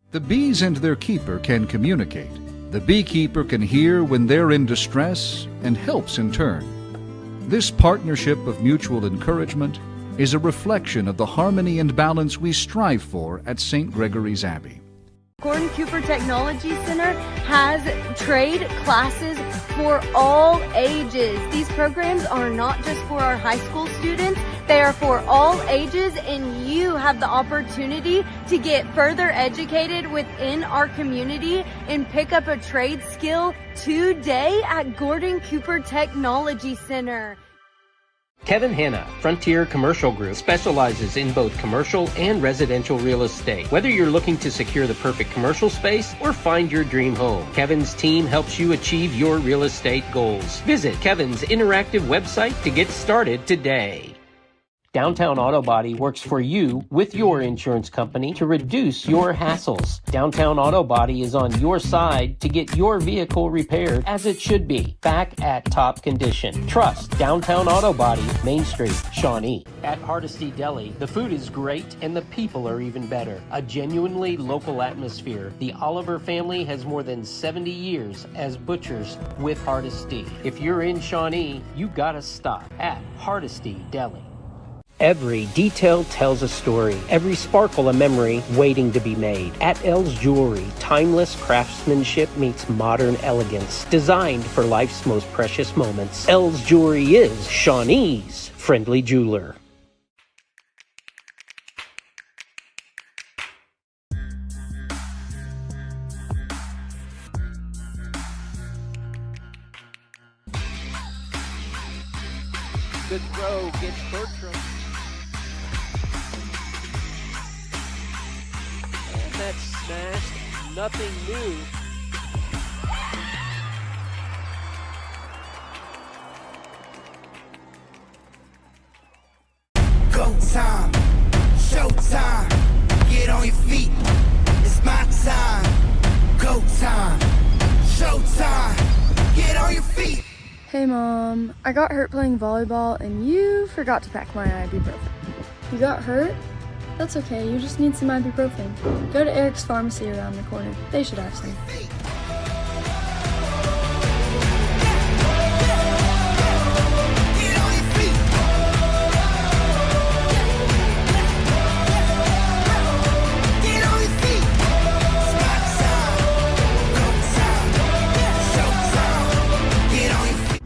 The bees and their keeper can communicate. The beekeeper can hear when they're in distress and helps in turn. This partnership of mutual encouragement is a reflection of the harmony and balance we strive for at St. Gregory's Abbey. Gordon Cooper Technology Center has trade classes for all ages. These programs are not just for our high school students, they are for all ages, and you have the opportunity to get further educated within our community and pick up a trade skill today at Gordon Cooper Technology Center. Kevin Hanna, Frontier Commercial Group, specializes in both commercial and residential real estate. Whether you're looking to secure the perfect commercial space or find your dream home, Kevin's team helps you achieve your real estate goals. Visit Kevin's interactive website to get started today. Downtown Auto Body works for you with your insurance company to reduce your hassles. Downtown Auto Body is on your side to get your vehicle repaired as it should be, back at top condition. Trust Downtown Auto Body, Main Street, Shawnee. At Hardesty Deli, the food is great and the people are even better. A genuinely local atmosphere. The Oliver family has more than 70 years as butchers with Hardesty. If you're in Shawnee, you gotta stop at Hardesty Deli. Every detail tells a story. Every sparkle a memory waiting to be made. At L's Jewelry, timeless craftsmanship meets modern elegance. Designed for life's most precious moments. L's Jewelry is Shawnee's friendly jeweler. Good throw gets Bertram. And that's smashed. Nothing new. Go time, show time. Get on your feet. It's my time. Go time, show time. Get on your feet. Hey Mom, I got hurt playing volleyball and you forgot to pack my ibuprofen. You got hurt? That's okay, you just need some ibuprofen. Go to Eric's Pharmacy around the corner. They should have some.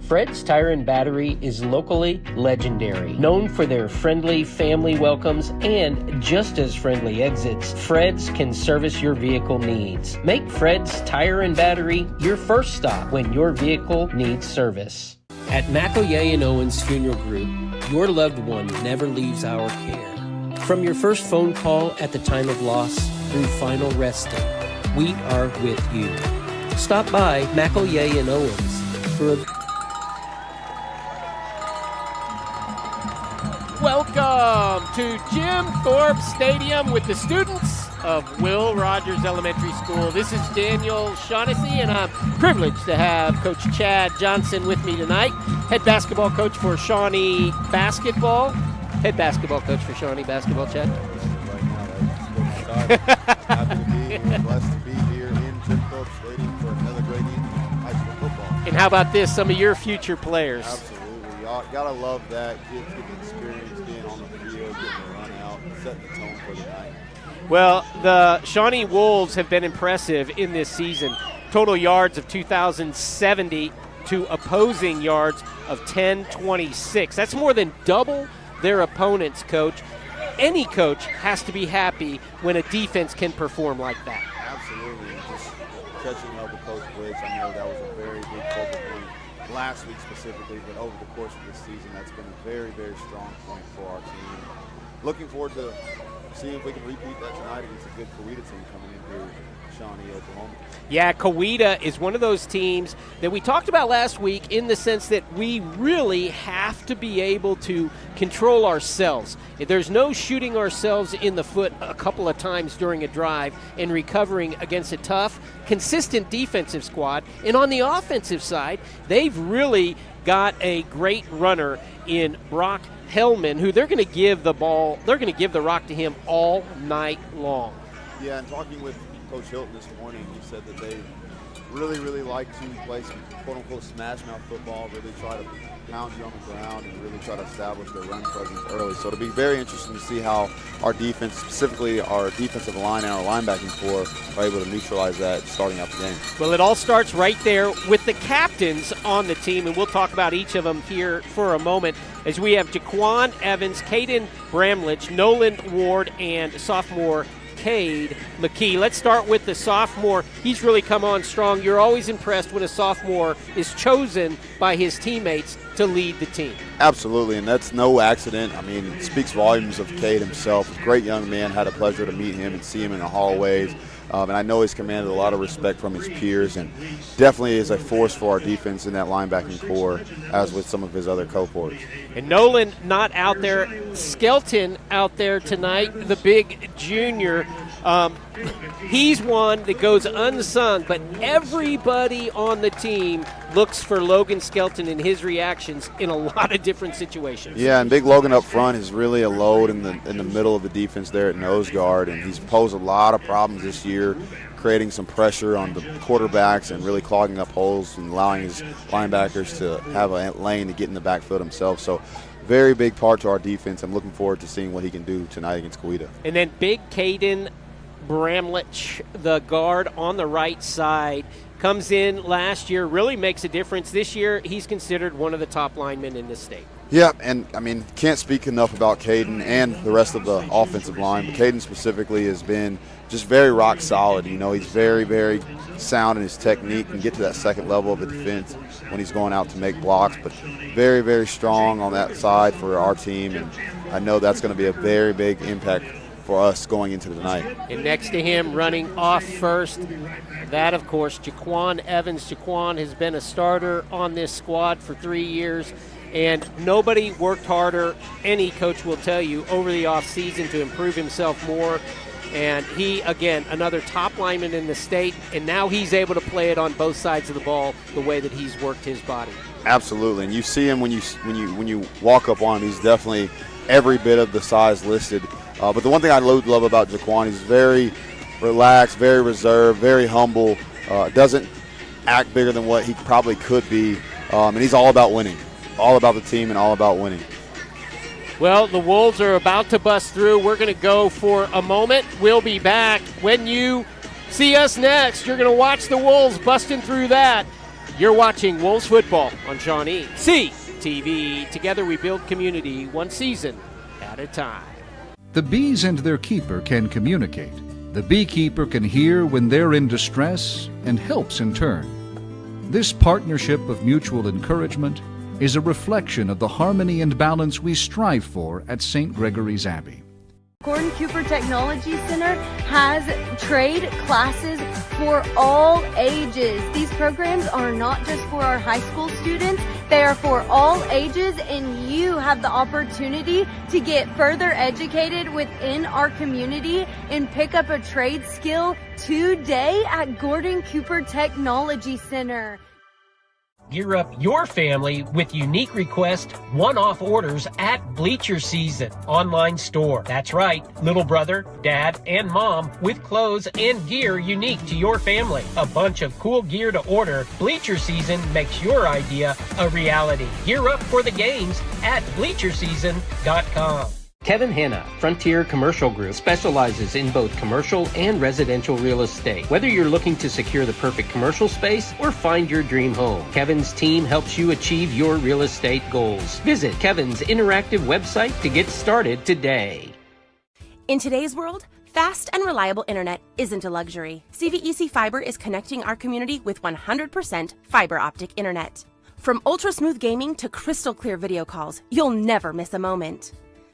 Fred's Tire and Battery is locally legendary. Known for their friendly family welcomes and just as friendly exits, Fred's can service your vehicle needs. Make Fred's Tire and Battery your first stop when your vehicle needs service. At McElroy and Owens Funeral Group, your loved one never leaves our care. From your first phone call at the time of loss through final resting, we are with you. Stop by McElroy and Owens for a Welcome to Jim Thorpe Stadium with the students of Will Rogers Elementary School. This is Daniel Shaughnessy, and I'm privileged to have Coach Chad Johnson with me tonight, head basketball coach for Shawnee basketball. Head basketball coach for Shawnee basketball, Chad. Happy to be here, blessed to be here in Jim Thorpe Stadium for another great evening of high school football. And how about this, some of your future players? Absolutely. Y'all gotta love that. Get the experience being on the field, getting the run out, setting the tone for the night. Well, the Shawnee Wolves have been impressive in this season. Total yards of 2,070 to opposing yards of 1,026. That's more than double their opponents, Coach. Any coach has to be happy when a defense can perform like that. Absolutely. And just catching up with Coach Blitz, I know that was a very big focal point last week specifically, but over the course of this season, that's been a very, very strong point for our team. Looking forward to seeing if we can repeat that tonight against a good Coweta team coming in here, Shawnee Oklahoma. Yeah, Coweta is one of those teams that we talked about last week in the sense that we really have to be able to control ourselves. There's no shooting ourselves in the foot a couple of times during a drive and recovering against a tough, consistent defensive squad. And on the offensive side, they've really got a great runner in Brock Hellman, who they're going to give the ball, they're going to give the rock to him all night long. Yeah, and talking with Coach Hilton this morning. He said that they really like to play some quote-unquote smash-mouth football, really try to pound you on the ground and really try to establish their run presence early. So it'll be very interesting to see how our defense, specifically our defensive line and our linebacking core, are able to neutralize that starting out the game. Well, it all starts right there with the captains on the team, and we'll talk about each of them here for a moment as we have Jaquan Evans, Caden Bramlage, Nolan Ward, and sophomore Cade McKee. Let's start with the sophomore. He's really come on strong. You're always impressed when a sophomore is chosen by his teammates to lead the team. Absolutely, and that's no accident. I mean, it speaks volumes of Cade himself. A great young man. Had a pleasure to meet him and see him in the hallways. And I know he's commanded a lot of respect from his peers and definitely is a force for our defense in that linebacking core, as with some of his other cohorts. And Nolan not out there. Skelton out there tonight, the big junior. He's one that goes unsung, but everybody on the team looks for Logan Skelton and his reactions in a lot of different situations. Yeah, and Big Logan up front is really a load in the middle of the defense there at nose guard, and he's posed a lot of problems this year, creating some pressure on the quarterbacks and really clogging up holes and allowing his linebackers to have a lane to get in the backfield himself. So very big part to our defense. I'm looking forward to seeing what he can do tonight against Coweta. And then big Caden Bramlage, the guard on the right side, comes in last year, really makes a difference. This year, he's considered one of the top linemen in the state. Yeah, and I mean, can't speak enough about Caden and the rest of the offensive line, but Caden specifically has been just very rock solid. You know, he's very sound in his technique and get to that second level of the defense when he's going out to make blocks, but very strong on that side for our team, and I know that's going to be a very big impact for us going into the night. And next to him, running off first, that, of course, Jaquan Evans. Jaquan has been a starter on this squad for 3 years, and nobody worked harder, any coach will tell you, over the offseason to improve himself more. And he, again, another top lineman in the state, and now he's able to play it on both sides of the ball the way that he's worked his body. Absolutely, and you see him when you walk up on him. He's definitely every bit of the size listed. But the one thing I love about Jaquan, he's very relaxed, very reserved, very humble, doesn't act bigger than what he probably could be, and he's all about winning, all about the team and all about winning. Well, the Wolves are about to bust through. We're going to go for a moment. We'll be back. When you see us next, you're going to watch the Wolves busting through that. You're watching Wolves football on ShawneeCTV. Together we build community, one season at a time. The bees and their keeper can communicate. The beekeeper can hear when they're in distress and helps in turn. This partnership of mutual encouragement is a reflection of the harmony and balance we strive for at St. Gregory's Abbey. Gordon Cooper Technology Center has trade classes for all ages. These programs are not just for our high school students, they are for all ages, and you have the opportunity to get further educated within our community and pick up a trade skill today at Gordon Cooper Technology Center. Gear up your family with unique request one-off orders at Bleacher Season online store. That's right, little brother, dad, and mom with clothes and gear unique to your family. A bunch of cool gear to order. Bleacher Season makes your idea a reality. Gear up for the games at bleacherseason.com. Kevin Hanna, Frontier Commercial Group, specializes in both commercial and residential real estate. Whether you're looking to secure the perfect commercial space or find your dream home, Kevin's team helps you achieve your real estate goals. Visit Kevin's interactive website to get started today. In today's world, fast and reliable internet isn't a luxury. CVEC Fiber is connecting our community with 100% fiber optic internet. From ultra-smooth gaming to crystal clear video calls, you'll never miss a moment.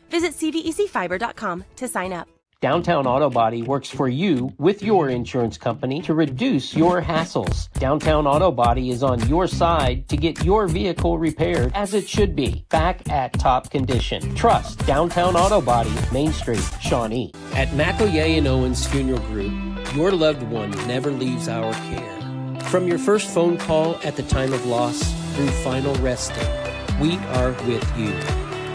Visit CVECfiber.com to sign up. Downtown Auto Body works for you with your insurance company to reduce your hassles. Downtown Auto Body is on your side to get your vehicle repaired as it should be, back at top condition. Trust Downtown Auto Body, Main Street, Shawnee. At McElroy and Owens Funeral Group, your loved one never leaves our care. From your first phone call at the time of loss through final resting, we are with you.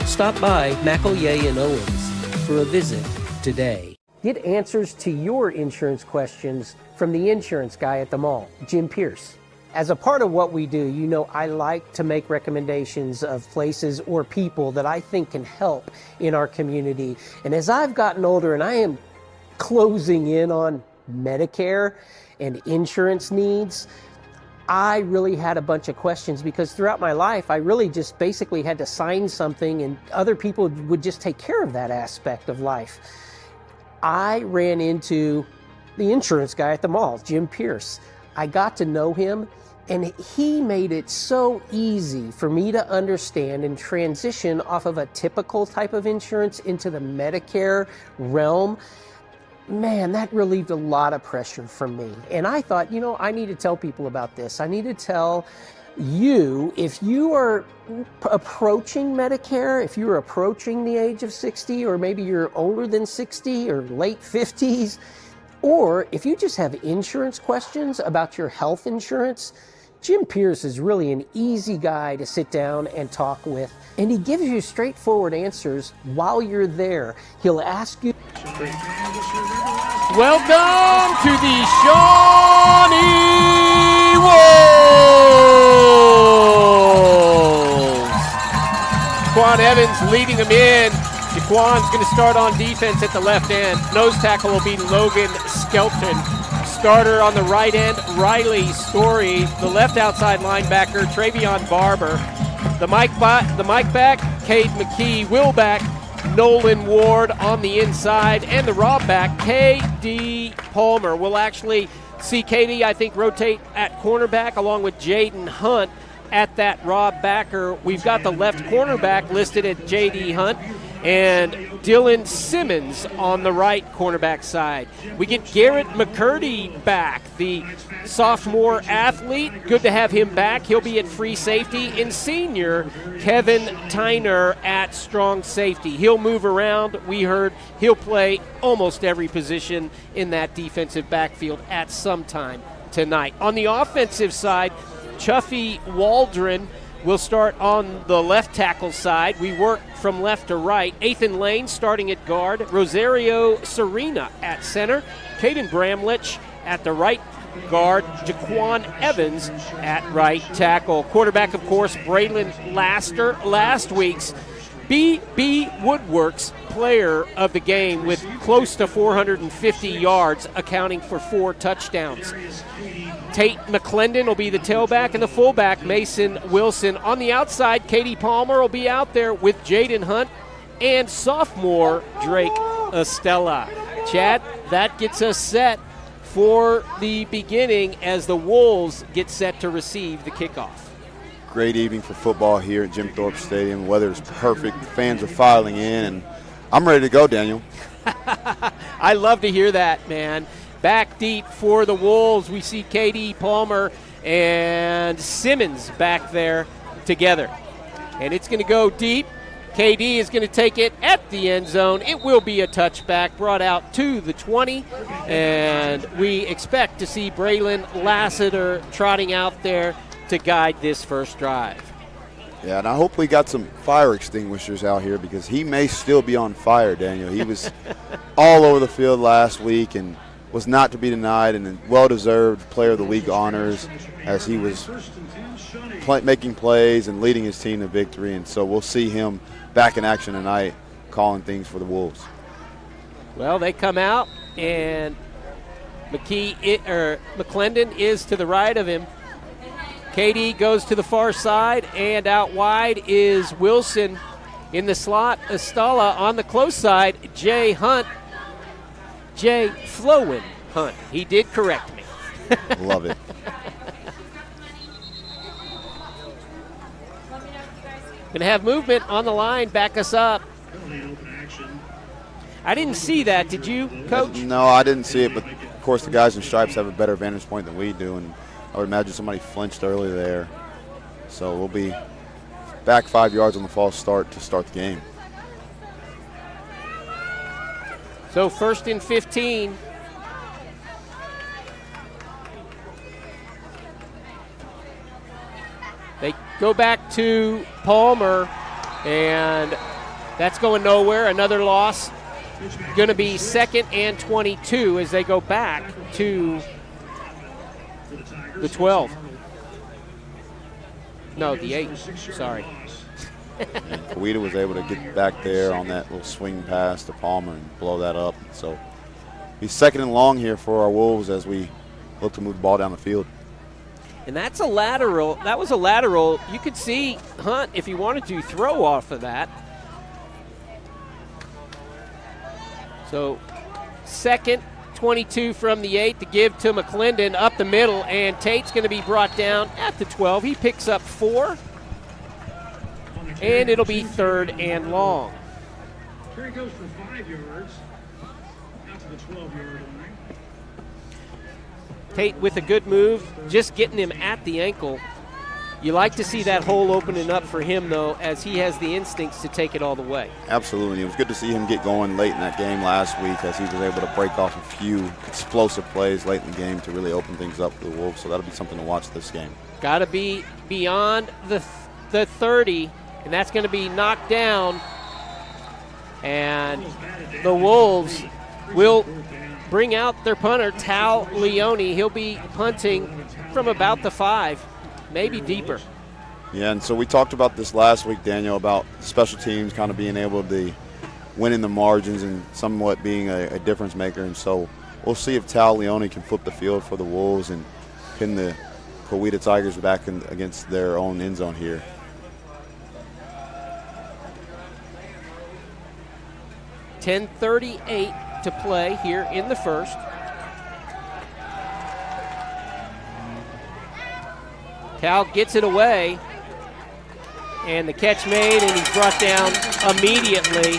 Stop by McElroy and Owens for a visit today. Get answers to your insurance questions from the insurance guy at the mall, Jim Pierce. As a part of what we do, you know I like to make recommendations of places or people that I think can help in our community. And as I've gotten older and I am closing in on Medicare and insurance needs, I really had a bunch of questions because throughout my life, I really just basically had to sign something and other people would just take care of that aspect of life. I ran into the insurance guy at the mall, Jim Pierce. I got to know him, and he made it so easy for me to understand and transition off of a typical type of insurance into the Medicare realm. Man, that relieved a lot of pressure from me. And I thought, you know, I need to tell people about this. I need to tell you, if you are approaching Medicare, if you're approaching the age of 60, or maybe you're older than 60 or late 50s, or if you just have insurance questions about your health insurance, Jim Pierce is really an easy guy to sit down and talk with, and he gives you straightforward answers while you're there. He'll ask you. Welcome to the Shawnee Wolves. Jaquan Evans leading them in. Jaquan's going to start on defense at the left end. Nose tackle will be Logan Skelton. Starter on the right end, Riley Story. The left outside linebacker, Travion Barber. The Mike back, Cade McKee. Will back, Nolan Ward on the inside. And the Rob back, K.D. Palmer. We'll actually see K.D., I think, rotate at cornerback along with Jaden Hunt at that Rob backer. We've got the left cornerback listed at J.D. Hunt and Dylan Simmons on the right cornerback side. We get Garrett McCurdy back, the sophomore athlete. Good to have him back. He'll be at free safety. And senior Kevin Tyner at strong safety. He'll move around. We heard he'll play almost every position in that defensive backfield at some time tonight. On the offensive side, Chuffy Waldron will start on the left tackle side. We work from left to right. Ethan Lane starting at guard. Rosario Serena at center. Caden Bramlich at the right guard. Jaquan Evans at right tackle. Quarterback, of course, Braylon Laster, last week's B.B. Woodworks player of the game with close to 450 yards, accounting for 4 touchdowns. Tate McClendon will be the tailback, and the fullback, Mason Wilson. On the outside, Katie Palmer will be out there with Jaden Hunt and sophomore Drake Estella. Chad, that gets us set for the beginning as the Wolves get set to receive the kickoff. Great evening for football here at Jim Thorpe Stadium. The weather is perfect. The fans are filing in, and I'm ready to go, Daniel. I love to hear that, man. Back deep for the Wolves, we see K.D. Palmer and Simmons back there together. And it's going to go deep. K.D. is going to take it at the end zone. It will be a touchback brought out to the 20. And we expect to see Braylon Lassiter trotting out there to guide this first drive. Yeah, and I hope we got some fire extinguishers out here because he may still be on fire, Daniel. He was all over the field last week and was not to be denied, and well-deserved Player of the Week honors as he was making plays and leading his team to victory. And so we'll see him back in action tonight, calling things for the Wolves. Well, they come out, and McClendon is to the right of him. KD goes to the far side, and out wide is Wilson. In the slot, Estella on the close side, Jay Flowen Hunt. He did correct me. Love it. Going to have movement on the line. Back us up. I didn't see that. Did you, Coach? No, I didn't see it, but, of course, the guys in stripes have a better vantage point than we do, and I would imagine somebody flinched early there. So we'll be back 5 yards on the false start to start the game. So 1st and 15. They go back to Palmer, and that's going nowhere. Another loss going to be 2nd and 22 as they go back to the 12. No, the 8. Sorry. And Coweta was able to get back there on that little swing pass to Palmer and blow that up. So he's 2nd and long here for our Wolves as we look to move the ball down the field. And that's a lateral. That was a lateral. You could see Hunt, if he wanted to, throw off of that. So 2nd, 22 from the 8 to give to McClendon up the middle, and Tate's going to be brought down at the 12. He picks up 4, and it'll be 3rd and long. Here he goes for 5 yards, out to the 12-yard line. Tate with a good move, just getting him at the ankle. You like to see that hole opening up for him, though, as he has the instincts to take it all the way. Absolutely. It was good to see him get going late in that game last week as he was able to break off a few explosive plays late in the game to really open things up for the Wolves. So that'll be something to watch this game. Got to be beyond the 30, and that's going to be knocked down. And the Wolves will bring out their punter, Tal Leone. He'll be punting from about the 5, maybe deeper. Yeah, and so we talked about this last week, Daniel, about special teams kind of being able to win in the margins and somewhat being a difference maker. And so we'll see if Tal Leone can flip the field for the Wolves and pin the Coweta Tigers back against their own end zone here. .10:38 to play here in the first. Cal gets it away, and the catch made, and he's brought down immediately,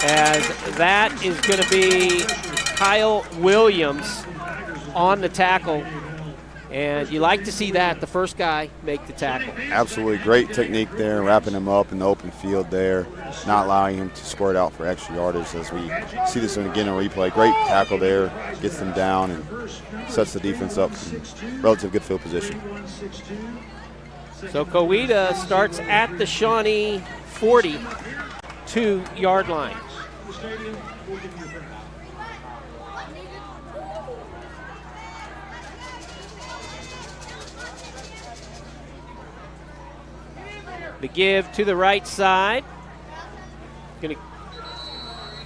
as that is going to be Kyle Williams on the tackle. And you like to see that, the first guy make the tackle. Absolutely great technique there, wrapping him up in the open field there, not allowing him to squirt out for extra yardage as we see this again in replay. Great tackle there, gets them down and sets the defense up in relative good field position. So Coweta starts at the Shawnee 42-yard line. The give to the right side. Going to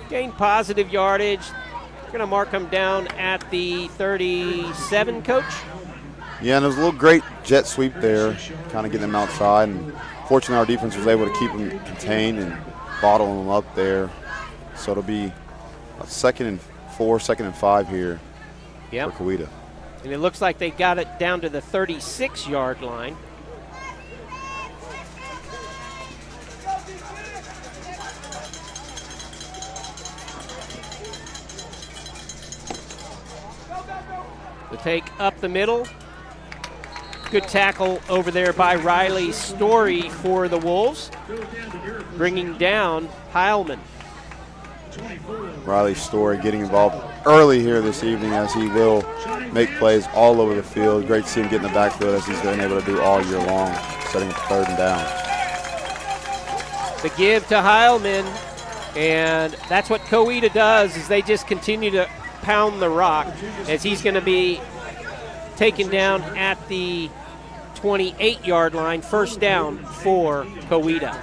gain positive yardage. Going to mark him down at the 37, Coach. Yeah, and there was a little great jet sweep there, kind of getting them outside. And fortunately, our defense was able to keep them contained and bottle them up there. So it'll be a 2nd and 4, 2nd and 5 here for Coweta. And it looks like they got it down to the 36-yard line. The take up the middle. Good tackle over there by Riley Story for the Wolves, bringing down Heilman. Riley Story getting involved early here this evening as he will make plays all over the field. Great to see him get in the backfield as he's been able to do all year long, setting up 3rd and down. The give to Heilman, and that's what Coweta does, is they just continue to pound the rock as he's going to be taken down at the 28-yard line. First down for Coweta.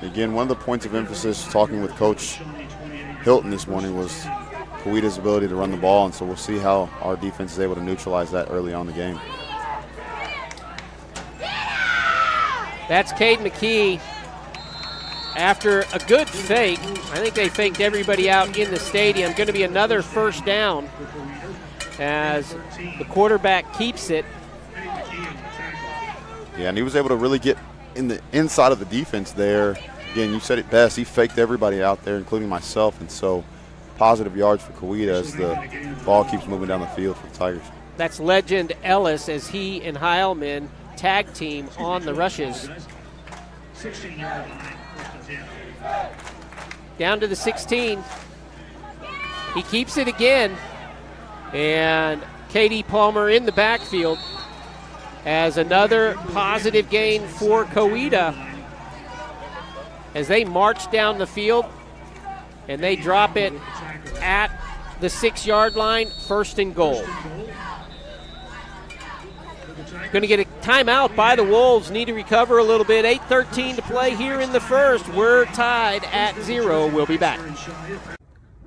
Again, one of the points of emphasis talking with Coach Hilton this morning was Coweta's ability to run the ball, and so we'll see how our defense is able to neutralize that early on in the game. That's Cade McKee. After a good fake, I think they faked everybody out in the stadium. Going to be another first down as the quarterback keeps it. Yeah, and he was able to really get in the inside of the defense there. Again, you said it best. He faked everybody out there, including myself, and so positive yards for Coweta as the ball keeps moving down the field for the Tigers. That's Legend Ellis as he and Heilman tag team on the rushes. 16-yard line. Down to the 16. He keeps it again. And Katie Palmer in the backfield as another positive gain for Coweta as they march down the field. and they drop it at the 6-yard line, 1st and goal. Going to get a timeout by the Wolves. Need to recover a little bit. 8:13 to play here in the first. We're tied at 0. We'll be back.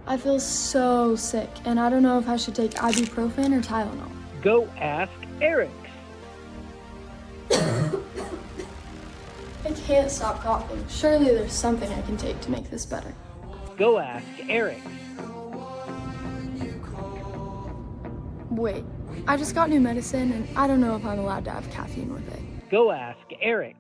I feel so sick, and I don't know if I should take ibuprofen or Tylenol. Go ask Eric. I can't stop coughing. Surely there's something I can take to make this better. Go ask Eric. Wait, I just got new medicine, and I don't know if I'm allowed to have caffeine with it. Go ask Eric.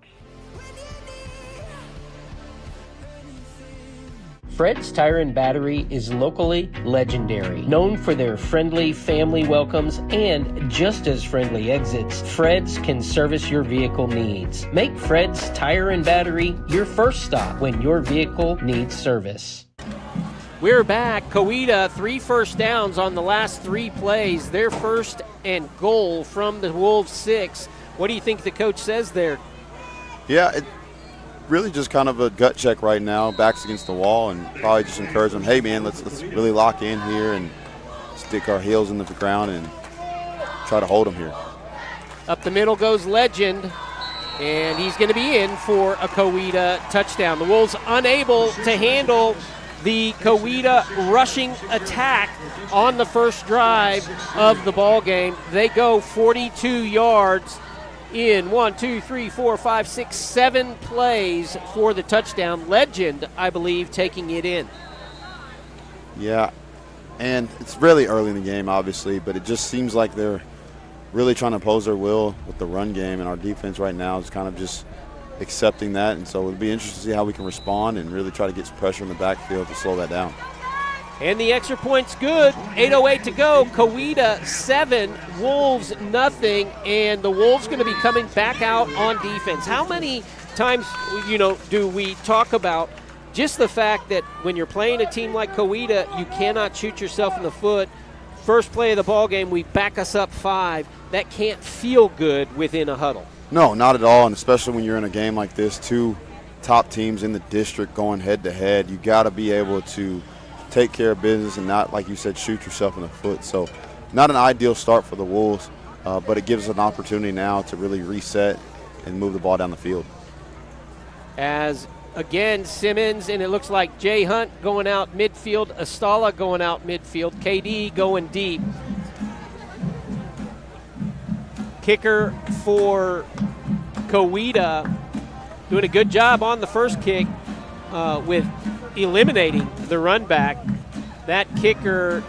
Fred's Tire and Battery is locally legendary, known for their friendly family welcomes and just as friendly exits. Fred's can service your vehicle needs. Make Fred's Tire and Battery your first stop when your vehicle needs service. We're back. Coweta, 3 first downs on the last 3 plays. Their 1st and goal from the Wolves 6. What do you think the coach says there? Yeah, it really just kind of a gut check right now, backs against the wall, and probably just encourage them, hey, man, let's really lock in here and stick our heels in the ground and try to hold them here. Up the middle goes Legend, and he's going to be in for a Coweta touchdown. The Wolves unable to handle the Coweta rushing attack on the first drive of the ball game. They go 42 yards in 7 plays for the touchdown. Legend, I believe, taking it in. Yeah, and it's really early in the game, obviously, but it just seems like they're really trying to impose their will with the run game, and our defense right now is kind of just accepting that, and so it'll be interesting to see how we can respond and really try to get some pressure in the backfield to slow that down. And the extra point's good. 8:08 to go. Coweta 7, Wolves nothing, and the Wolves going to be coming back out on defense. How many times, do we talk about just the fact that when you're playing a team like Coweta, you cannot shoot yourself in the foot. First play of the ball game, we back us up 5. That can't feel good within a huddle. No, not at all, and especially when you're in a game like this, 2 top teams in the district going head-to-head, you got to be able to take care of business and not, like you said, shoot yourself in the foot. So not an ideal start for the Wolves, but it gives us an opportunity now to really reset and move the ball down the field. As, again, Simmons, and it looks like Jay Hunt going out midfield, Estala going out midfield, KD going deep. Kicker for Coweta doing a good job on the first kick with eliminating the run back. That kicker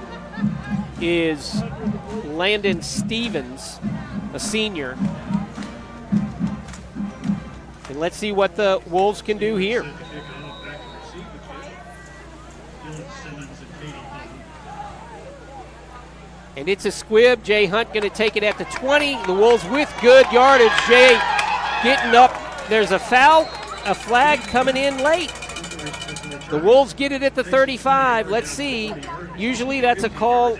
is Landon Stevens, a senior. And let's see what the Wolves can do here. And it's a squib. Jay Hunt going to take it at the 20. The Wolves with good yardage. Jay getting up. There's a foul, a flag coming in late. The Wolves get it at the 35. Let's see. Usually that's a call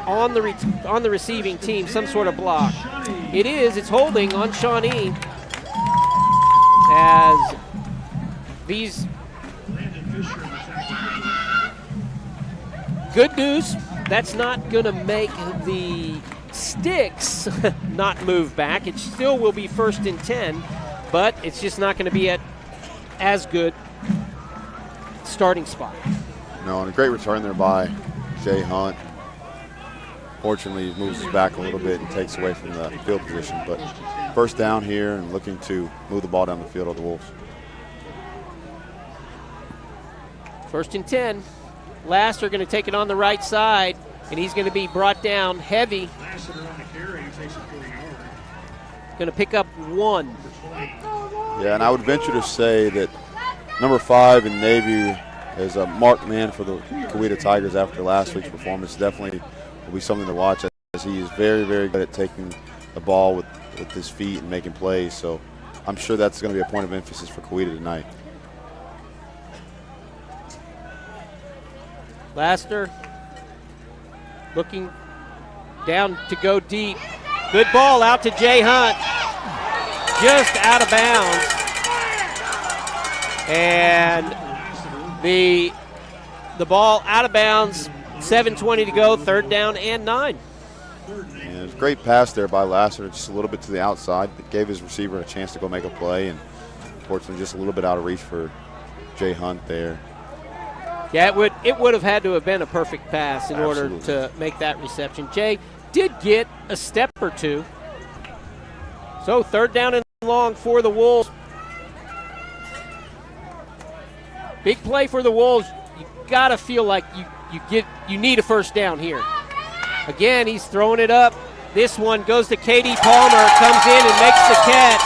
on the receiving team, some sort of block. It is. It's holding on Shawnee as these good news. That's not going to make the sticks not move back. It still will be 1st and 10, but it's just not going to be at as good starting spot. No, and a great return there by Jay Hunt. Fortunately, he moves us back a little bit and takes away from the field position, but first down here and looking to move the ball down the field of the Wolves. 1st and 10. Laster going to take it on the right side, and he's going to be brought down heavy. Going to pick up 1. Yeah, and I would venture to say that number 5 in Navy is a marked man for the Coweta Tigers after last week's performance. Definitely will be something to watch, as he is very, very good at taking the ball with his feet and making plays. So I'm sure that's going to be a point of emphasis for Coweta tonight. Laster looking down to go deep. Good ball out to Jay Hunt. Just out of bounds. And the the ball out of bounds. 7:20 to go, 3rd down and 9. And it was a great pass there by Lassiter, just a little bit to the outside. It gave his receiver a chance to go make a play, and unfortunately just a little bit out of reach for Jay Hunt there. Yeah, it would have had to have been a perfect pass in order to make that reception. Jay did get a step or two. So 3rd down and long for the Wolves. Big play for the Wolves. You gotta feel like you need a 1st down here. Again, he's throwing it up. This one goes to Katie Palmer, comes in and makes the catch.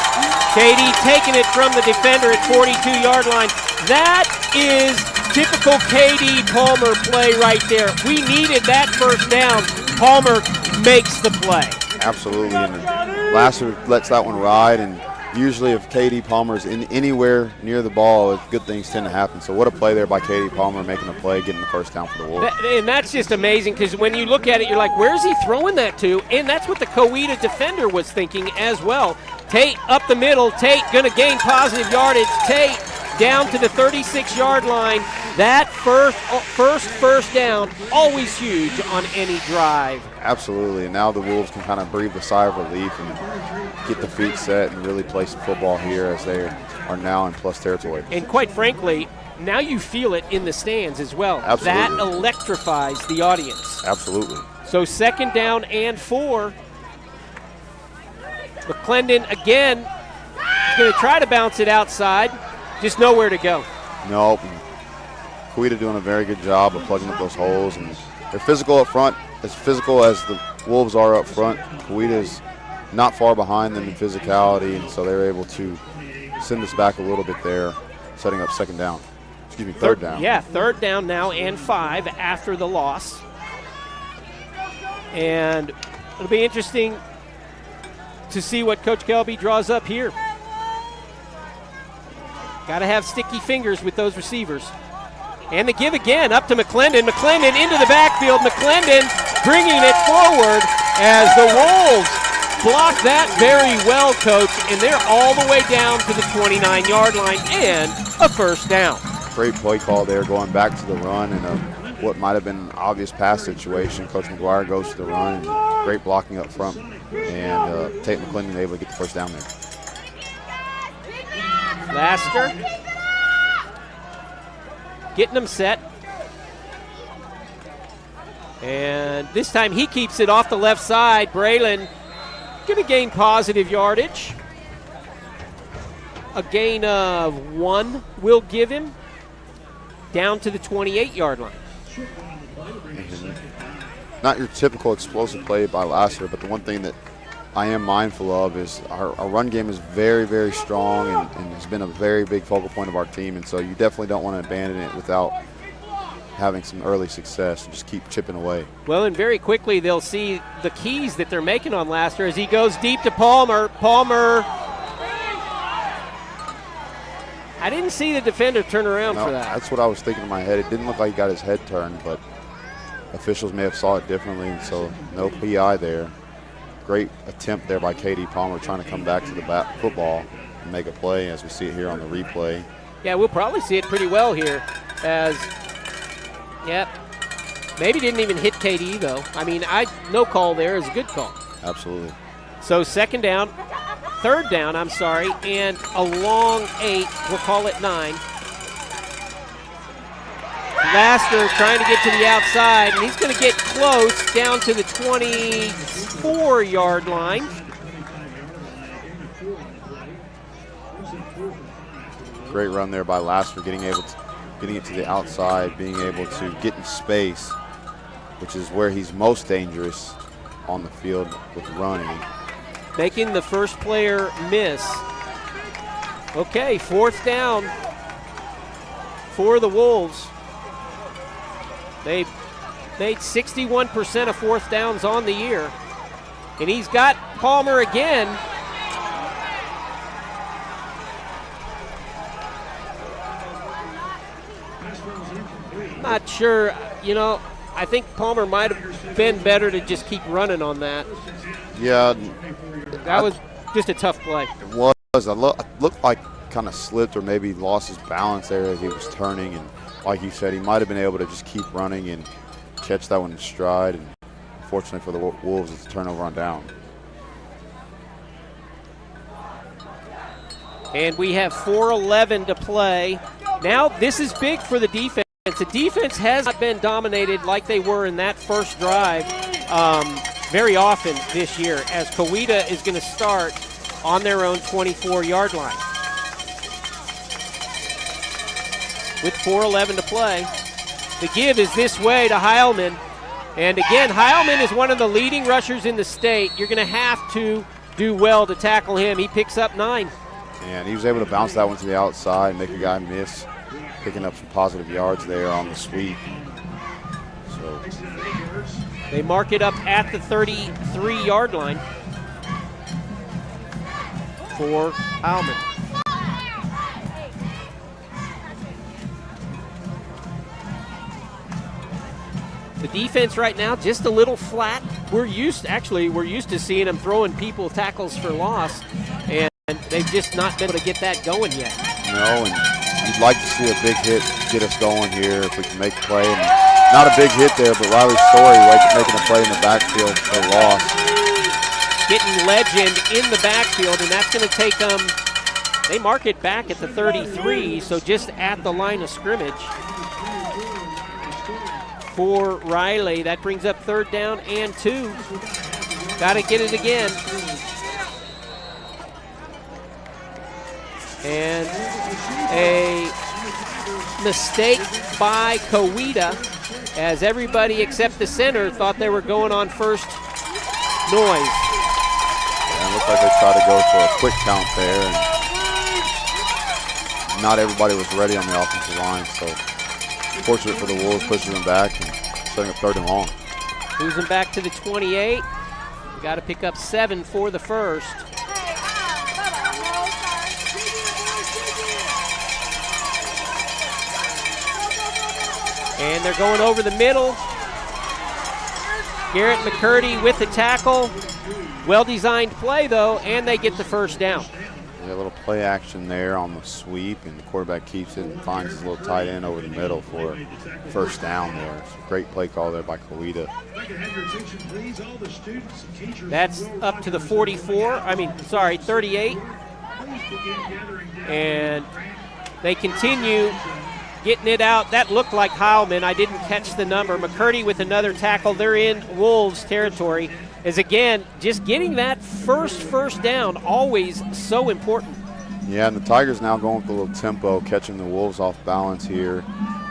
Katie taking it from the defender at 42-yard line. That is typical Katie Palmer play right there. We needed that 1st down. Palmer makes the play. Absolutely, and Lassiter lets that one ride, and usually if Katie Palmer's in anywhere near the ball, good things tend to happen. So what a play there by Katie Palmer, making a play, getting the 1st down for the Wolves. And that's just amazing, because when you look at it, you're like, where's he throwing that to? And that's what the Coweta defender was thinking as well. Tate up the middle. Tate going to gain positive yardage. Tate down to the 36-yard line. That first 1st down, always huge on any drive. Absolutely, and now the Wolves can kind of breathe a sigh of relief and get the feet set and really play some football here as they are now in plus territory. And quite frankly, now you feel it in the stands as well. Absolutely. That electrifies the audience. Absolutely. So 2nd down and 4. McClendon again is going to try to bounce it outside. Just nowhere to go. Nope. Coweta doing a very good job of plugging up those holes, and they're physical up front, as physical as the Wolves are up front. Coweta is not far behind them in physicality, and so they're able to send us back a little bit there, setting up 2nd down. Excuse me, 3rd down. Yeah, 3rd down now and 5 after the loss. And it'll be interesting to see what Coach Kelby draws up here. Got to have sticky fingers with those receivers. And the give again up to McClendon. McClendon into the backfield. McClendon bringing it forward as the Wolves block that very well, Coach. And they're all the way down to the 29-yard line and a 1st down. Great play call there, going back to the run in what might have been an obvious pass situation. Coach McGuire goes to the run, and great blocking up front. And Tate McClendon able to get the 1st down there. Laster getting them set. And this time he keeps it off the left side. Braylon going to gain positive yardage. A gain of 1 will give him down to the 28-yard line. Not your typical explosive play by Lassiter, but the one thing that I am mindful of is our run game is very, very strong and has been a very big focal point of our team, and so you definitely don't want to abandon it without having some early success and just keep chipping away. Well, and very quickly they'll see the keys that they're making on Laster as he goes deep to Palmer. Palmer, I didn't see the defender turn around for that. That's what I was thinking in my head. It didn't look like he got his head turned, but officials may have saw it differently, and so no PI there. Great attempt there by Katie Palmer trying to come back to the football and make a play as we see it here on the replay. Yeah, we'll probably see it pretty well here as, maybe didn't even hit Katie though. I mean, no call there is a good call. Absolutely. So 3rd down, and a long 8, we'll call it 9. Laster trying to get to the outside, and he's going to get close down to the 24-yard line. Great run there by Laster, getting it to the outside, being able to get in space, which is where he's most dangerous on the field with running. Making the first player miss. Okay, 4th down for the Wolves. They've made 61% of 4th downs on the year. And he's got Palmer again. Not sure, I think Palmer might have been better to just keep running on that. Yeah. That was just a tough play. It was. It looked like kind of slipped or maybe lost his balance there as he was turning. And like you said, he might have been able to just keep running and catch that one in stride. And unfortunately for the Wolves, it's a turnover on down. And we have 4:11 to play. Now this is big for the defense. The defense has not been dominated like they were in that first drive very often this year, as Coweta is going to start on their own 24-yard line. With 4:11 to play. The give is this way to Heilman. And again, Heilman is one of the leading rushers in the state. You're going to have to do well to tackle him. He picks up 9. And he was able to bounce that one to the outside and make a guy miss, picking up some positive yards there on the sweep. So they mark it up at the 33-yard line for Heilman. The defense right now just a little flat. We're used to seeing them throwing people tackles for loss, and they've just not been able to get that going yet. No, and you'd like to see a big hit get us going here if we can make a play. And not a big hit there, but Riley Story making a play in the backfield for loss. Getting Legend in the backfield, and that's going to take them. They mark it back at the 33, so just at the line of scrimmage for Riley. That brings up 3rd down and 2. Got to get it again. And a mistake by Coweta, as everybody except the center thought they were going on first noise. Yeah, it looked like they tried to go for a quick count there, and not everybody was ready on the offensive line, so fortunate for the Wolves, pushing them back and setting up 3rd and long. Losing back to the 28. Got to pick up 7 for the first. And they're going over the middle. Garrett McCurdy with the tackle. Well-designed play, though, and they get the first down. Yeah, a little play action there on the sweep, and the quarterback keeps it and finds his little tight end over the middle for first down there. It's a great play call there by Coweta. That's up to the 38. And they continue getting it out. That looked like Heilman. I didn't catch the number. McCurdy with another tackle. They're in Wolves territory. Is again, just getting that first down, always so important. Yeah, and the Tigers now going with a little tempo, catching the Wolves off balance here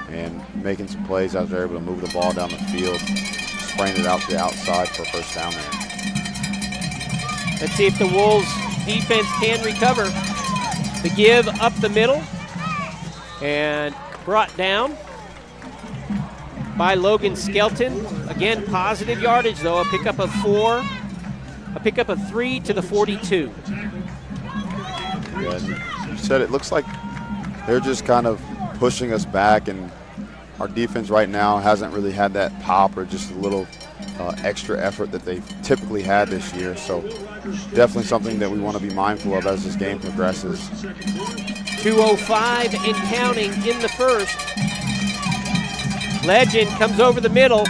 and making some plays as they're able to move the ball down the field, spraying it out to the outside for a first down there. Let's see if the Wolves defense can recover. The give up the middle and brought down by Logan Skelton. Again, positive yardage though, a pickup of 4, a pickup of 3 to the 42. Yeah, you said it looks like they're just kind of pushing us back, and our defense right now hasn't really had that pop or just a little extra effort that they've typically had this year. So definitely something that we want to be mindful of as this game progresses. 2:05 and counting in the first. Legend comes over the middle.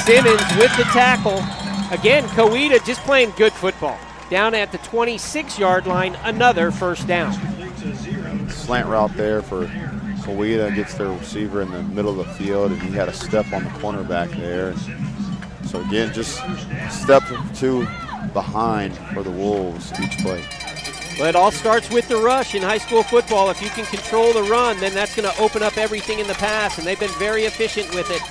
Simmons with the tackle. Again, Coweta just playing good football. Down at the 26-yard line, another first down. Slant route there for Coweta, gets their receiver in the middle of the field, and he had a step on the cornerback there. So again, just step or 2 behind for the Wolves each play. Well, it all starts with the rush in high school football. If you can control the run, then that's going to open up everything in the pass, and they've been very efficient with it.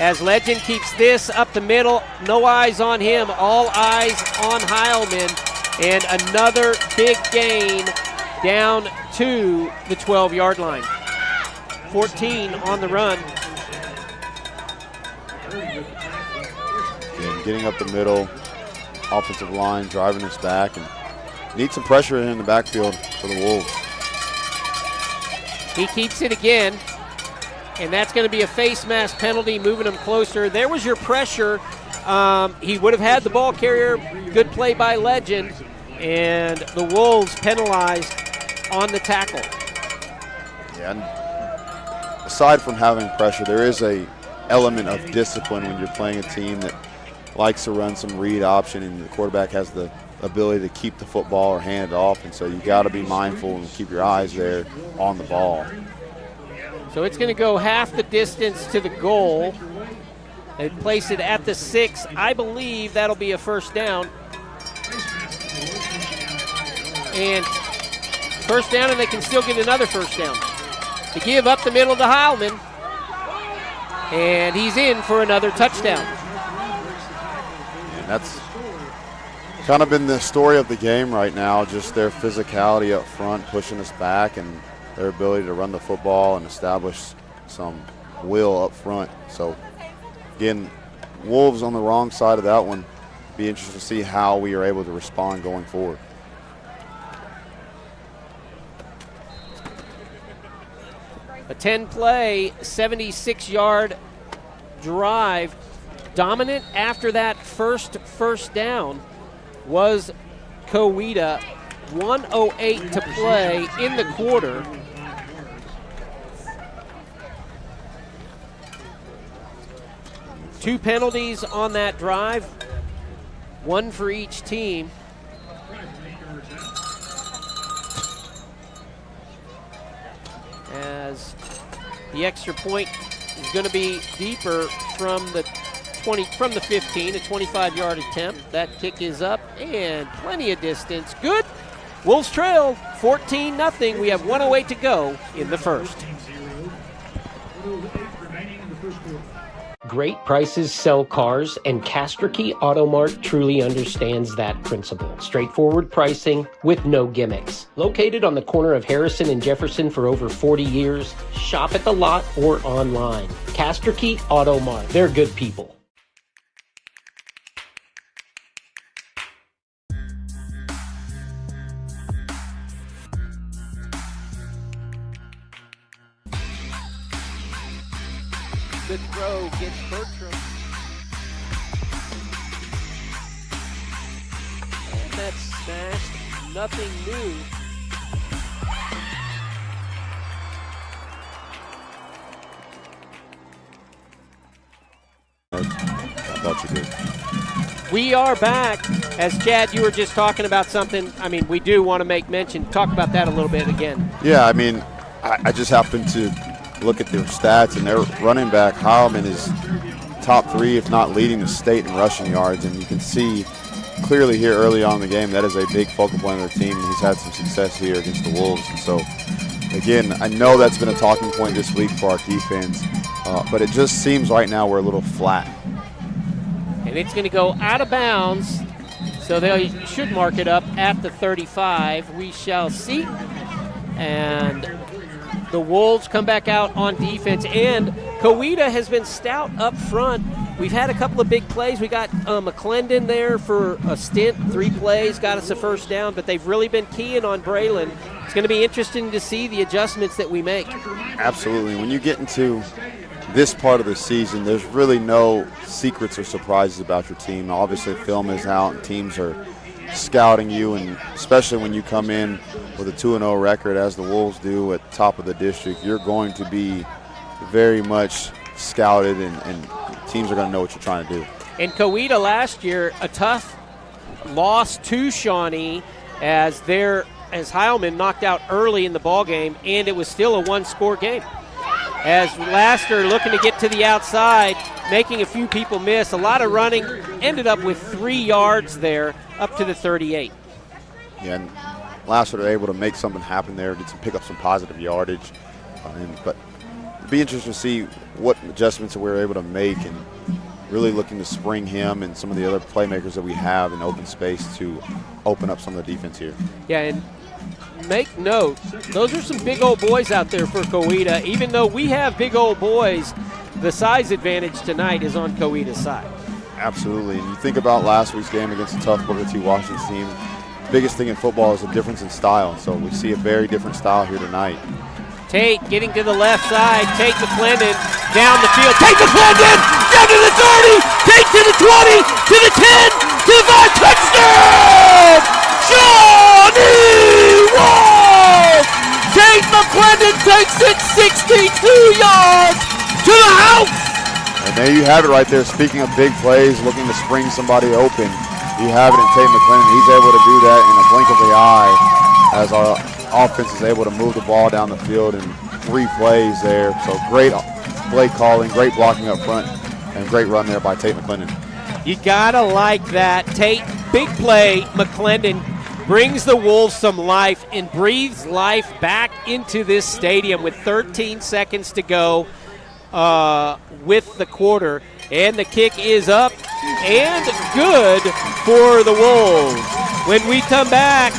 As Legend keeps this up the middle, no eyes on him, all eyes on Heilman, and another big gain down to the 12-yard line. 14 on the run. Again, getting up the middle, offensive line driving us back, and need some pressure in the backfield for the Wolves. He keeps it again, and that's going to be a face mask penalty, moving him closer. There was your pressure. He would have had the ball carrier. Good play by Legend, and the Wolves penalized on the tackle. Yeah, and aside from having pressure, there is a element of discipline when you're playing a team that likes to run some read option, and the quarterback has the ability to keep the football or hand it off, and so you got to be mindful and keep your eyes there on the ball. So it's going to go half the distance to the goal. They place it at the 6. I believe that'll be a first down. And first down, and they can still get another first down. They give up the middle to Heilman, and he's in for another touchdown. And that's kind of been the story of the game right now, just their physicality up front, pushing us back, and their ability to run the football and establish some will up front. So, again, Wolves on the wrong side of that one. Be interested to see how we are able to respond going forward. A 10-play, 76-yard drive. Dominant after that first down was Coweta. 1:08 to play in the quarter. Two penalties on that drive, one for each team. As the extra point is going to be deeper from the 15, a 25-yard attempt. That kick is up and plenty of distance. Good. Wolves trail 14-0. We have 1:08 to go in the first. Great prices sell cars, and Castrikey Auto Mart truly understands that principle. Straightforward pricing with no gimmicks. Located on the corner of Harrison and Jefferson for over 40 years, shop at the lot or online. Castrikey Auto Mart. They're good people. Good throw gets Bertram. And that's smashed. Nothing new. I thought you did. We are back. As Chad, you were just talking about something. I mean, we do want to make mention. Talk about that a little bit again. Yeah, I mean, I just happened to look at their stats, and their running back, Heilman, is top 3, if not leading the state in rushing yards. And you can see clearly here early on in the game that is a big focal point of their team, and he's had some success here against the Wolves. And so, again, I know that's been a talking point this week for our defense, but it just seems right now we're a little flat. And it's going to go out of bounds, so they should mark it up at the 35. We shall see. And the Wolves come back out on defense, and Coweta has been stout up front. We've had a couple of big plays. We got McClendon there for a stint, 3 plays, got us a first down, but they've really been keying on Braylon. It's going to be interesting to see the adjustments that we make. Absolutely. When you get into this part of the season, there's really no secrets or surprises about your team. Obviously, film is out, and teams are scouting you, and especially when you come in with a 2-0 record, as the Wolves do at the top of the district, you're going to be very much scouted, and teams are going to know what you're trying to do. And Coweta last year, a tough loss to Shawnee as Heilman knocked out early in the ball game, and it was still a 1-score game. As Laster looking to get to the outside, making a few people miss, a lot of running, ended up with 3 yards there up to the 38. Yeah, and Laster were able to make something happen there, pick up some positive yardage. But it'd be interesting to see what adjustments we're able to make, and really looking to spring him and some of the other playmakers that we have in open space to open up some of the defense here. Yeah, and make note, those are some big old boys out there for Coweta. Even though we have big old boys, the size advantage tonight is on Coweta's side. Absolutely. And you think about last week's game against the tough Booker T. Washington team, the biggest thing in football is a difference in style. So we see a very different style here tonight. Tate getting to the left side. Tate McClendon down the field. Tate McClendon down to the 30. Tate to the 20, to the 10, to the 5. Touchdown! Shawnee Wolves! Tate McClendon takes it 62 yards to the house. And there you have it right there. Speaking of big plays, looking to spring somebody open, you have it in Tate McClendon. He's able to do that in a blink of the eye as our offense is able to move the ball down the field in 3 plays there. So great play calling, great blocking up front, and great run there by Tate McClendon. You gotta like that. Tate, big play. McClendon brings the Wolves some life and breathes life back into this stadium with 13 seconds to go with the quarter. And the kick is up and good for the Wolves. When we come back,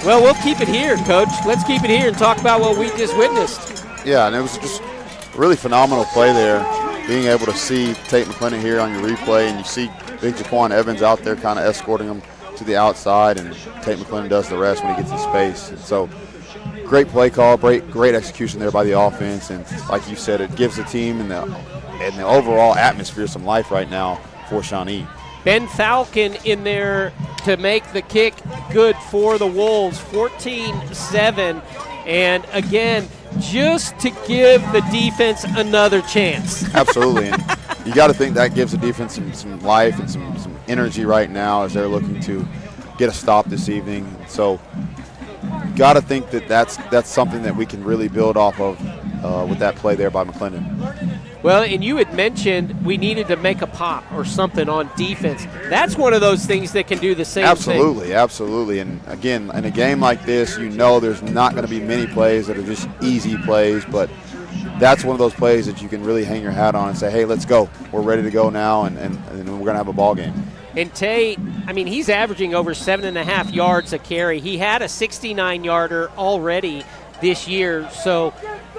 well, we'll keep it here, Coach. Let's keep it here and talk about what we just witnessed. Yeah, and it was just a really phenomenal play there. Being able to see Tate McClendon here on your replay, and you see big Jaquan Evans out there kind of escorting him to the outside, and Tate McClendon does the rest when he gets in space. And so great play call, great execution there by the offense, and like you said, it gives the team and the overall atmosphere some life right now for Shawnee. Ben Falcon in there to make the kick good for the Wolves, 14-7. And again, just to give the defense another chance. Absolutely. And you got to think that gives the defense some life and some energy right now as they're looking to get a stop this evening. So you got to think that that's something that we can really build off of with that play there by McClendon. Well, and you had mentioned we needed to make a pop or something on defense. That's one of those things that can do the same thing. Absolutely. And again, in a game like this, you know there's not going to be many plays that are just easy plays, but that's one of those plays that you can really hang your hat on and say, hey, let's go. We're ready to go now, and we're going to have a ball game. And Tate, I mean, he's averaging over 7.5 yards a carry. He had a 69-yarder already this year, so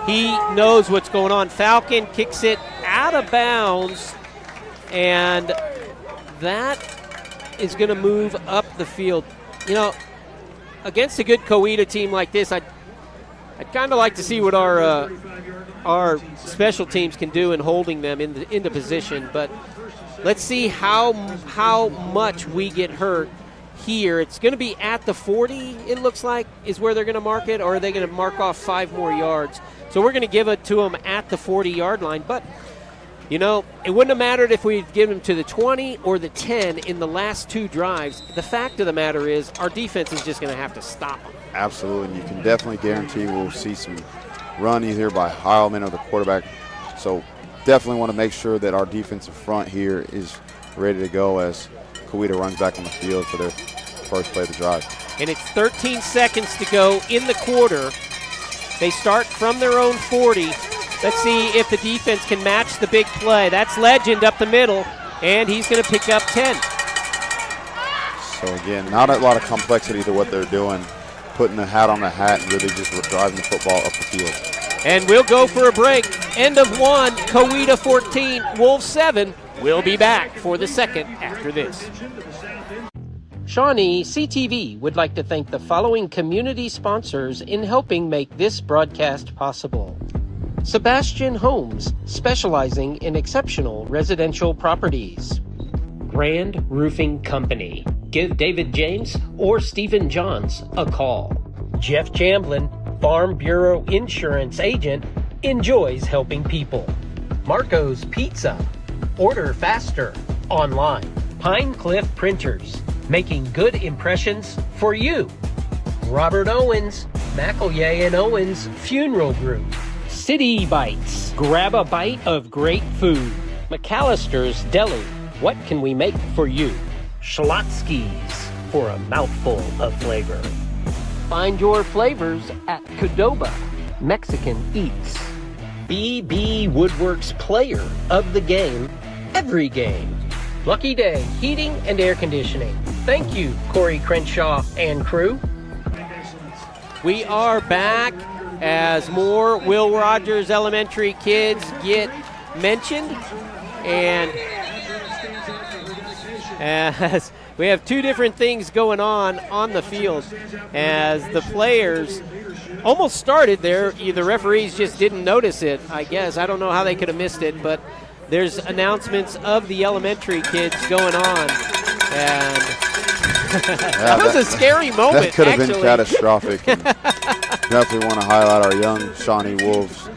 he knows what's going on. Falcon kicks it out of bounds, and that is going to move up the field. You know, against a good Coweta team like this, I'd kind of like to see what our special teams can do in holding them into position. But let's see how much we get hurt here. It's going to be at the 40, it looks like, is where they're going to mark it, or are they going to mark off 5 more yards? So we're going to give it to them at the 40-yard line. But, you know, it wouldn't have mattered if we'd given them to the 20 or the 10 in the last 2 drives. The fact of the matter is our defense is just going to have to stop them. Absolutely, and you can definitely guarantee we'll see some run either by Heilman or the quarterback. So definitely want to make sure that our defensive front here is ready to go as Coweta runs back on the field for their first play of the drive. And it's 13 seconds to go in the quarter. They start from their own 40. Let's see if the defense can match the big play. That's Legend up the middle, and he's going to pick up 10. So again, not a lot of complexity to what they're doing, putting the hat on the hat and really just driving the football up the field. And we'll go for a break. End of 1, Coweta 14, Wolves 7. We'll be back for the second after this. ShawneeCTV would like to thank the following community sponsors in helping make this broadcast possible. Sebastian Homes, specializing in exceptional residential properties. Grand Roofing Company. Give David James or Stephen Johns a call. Jeff Chamblin, Farm Bureau Insurance Agent, enjoys helping people. Marco's Pizza. Order faster online. Pine Cliff Printers, making good impressions for you. Robert Owens, McElroy and Owens Funeral Group. City Bites, grab a bite of great food. McAllister's Deli, what can we make for you? Schlotzsky's, for a mouthful of flavor. Find your flavors at Qdoba, Mexican Eats. BB Woodworks Player of the Game, every game. Lucky Day Heating and Air Conditioning. Thank you, Corey Crenshaw and crew. We are back as more Will Rogers Elementary kids get mentioned. And as we have 2 different things going on the field as the players almost started there. The referees just didn't notice it, I guess. I don't know how they could have missed it, but there's announcements of the elementary kids going on. And that was a scary moment. That could have been catastrophic. Definitely want to highlight our young Shawnee Wolves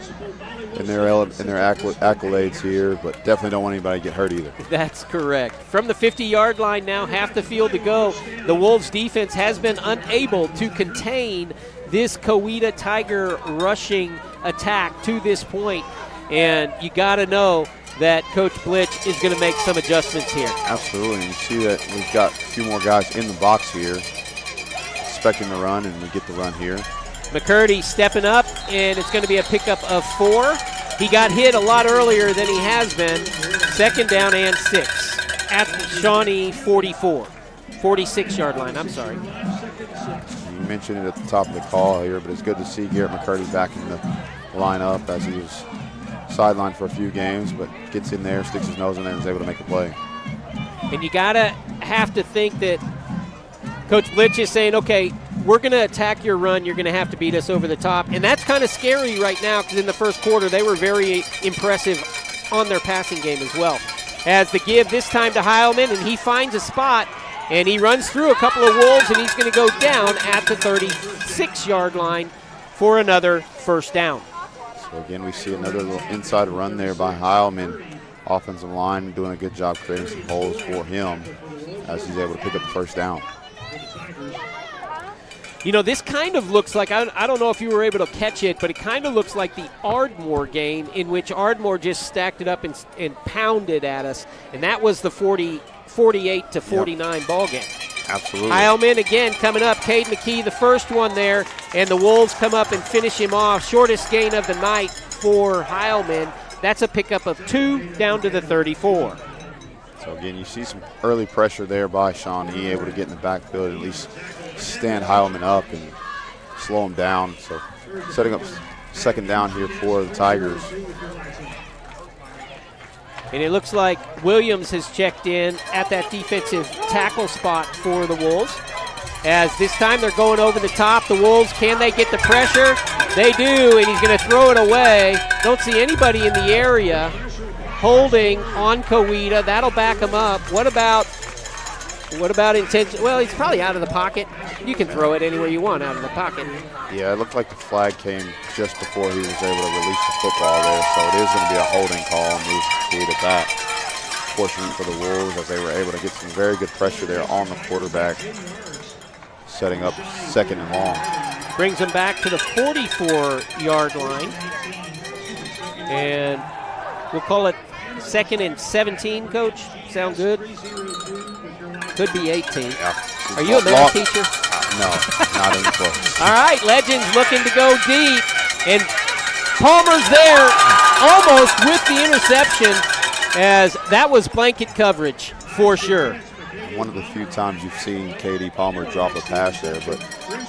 in their accolades here, but definitely don't want anybody to get hurt either. That's correct. From the 50-yard line now, half the field to go. The Wolves defense has been unable to contain this Coweta Tiger rushing attack to this point, and you got to know that Coach Blitch is going to make some adjustments here. Absolutely. You see that we've got a few more guys in the box here, expecting the run, and we get the run here. McCurdy stepping up, and it's going to be a pickup of 4. He got hit a lot earlier than he has been. 2nd down and 6 at Shawnee 46-yard line. I'm sorry. You mentioned it at the top of the call here, but it's good to see Garrett McCurdy back in the lineup as he was sidelined for a few games, but gets in there, sticks his nose in there, and is able to make a play. And you have to think that Coach Blitch is saying, okay, we're going to attack your run. You're going to have to beat us over the top. And that's kind of scary right now because in the first quarter they were very impressive on their passing game as well. As the give this time to Heilman, and he finds a spot, and he runs through a couple of Wolves, and he's going to go down at the 36-yard line for another 1st down. So again, we see another little inside run there by Heilman. Offensive line doing a good job creating some holes for him as he's able to pick up the 1st down. You know, this kind of looks like, I don't know if you were able to catch it, but it kind of looks like the Ardmore game in which Ardmore just stacked it up and pounded at us, and that was the 48-49 ball game. Absolutely. Heilman again coming up. Cade McKee, the first one there, and the Wolves come up and finish him off. Shortest gain of the night for Heilman. That's a pickup of 2 down to the 34. So again, you see some early pressure there by Shawnee, able to get in the backfield, at least stand Heilman up and slow him down. So setting up 2nd down here for the Tigers. And it looks like Williams has checked in at that defensive tackle spot for the Wolves. As this time they're going over the top. The Wolves, can they get the pressure? They do, and he's going to throw it away. Don't see anybody in the area. Holding on Coweta. That'll back him up. What about intention? Well, he's probably out of the pocket. You can throw it anywhere you want out of the pocket. Yeah, it looked like the flag came just before he was able to release the football there, so it is going to be a holding call and move Coweta back. Fortunate for the Wolves as they were able to get some very good pressure there on the quarterback, setting up 2nd and long. Brings him back to the 44-yard line. And we'll call it 2nd and 17, Coach. Sound good? Could be 18. Yeah. Are you a math teacher? No, not even close. All right, Legends looking to go deep. And Palmer's there almost with the interception, as that was blanket coverage for sure. One of the few times you've seen K.D. Palmer drop a pass there, but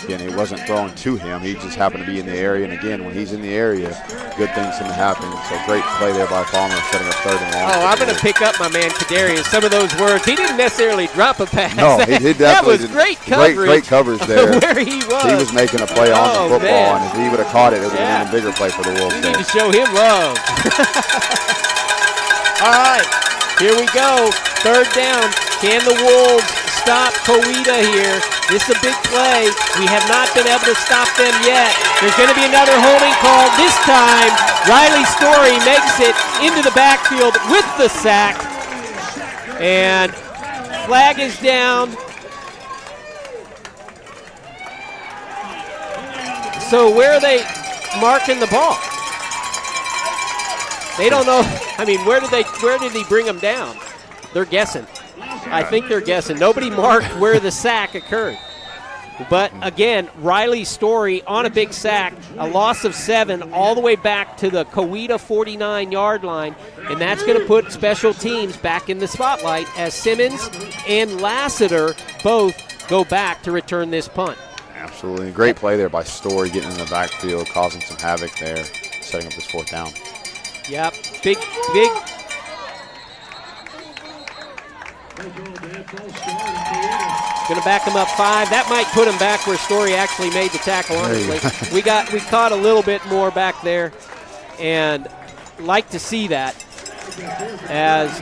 again, it wasn't thrown to him. He just happened to be in the area, and again, when he's in the area, good things can happen. So great play there by Palmer, setting up 3rd and long. Oh, I'm going to pick up my man Kadarius. Some of those words, he didn't necessarily drop a pass. No, he definitely that was great coverage. Great coverage there. Where he was. He was making a play on the football, man. and if he would have caught it, it would have been an even bigger play for the Wolves. We need to show him love. All right, here we go. 3rd down. Can the Wolves stop Coweta here? This is a big play. We have not been able to stop them yet. There's going to be another holding call. This time, Riley Story makes it into the backfield with the sack. And flag is down. So where are they marking the ball? They don't know. I mean, where did he bring them down? They're guessing. I think they're guessing. Nobody marked where the sack occurred. But again, Riley Story on a big sack, a loss of 7 all the way back to the Coweta 49-yard line, and that's going to put special teams back in the spotlight as Simmons and Lassiter both go back to return this punt. Absolutely. Great play there by Story, getting in the backfield, causing some havoc there, setting up this 4th down. Yep, big. Going to back him up 5. That might put him back where Story actually made the tackle, honestly. we caught a little bit more back there, and like to see that as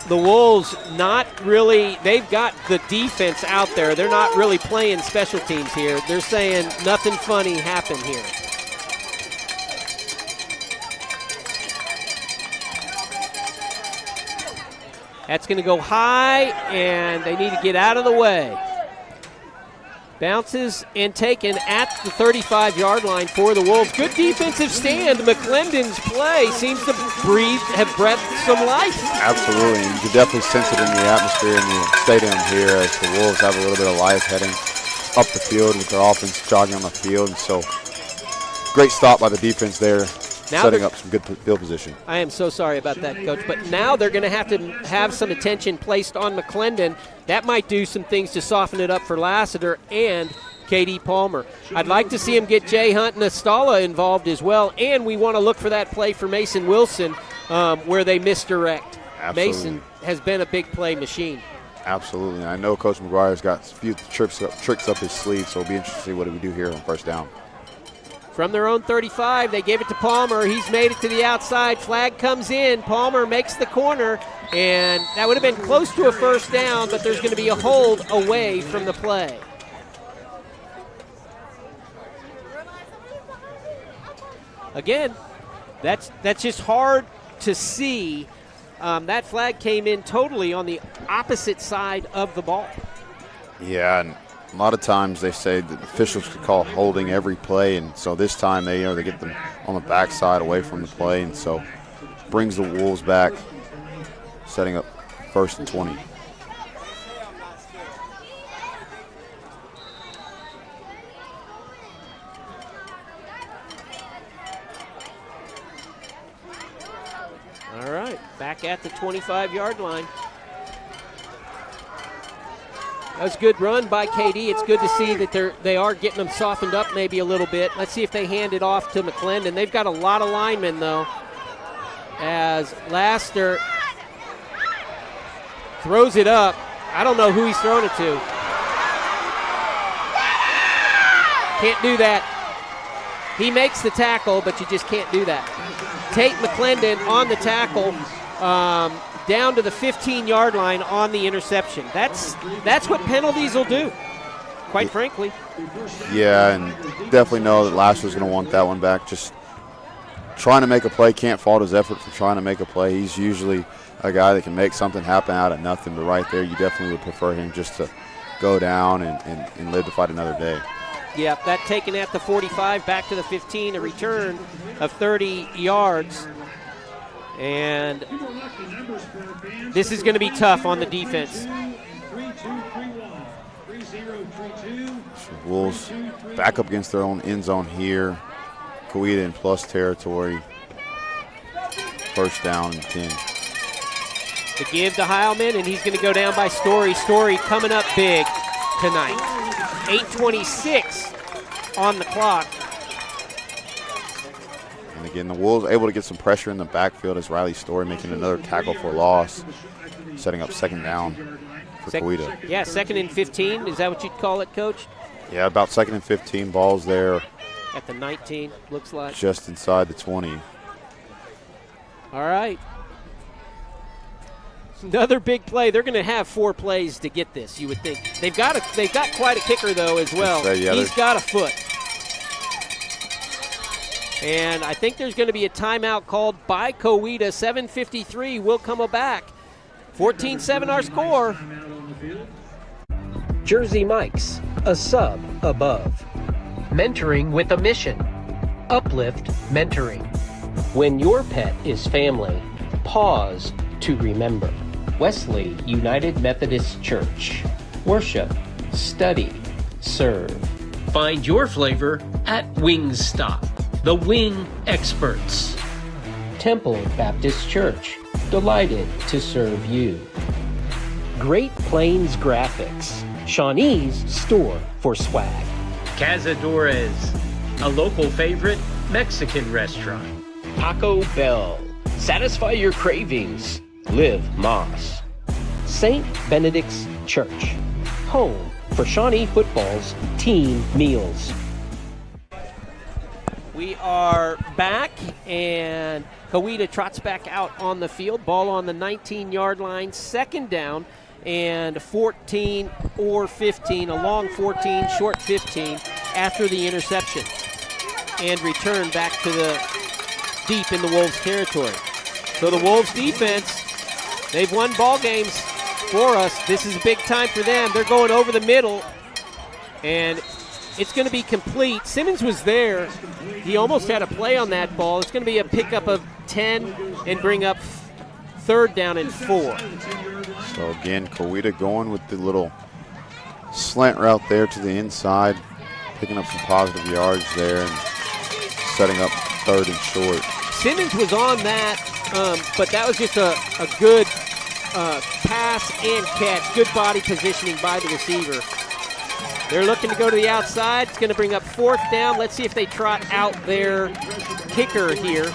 the Wolves not really, they've got the defense out there. They're not really playing special teams here. They're saying nothing funny happened here. That's going to go high, and they need to get out of the way. Bounces and taken at the 35-yard line for the Wolves. Good defensive stand. McClendon's play seems to have breathed some life. Absolutely, and you can definitely sense it in the atmosphere in the stadium here as the Wolves have a little bit of life heading up the field with their offense jogging on the field. And so great stop by the defense there, now setting up some good field position. I am so sorry about that, Coach, but now they're going to have some attention placed on McClendon. That might do some things to soften it up for Lassiter and K.D. Palmer. I'd like to see him get Jay Hunt and Estala involved as well, and we want to look for that play for Mason Wilson where they misdirect. Absolutely. Mason has been a big play machine. Absolutely. I know Coach McGuire's got a few tricks up his sleeve, so it'll be interesting to see what we do here on first down. From their own 35, they gave it to Palmer. He's made it to the outside. Flag comes in. Palmer makes the corner, and that would have been close to a first down, but there's going to be a hold away from the play. Again, that's just hard to see. That flag came in totally on the opposite side of the ball. Yeah, and a lot of times they say that officials could call holding every play, and so this time they get them on the backside away from the play, and so brings the Wolves back, setting up 1st and 20. All right, back at the 25-yard line. That was a good run by KD. It's good to see that they are getting them softened up maybe a little bit. Let's see if they hand it off to McClendon. They've got a lot of linemen, though, as Laster throws it up. I don't know who he's throwing it to. Can't do that. He makes the tackle, but you just can't do that. Tate McClendon on the tackle, down to the 15-yard line on the interception. That's what penalties will do, quite frankly. Yeah, and definitely know that Laster's going to want that one back. Just trying to make a play, can't fault his effort for trying to make a play. He's usually a guy that can make something happen out of nothing, but right there you definitely would prefer him just to go down and live to fight another day. Yeah, that taken at the 45, back to the 15, a return of 30 yards. And this is going to be tough on the defense. Wolves back up against their own end zone here. Coweta in plus territory. First down and 10. The give to Heilman, and he's going to go down by Story. Story coming up big tonight. 8:26 on the clock. And again, the Wolves able to get some pressure in the backfield as Riley Story making another tackle for loss, setting up second down for Coweta. Yeah, 2nd and 15. Is that what you'd call it, Coach? Yeah, about 2nd and 15. Balls there. At the 19, looks like. Just inside the 20. All right. Another big play. They're going to have 4 plays to get this, you would think. They've got quite a kicker, though, as well. He's got a foot. And I think there's going to be a timeout called by Coweta. 7:53 will come back. 14-7 our score. Jersey Mike's, a sub above. Mentoring with a mission. Uplift Mentoring. When your pet is family, pause to remember. Wesley United Methodist Church. Worship, study, serve. Find your flavor at Wingstop, the wing experts. Temple Baptist Church, delighted to serve you. Great Plains Graphics, Shawnee's store for swag. Cazadores, a local favorite Mexican restaurant. Taco Bell, satisfy your cravings. Live Moss. St. Benedict's Church, home for Shawnee Football's team meals. We are back, and Coweta trots back out on the field. Ball on the 19-yard line, second down, and 14 or 15, a long 14, short 15 after the interception. And return back to the deep in the Wolves territory. So the Wolves defense, they've won ball games for us. This is a big time for them. They're going over the middle, and it's going to be complete. Simmons was there. He almost had a play on that ball. It's going to be a pickup of 10 and bring up third down and 4. So again, Coweta going with the little slant route there to the inside, picking up some positive yards there and setting up third and short. Simmons was on that, but that was just a good pass and catch, good body positioning by the receiver. They're looking to go to the outside. It's going to bring up fourth down. Let's see if they trot out their kicker here.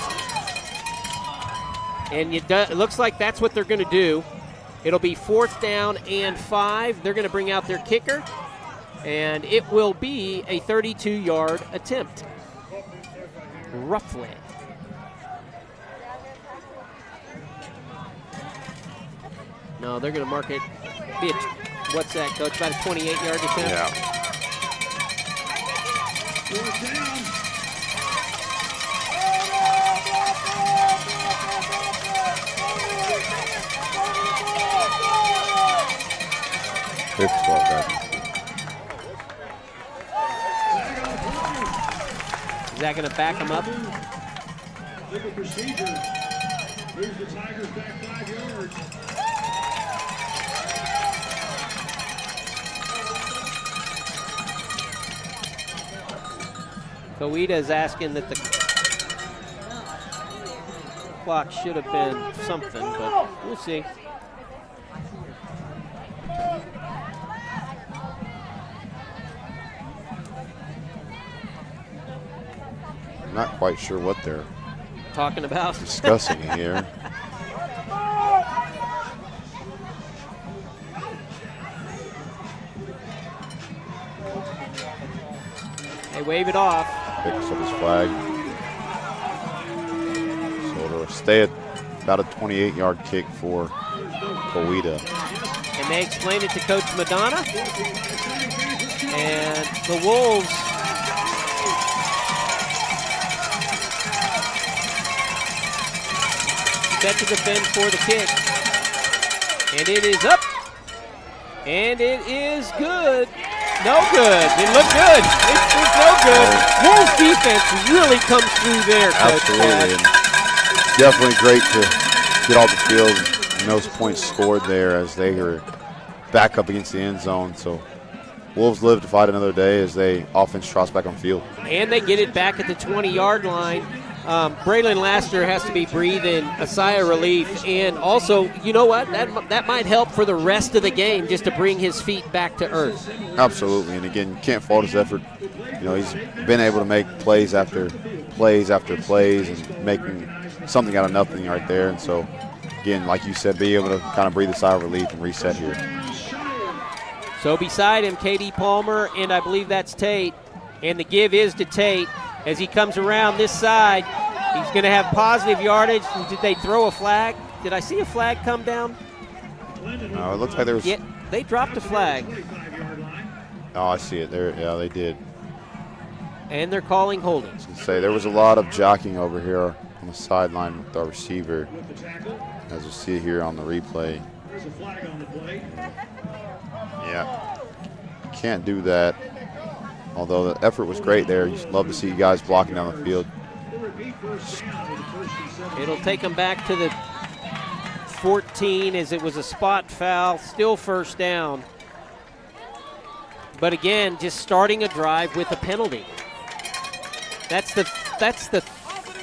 And it looks like that's what they're going to do. It'll be fourth down and 5. They're going to bring out their kicker, and it will be a 32-yard attempt, roughly. No, they're going to mark it. What's that, Coach? About a 28-yard attempt? Yeah. Is that going to back them up? Legal procedure. Moves the Tigers back 5 yards. Coweta is asking that the clock should have been something, but we'll see. I'm not quite sure what they're talking about, discussing here. They wave it off. Picks up his flag. So it'll stay at about a 28-yard kick for Coweta. And they explained it to Coach Madonna. And the Wolves set to defend for the kick. And it is up. And it is good. No good. It looked good. It's no good. Wolves defense really comes through there, Coach. Absolutely. And definitely great to get off the field and those points scored there as they were back up against the end zone. So Wolves live to fight another day as they offense trots back on field. And they get it back at the 20-yard line. Braylon Laster has to be breathing a sigh of relief. And also, you know what? That might help for the rest of the game just to bring his feet back to earth. Absolutely. And again, you can't fault his effort. You know, he's been able to make plays after plays after plays and making something out of nothing right there. And so, again, like you said, be able to kind of breathe a sigh of relief and reset here. So beside him, KD Palmer, and I believe that's Tate. And the give is to Tate. As he comes around this side, he's going to have positive yardage. Did they throw a flag? Did I see a flag come down? It looks like there was. Yeah, they dropped a flag. Oh, I see it there. Yeah, they did. And they're calling holding. Say there was a lot of jockeying over here on the sideline with our receiver, as you see here on the replay. There's a flag on the play. Yeah, can't do that. Although the effort was great there, you love to see you guys blocking down the field. It'll take them back to the 14 as it was a spot foul, still first down. But again, just starting a drive with a penalty. That's the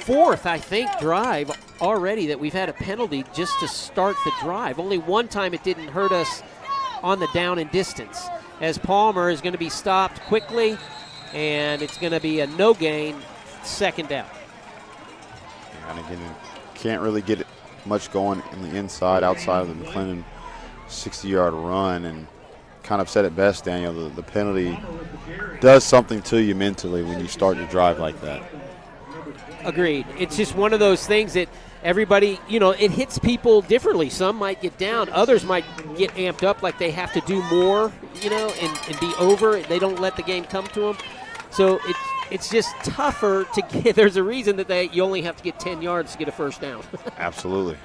fourth, I think, drive already that we've had a penalty just to start the drive. Only one time it didn't hurt us on the down and distance, as Palmer is going to be stopped quickly, and it's going to be a no gain, second down. And again, can't really get much going in the inside, outside of the McLennan 60-yard run, and kind of said it best, Daniel. The penalty does something to you mentally when you start to drive like that. Agreed. It's just one of those things that everybody, it hits people differently. Some might get down. Others might get amped up like they have to do more, and be over. They don't let the game come to them. So it's just tougher to get. There's a reason that you only have to get 10 yards to get a first down. Absolutely.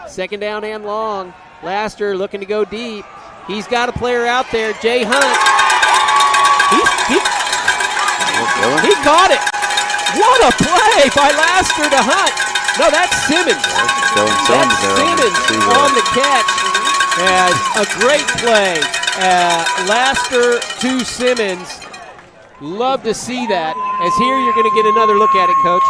Second down and long. Laster looking to go deep. He's got a player out there, Jay Hunt. He caught it. What a play by Laster to Hunt. No, that's Simmons. That's Simmons on the catch. And a great play. Laster to Simmons. Love to see that. As here you're going to get another look at it, Coach.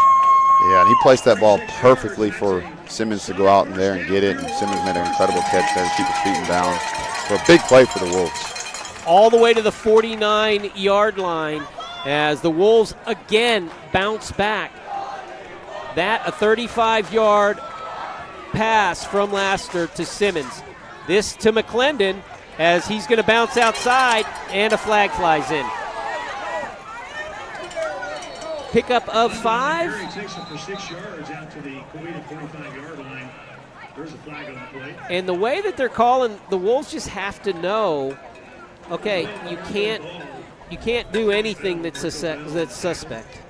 Yeah, and he placed that ball perfectly for Simmons to go out in there and get it. And Simmons made an incredible catch there to keep his feet in bounds. For a big play for the Wolves. All the way to the 49-yard line as the Wolves again bounce back. That a 35-yard pass from Laster to Simmons. This to McClendon as he's going to bounce outside and a flag flies in. Pickup of 5. He takes it for 6 yards out to the Coweta 45-yard line. There's a flag on the play. And the way that they're calling, the Wolves just have to know, okay, you can't do anything that's suspect.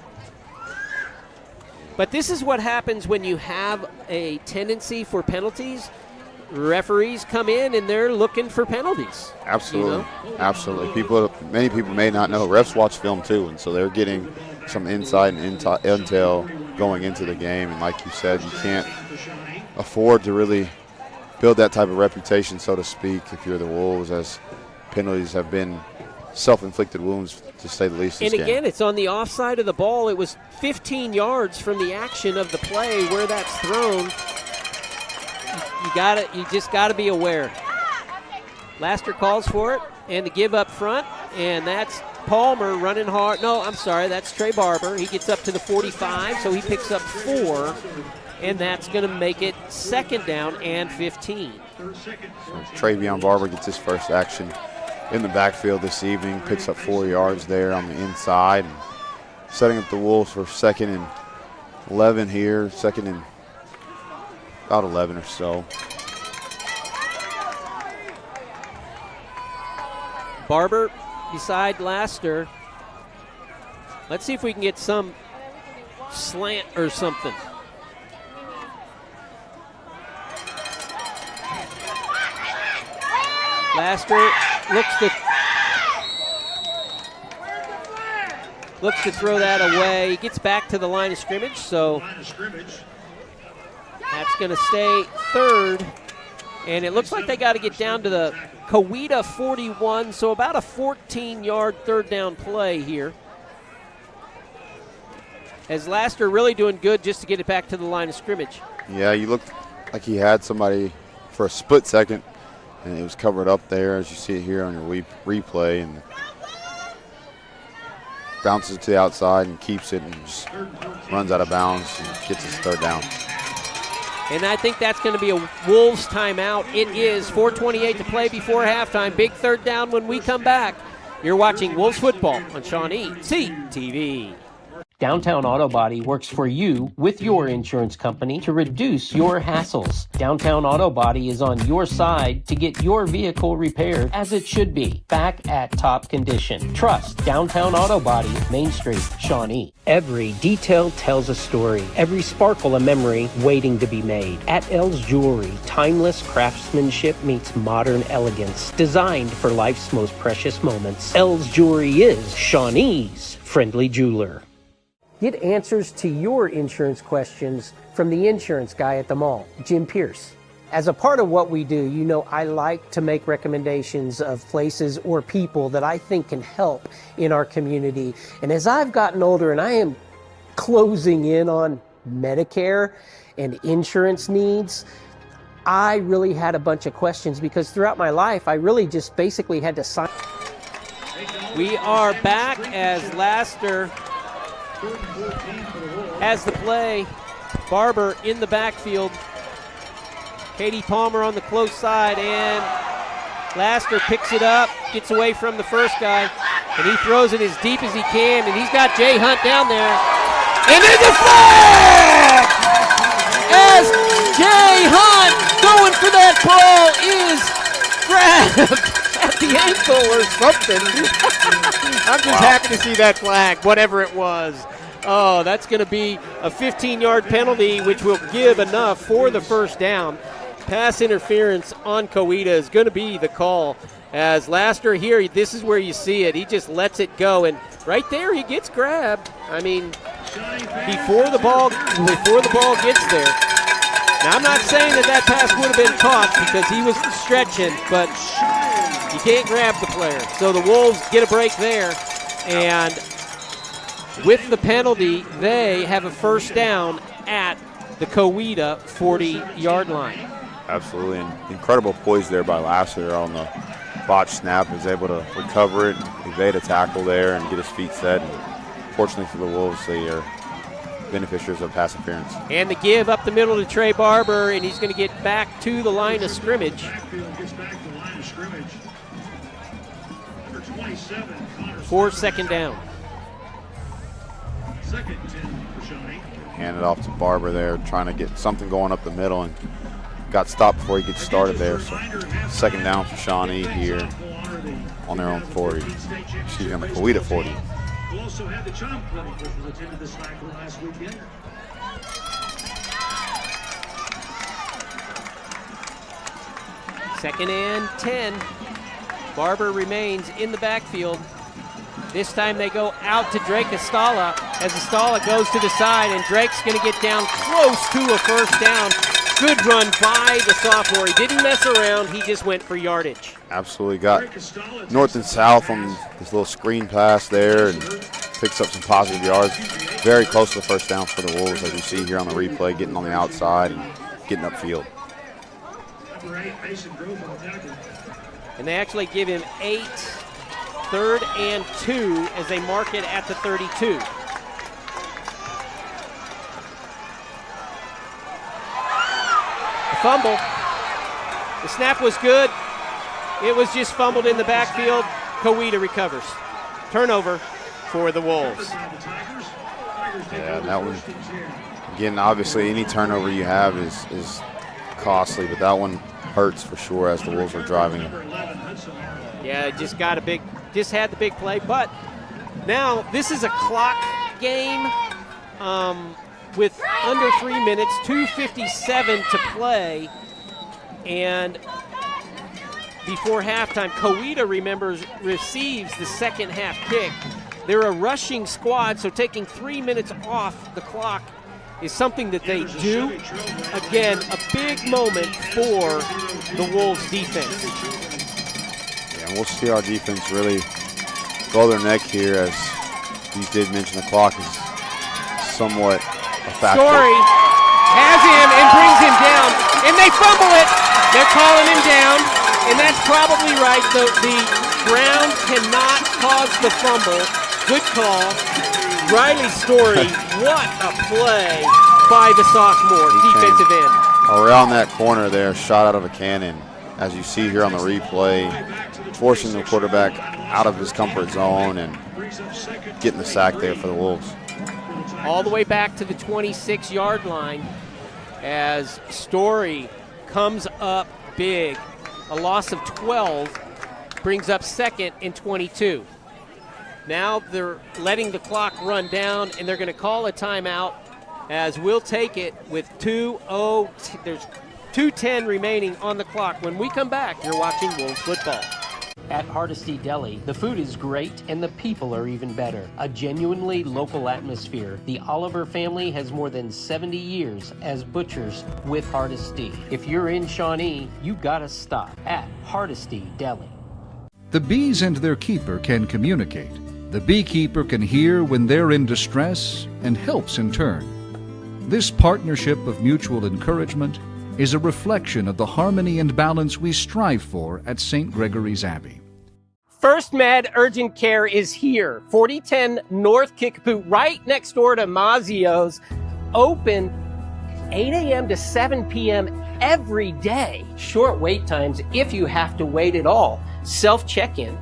But this is what happens when you have a tendency for penalties. Referees come in and they're looking for penalties. Absolutely, absolutely. Many people may not know. Refs watch film too, and so they're getting some inside and intel going into the game. And like you said, you can't afford to really build that type of reputation, so to speak, if you're the Wolves, as penalties have been self-inflicted wounds, to say the least. And again, it's on the offside of the ball. It was 15 yards from the action of the play where that's thrown. You just got to be aware. Laster calls for it, and the give up front, and that's Palmer running hard. No, I'm sorry, that's Trey Barber. He gets up to the 45, so he picks up 4, and that's going to make it second down and 15. So Travion Barber gets his first action in the backfield this evening, picks up 4 yards there on the inside, and setting up the Wolves for 2nd and 11 here, 2nd and about 11 or so. Barber beside Laster. Let's see if we can get some slant or something. Laster looks to throw that away. He gets back to the line of scrimmage, so that's going to stay 3rd. And it looks like they got to get down to the Coweta 41, so about a 14-yard third down play here. As Laster really doing good just to get it back to the line of scrimmage. Yeah, you looked like he had somebody for a split second, and it was covered up there, as you see it here on your replay, and bounces to the outside and keeps it and just runs out of bounds and gets his third down. And I think that's going to be a Wolves timeout. It is 4:28 to play before halftime. Big third down when we come back. You're watching Wolves football on ShawneeCTV. Downtown Auto Body works for you with your insurance company to reduce your hassles. Downtown Auto Body is on your side to get your vehicle repaired as it should be, back at top condition. Trust Downtown Auto Body, Main Street, Shawnee. Every detail tells a story. Every sparkle a memory waiting to be made. At L's Jewelry, timeless craftsmanship meets modern elegance, designed for life's most precious moments. L's Jewelry is Shawnee's friendly jeweler. Get answers to your insurance questions from the insurance guy at the mall, Jim Pierce. As a part of what we do, you know I like to make recommendations of places or people that I think can help in our community. And as I've gotten older and I am closing in on Medicare and insurance needs, I really had a bunch of questions because throughout my life, I really just basically had to sign. We are back as Laster has the play. Barber in the backfield. Katie Palmer on the close side, and Laster picks it up, gets away from the first guy, and he throws it as deep as he can, and he's got Jay Hunt down there. And there's a flag! As Jay Hunt going for that ball is grabbed at the ankle or something. I'm just happy to see that flag, whatever it was. Oh, that's going to be a 15-yard penalty, which will give enough for the first down. Pass interference on Coweta is going to be the call. As Laster here, this is where you see it. He just lets it go, and right there he gets grabbed. I mean, before the ball gets there. Now, I'm not saying that pass would have been caught because he was stretching, but you can't grab the player. So the Wolves get a break there, and with the penalty, they have a first down at the Coweta 40-yard line. Absolutely, and incredible poise there by Lassiter on the botch snap. He was able to recover it, evade a tackle there, and get his feet set. And fortunately for the Wolves, they are beneficiaries of pass interference. And the give up the middle to Trey Barber, and he's going to get back to the line of scrimmage. For second down. Hand it off to Barber there, trying to get something going up the middle, and got stopped before he gets started there. So second down for Shawnee here on their own 40. Excuse me, on the Coweta 40. We'll also have the Chomp Clinic, which was attended this cycle last weekend. Second and 10. Barber remains in the backfield. This time they go out to Drake Estala as Estala goes to the side, and Drake's going to get down close to a first down. Good run by the sophomore. He didn't mess around. He just went for yardage. Absolutely got north and south on this little screen pass there and picks up some positive yards. Very close to the first down for the Wolves, as you see here on the replay, getting on the outside and getting upfield. And they actually give him 8, 3rd and 2 as they mark it at the 32. Fumble. The snap was good. It was just fumbled in the backfield. Coweta recovers. Turnover for the Wolves. Yeah, that one, again, obviously any turnover you have is costly, but that one hurts for sure as the Wolves are driving. Yeah, just had the big play, but now this is a clock game. With under 3 minutes, 2:57 to play, and before halftime, Coweta receives the second half kick. They're a rushing squad, so taking 3 minutes off the clock is something that they do. Again, a big moment for the Wolves defense. Yeah, and we'll see our defense really go their neck here, as you did mention the clock is somewhat a factor. Story has him and brings him down, and they fumble it. They're calling him down, and that's probably right. The ground cannot cause the fumble. Good call. Riley Story, what a play by the sophomore defensive end. Around that corner there, shot out of a cannon. As you see here on the replay, forcing the quarterback out of his comfort zone and getting the sack there for the Wolves. All the way back to the 26-yard line as Story comes up big. A loss of 12 brings up second and 22. Now they're letting the clock run down, and they're going to call a timeout as we'll take it with 2:10 remaining on the clock. When we come back, you're watching Wolves football. At Hardesty Deli, the food is great and the people are even better. A genuinely local atmosphere. The Oliver family has more than 70 years as butchers with Hardesty. If you're in Shawnee, you gotta stop at Hardesty Deli. The bees and their keeper can communicate. The beekeeper can hear when they're in distress and helps in turn. This partnership of mutual encouragement is a reflection of the harmony and balance we strive for at St. Gregory's Abbey. First Med Urgent Care is here, 4010 North Kickapoo, right next door to Mazzio's, open 8 a.m. to 7 p.m. every day. Short wait times if you have to wait at all. Self-check-in.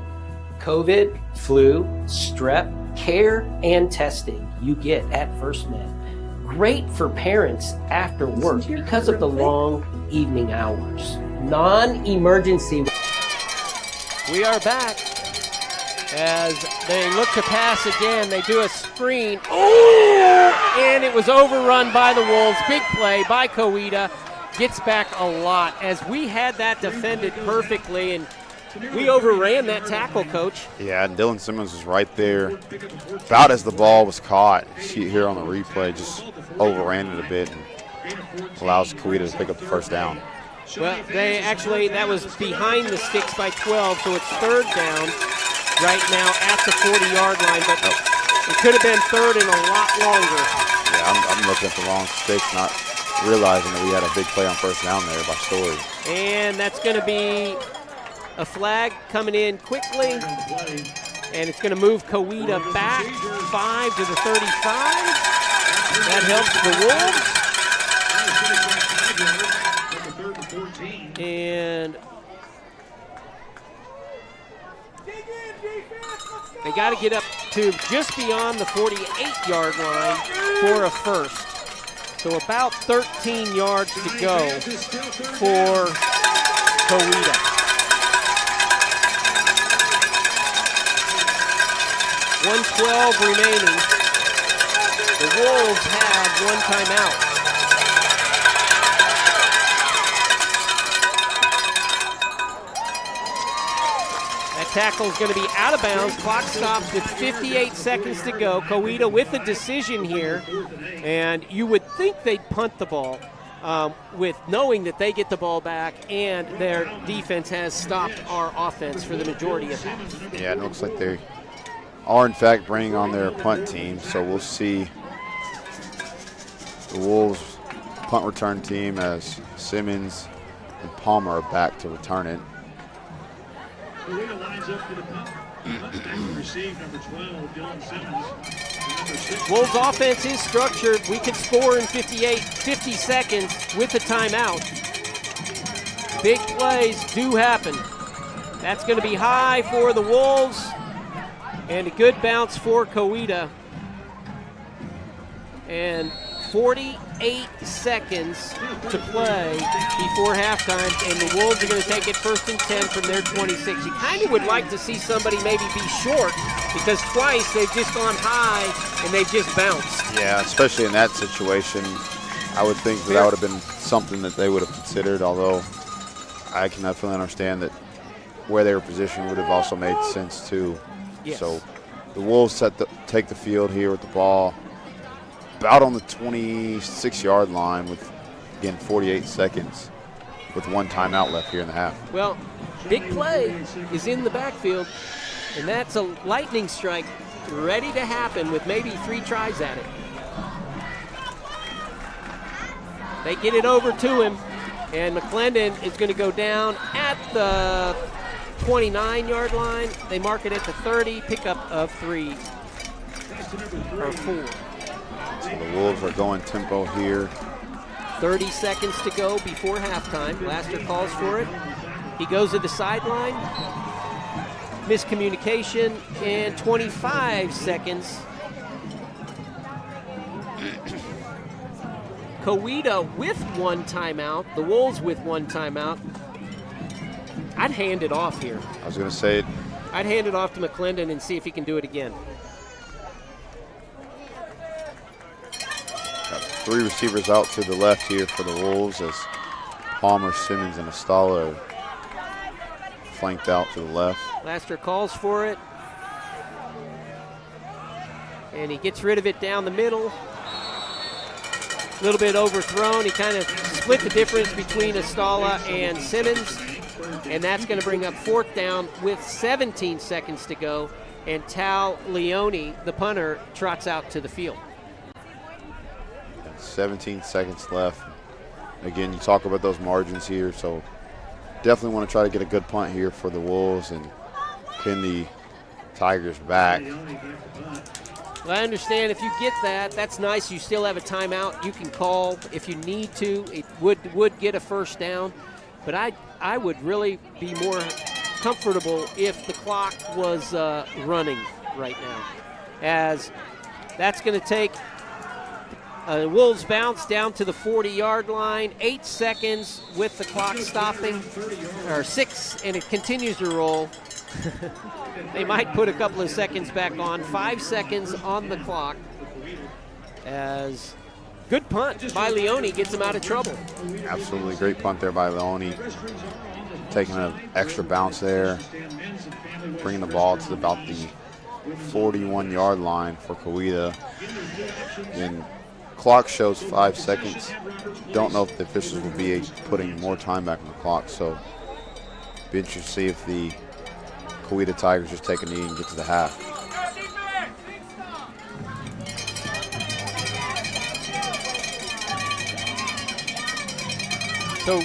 COVID, flu, strep, care and testing you get at First Med. Great for parents after work because of the long evening hours. Non-emergency. We are back as they look to pass again. They do a screen. Oh! And it was overrun by the Wolves. Big play by Coweta. Gets back a lot as we had that defended perfectly, and we overran that tackle, Coach. Yeah, and Dylan Simmons was right there about as the ball was caught. See here on the replay, just overran it a bit and allows Coweta to pick up the first down. Well, they actually, that was behind the sticks by 12, so it's third down right now at the 40-yard line, but it could have been third and a lot longer. Yeah, I'm looking at the wrong sticks, not realizing that we had a big play on first down there by Story. And that's going to be a flag coming in quickly, and it's going to move Coweta back 5 to the 35. That helps the Wolves. And they got to get up to just beyond the 48-yard line for a first. So about 13 yards to go for Coweta. 1:12 remaining. The Wolves have one timeout. That tackle is going to be out of bounds. Clock stops with 58 seconds to go. Coweta with a decision here, and you would think they'd punt the ball with knowing that they get the ball back and their defense has stopped our offense for the majority of half. Yeah, it looks like they are in fact bringing on their punt team, so we'll see the Wolves punt return team as Simmons and Palmer are back to return it. Coweta lines up for the punt. Receive number 12, Dylan Simmons. Wolves offense is structured. We could score in 50 seconds with a timeout. Big plays do happen. That's going to be high for the Wolves. And a good bounce for Coweta. And 48 seconds to play before halftime, and the Wolves are going to take it 1st and 10 from their 26. You kind of would like to see somebody maybe be short, because twice they've just gone high and they've just bounced. Yeah, especially in that situation, I would think that would have been something that they would have considered, although I can definitely understand that where they were positioned would have also made sense too. Yes. So the Wolves take the field here with the ball about on the 26-yard line with, again, 48 seconds with one timeout left here in the half. Well, big play is in the backfield, and that's a lightning strike ready to happen with maybe 3 tries at it. They get it over to him, and McClendon is going to go down at the 29-yard line. They mark it at the 30, pickup of 3 or 4. So the Wolves are going tempo here. 30 seconds to go before halftime. Laster calls for it. He goes to the sideline. Miscommunication, and 25 seconds. Coweta with one timeout. The Wolves with one timeout. I'd hand it off here. I was going to say it. I'd hand it off to McClendon and see if he can do it again. Got 3 receivers out to the left here for the Wolves as Palmer, Simmons, and Estala are flanked out to the left. Laster calls for it. And he gets rid of it down the middle. A little bit overthrown. He kind of split the difference between Estala and Simmons. And that's going to bring up 4th down with 17 seconds to go. And Tal Leone, the punter, trots out to the field. 17 seconds left. Again, you talk about those margins here, so definitely want to try to get a good punt here for the Wolves and pin the Tigers back. Well, I understand if you get that, that's nice. You still have a timeout. You can call if you need to. It would get a 1st down. But I would really be more comfortable if the clock was running right now. as that's going to take Wolves bounce down to the 40-yard line. 8 seconds with the clock stopping, or 6, and it continues to roll. They might put a couple of seconds back on. 5 seconds on the clock as good punt by Leone gets him out of trouble. Absolutely great punt there by Leone. Taking an extra bounce there, bringing the ball to about the 41-yard line for Coweta. And clock shows 5 seconds. Don't know if the officials will be putting more time back on the clock, so be interested to see if the Coweta Tigers just take a knee and get to the half. So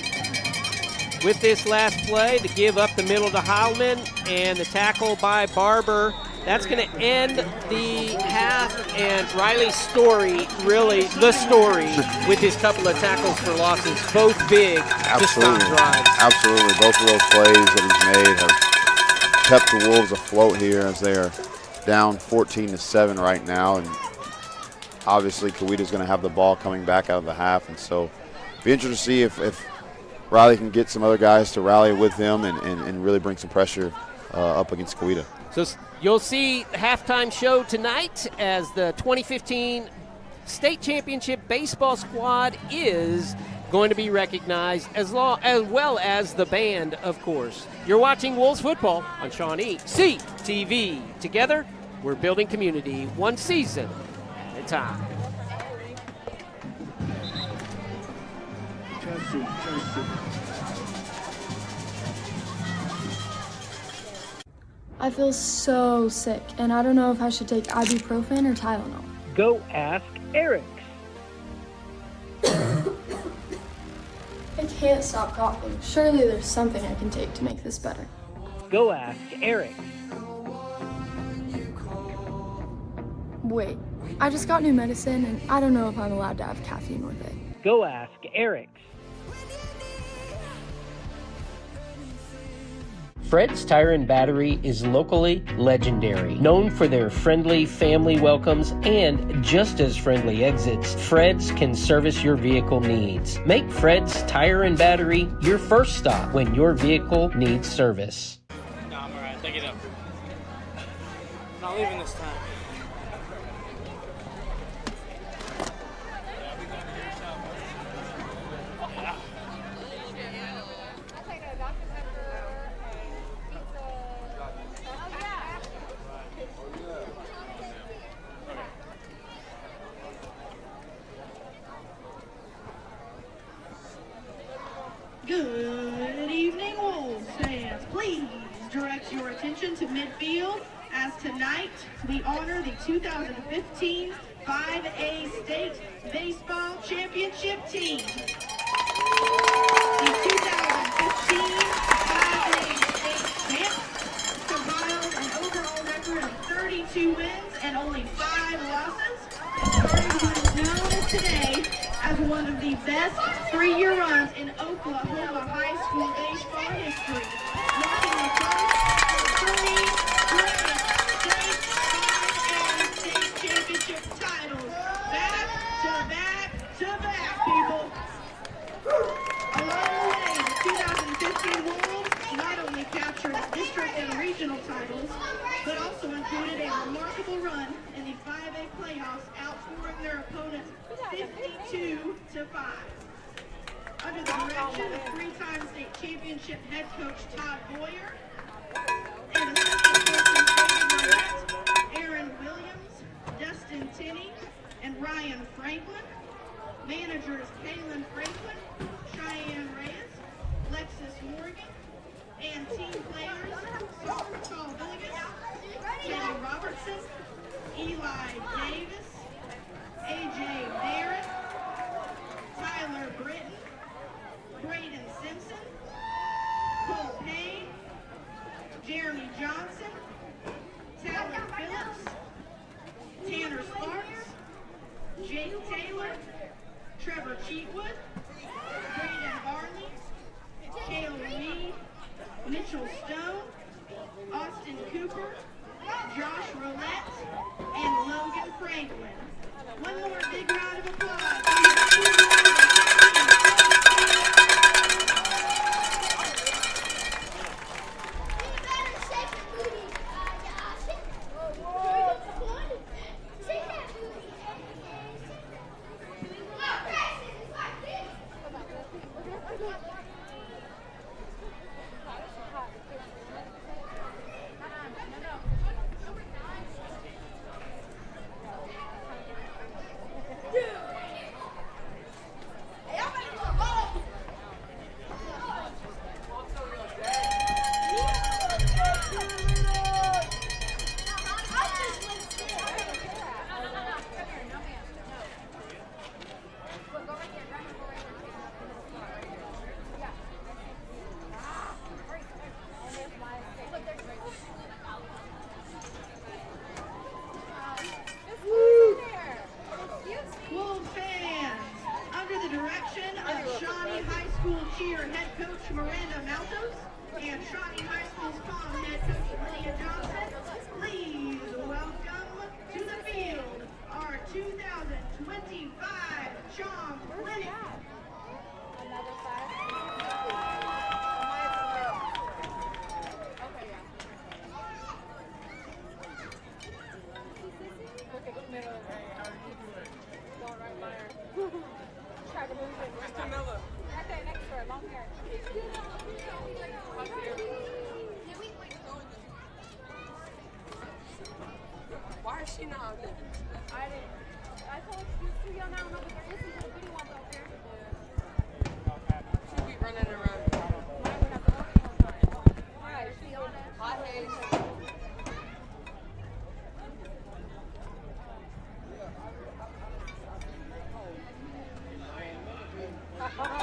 with this last play, the give up the middle to Heilman and the tackle by Barber, that's going to end the half, and Riley Story, really the story with his couple of tackles for losses, both big to stop drives. Absolutely. Both of those plays that he's made have kept the Wolves afloat here as they are down 14-7 right now. And obviously Coweta's going to have the ball coming back out of the half, and so be interested to see if Riley can get some other guys to rally with him and really bring some pressure up against Coweta. So you'll see the halftime show tonight as the 2015 state championship baseball squad is going to be recognized, as well as the band, of course. You're watching Wolves football on ShawneeCTV. Together, we're building community one season at a time. I feel so sick, and I don't know if I should take ibuprofen or Tylenol. Go ask Eric. I can't stop coughing. Surely there's something I can take to make this better. Go ask Eric. Wait, I just got new medicine, and I don't know if I'm allowed to have caffeine with it. Go ask Eric. Fred's Tire and Battery is locally legendary, known for their friendly family welcomes and just as friendly exits. Fred's can service your vehicle needs. Make Fred's Tire and Battery your first stop when your vehicle needs service. No, I'm alright. Take it up. Not leaving this time. Good evening, Wolves fans. Please direct your attention to midfield as tonight we honor the 2015 5A State Baseball Championship team. The 2015 5A State champs compiled an overall record of 32 wins and only 5 losses. What is known today as one of the best 3-year runs in Oklahoma high school baseball history, marking the first 3 great state championship titles, back to back to back, people. Along the way, the 2015 Wolves not only captured district and regional titles, but also included a remarkable run in the 5A playoffs, outscoring their opponents 52-5. Under the direction of 3-time state championship head coach Todd Boyer and assistant coaches David Marette, Aaron Williams, Dustin Tinney, and Ryan Franklin, managers Kaylin Franklin, Cheyenne Reyes, Lexus Morgan, and team players Saul Villigas, Kenny Robertson, Eli Davis, AJ Barrett, Tyler Britton, Braden Simpson, Cole Payne, Jeremy Johnson, Tyler Phillips, Tanner Sparks, Jake Taylor, Trevor Cheatwood, Braden Barley, Cale Reed, Mitchell Stone, Austin Cooper, Josh Roulette, and Franklin. One more big round of applause. Wolves fans, under the direction of Shawnee High School cheer head coach Miranda Maltos and Shawnee High School's pom head coach Lydia Johnson, please welcome to the field our 2025 Chom Clinic. Why is she not out there? I didn't. I told her she was too young. I don't know, but there is some little bitty ones out there. She'd be running around. Alright, she on it. Hot days.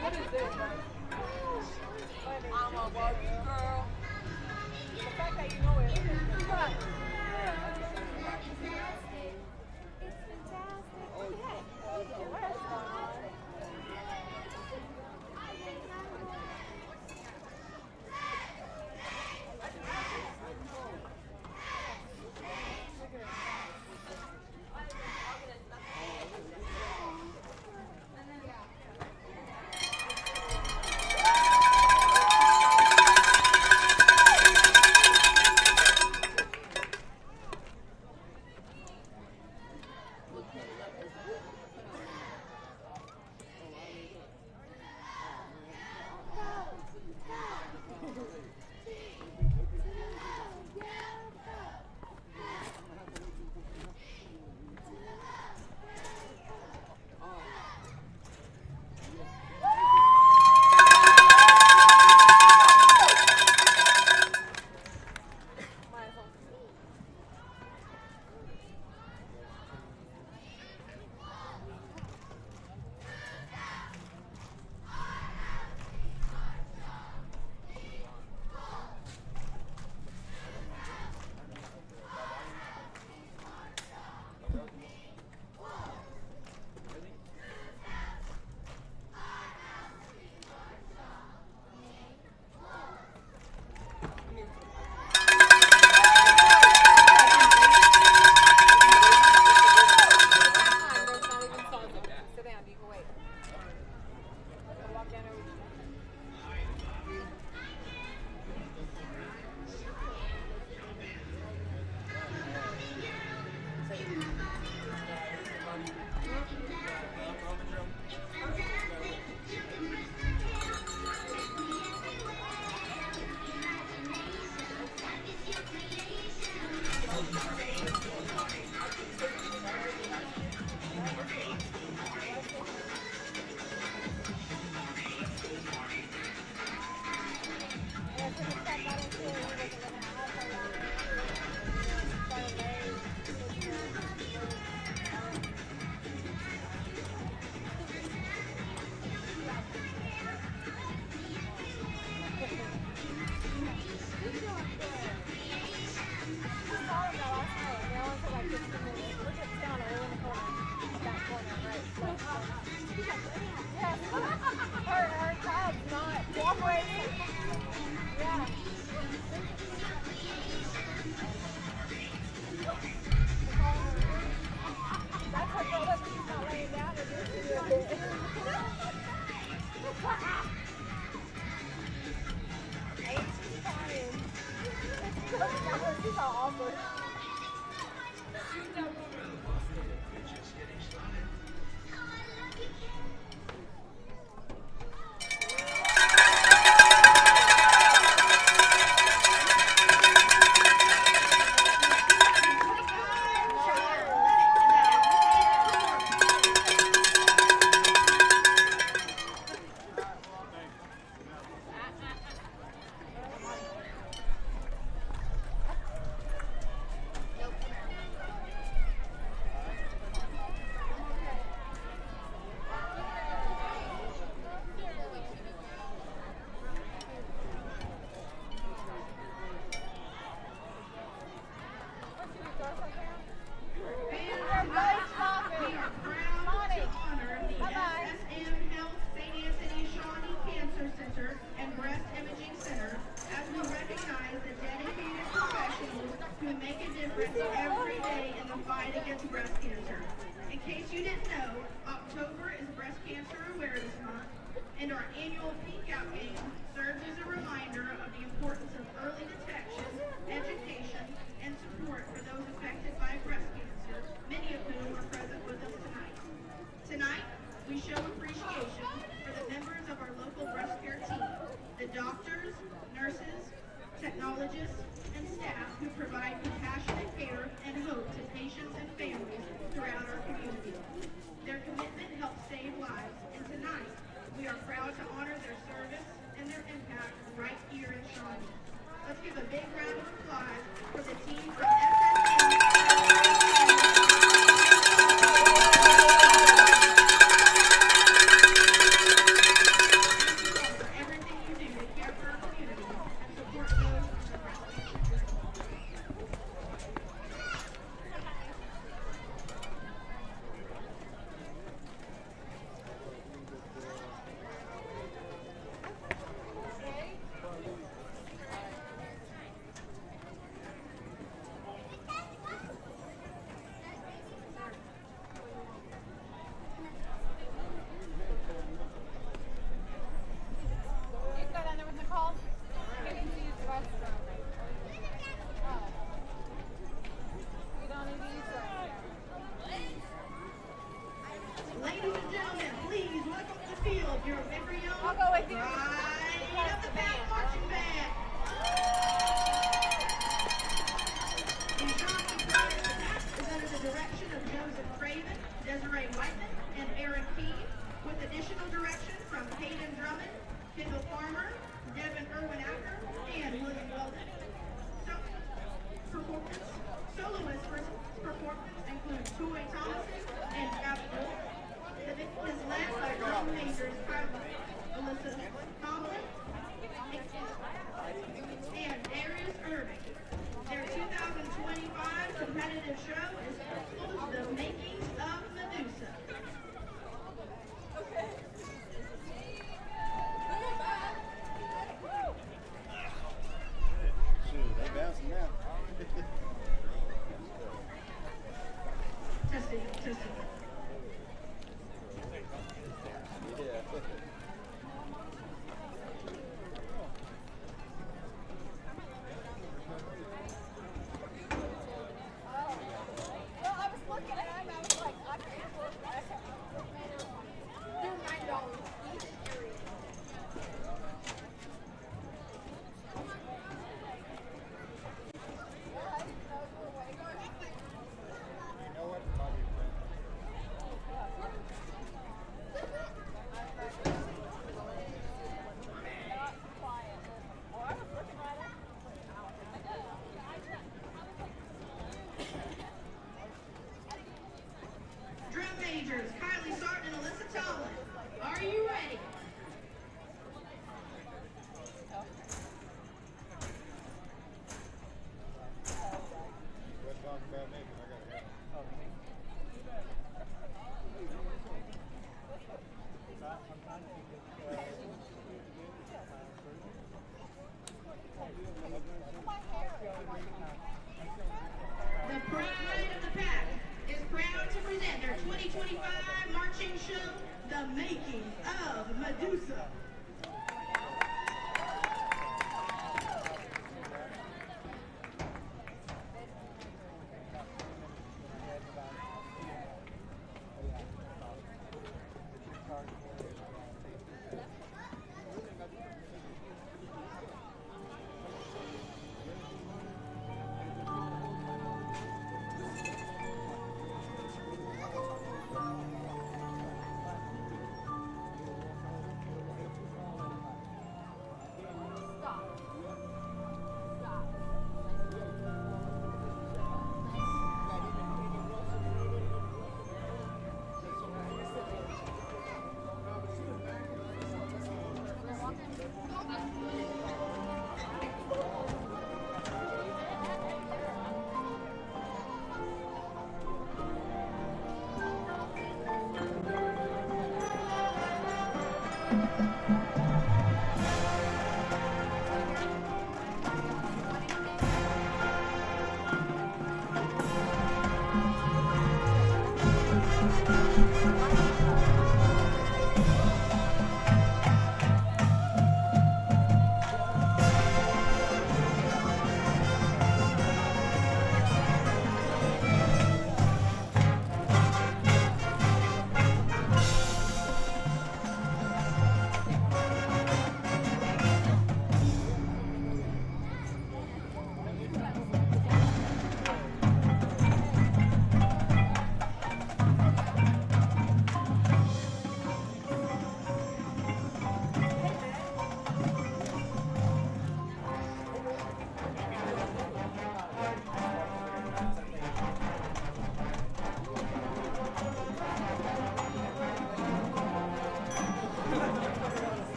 What is this? I'm a Barbie girl. The fact that you know it. What? against breast cancer. In case you didn't know, October is Breast Cancer Awareness Month, and our annual Peek Out game serves as a reminder of the importance of early detection, education, and support for those affected by breast cancer, many of whom are present with us tonight. Tonight, we show appreciation for the members of our local breast care team, the doctors, nurses, technologists, and staff who provide compassionate care and hope to patients and families throughout our community. Their commitment helps save lives, and tonight we are proud to honor their service and their impact right here in Shawnee. Let's give a big round of applause for the team from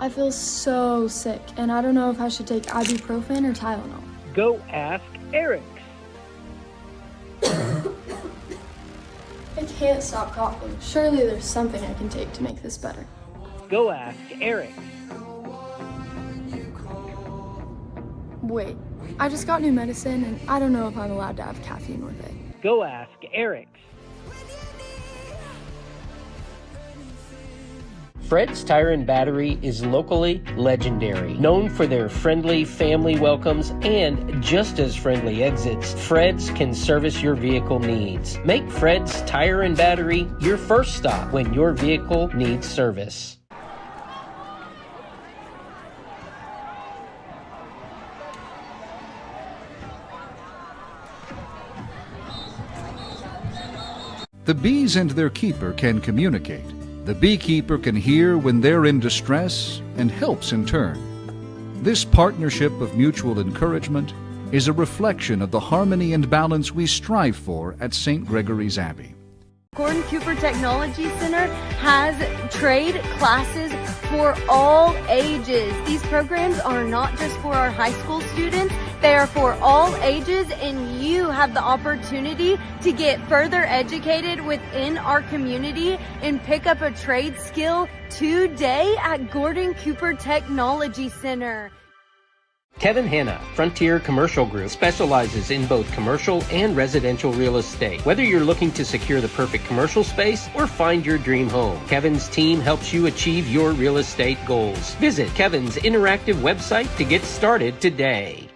I feel so sick, and I don't know if I should take ibuprofen or Tylenol. Go ask Eric. I can't stop coughing. Surely there's something I can take to make this better. Go ask Eric. Wait, I just got new medicine, and I don't know if I'm allowed to have caffeine with it. Go ask Eric. Fred's Tire and Battery is locally legendary. Known for their friendly family welcomes and just as friendly exits, Fred's can service your vehicle needs. Make Fred's Tire and Battery your first stop when your vehicle needs service. The bees and their keeper can communicate. The beekeeper can hear when they're in distress and helps in turn. This partnership of mutual encouragement is a reflection of the harmony and balance we strive for at St. Gregory's Abbey. Gordon Cooper Technology Center has trade classes for all ages. These programs are not just for our high school students, they are for all ages, and you have the opportunity to get further educated within our community and pick up a trade skill today at Gordon Cooper Technology Center. Kevin Hanna, Frontier Commercial Group, specializes in both commercial and residential real estate. Whether you're looking to secure the perfect commercial space or find your dream home, Kevin's team helps you achieve your real estate goals. Visit Kevin's interactive website to get started today.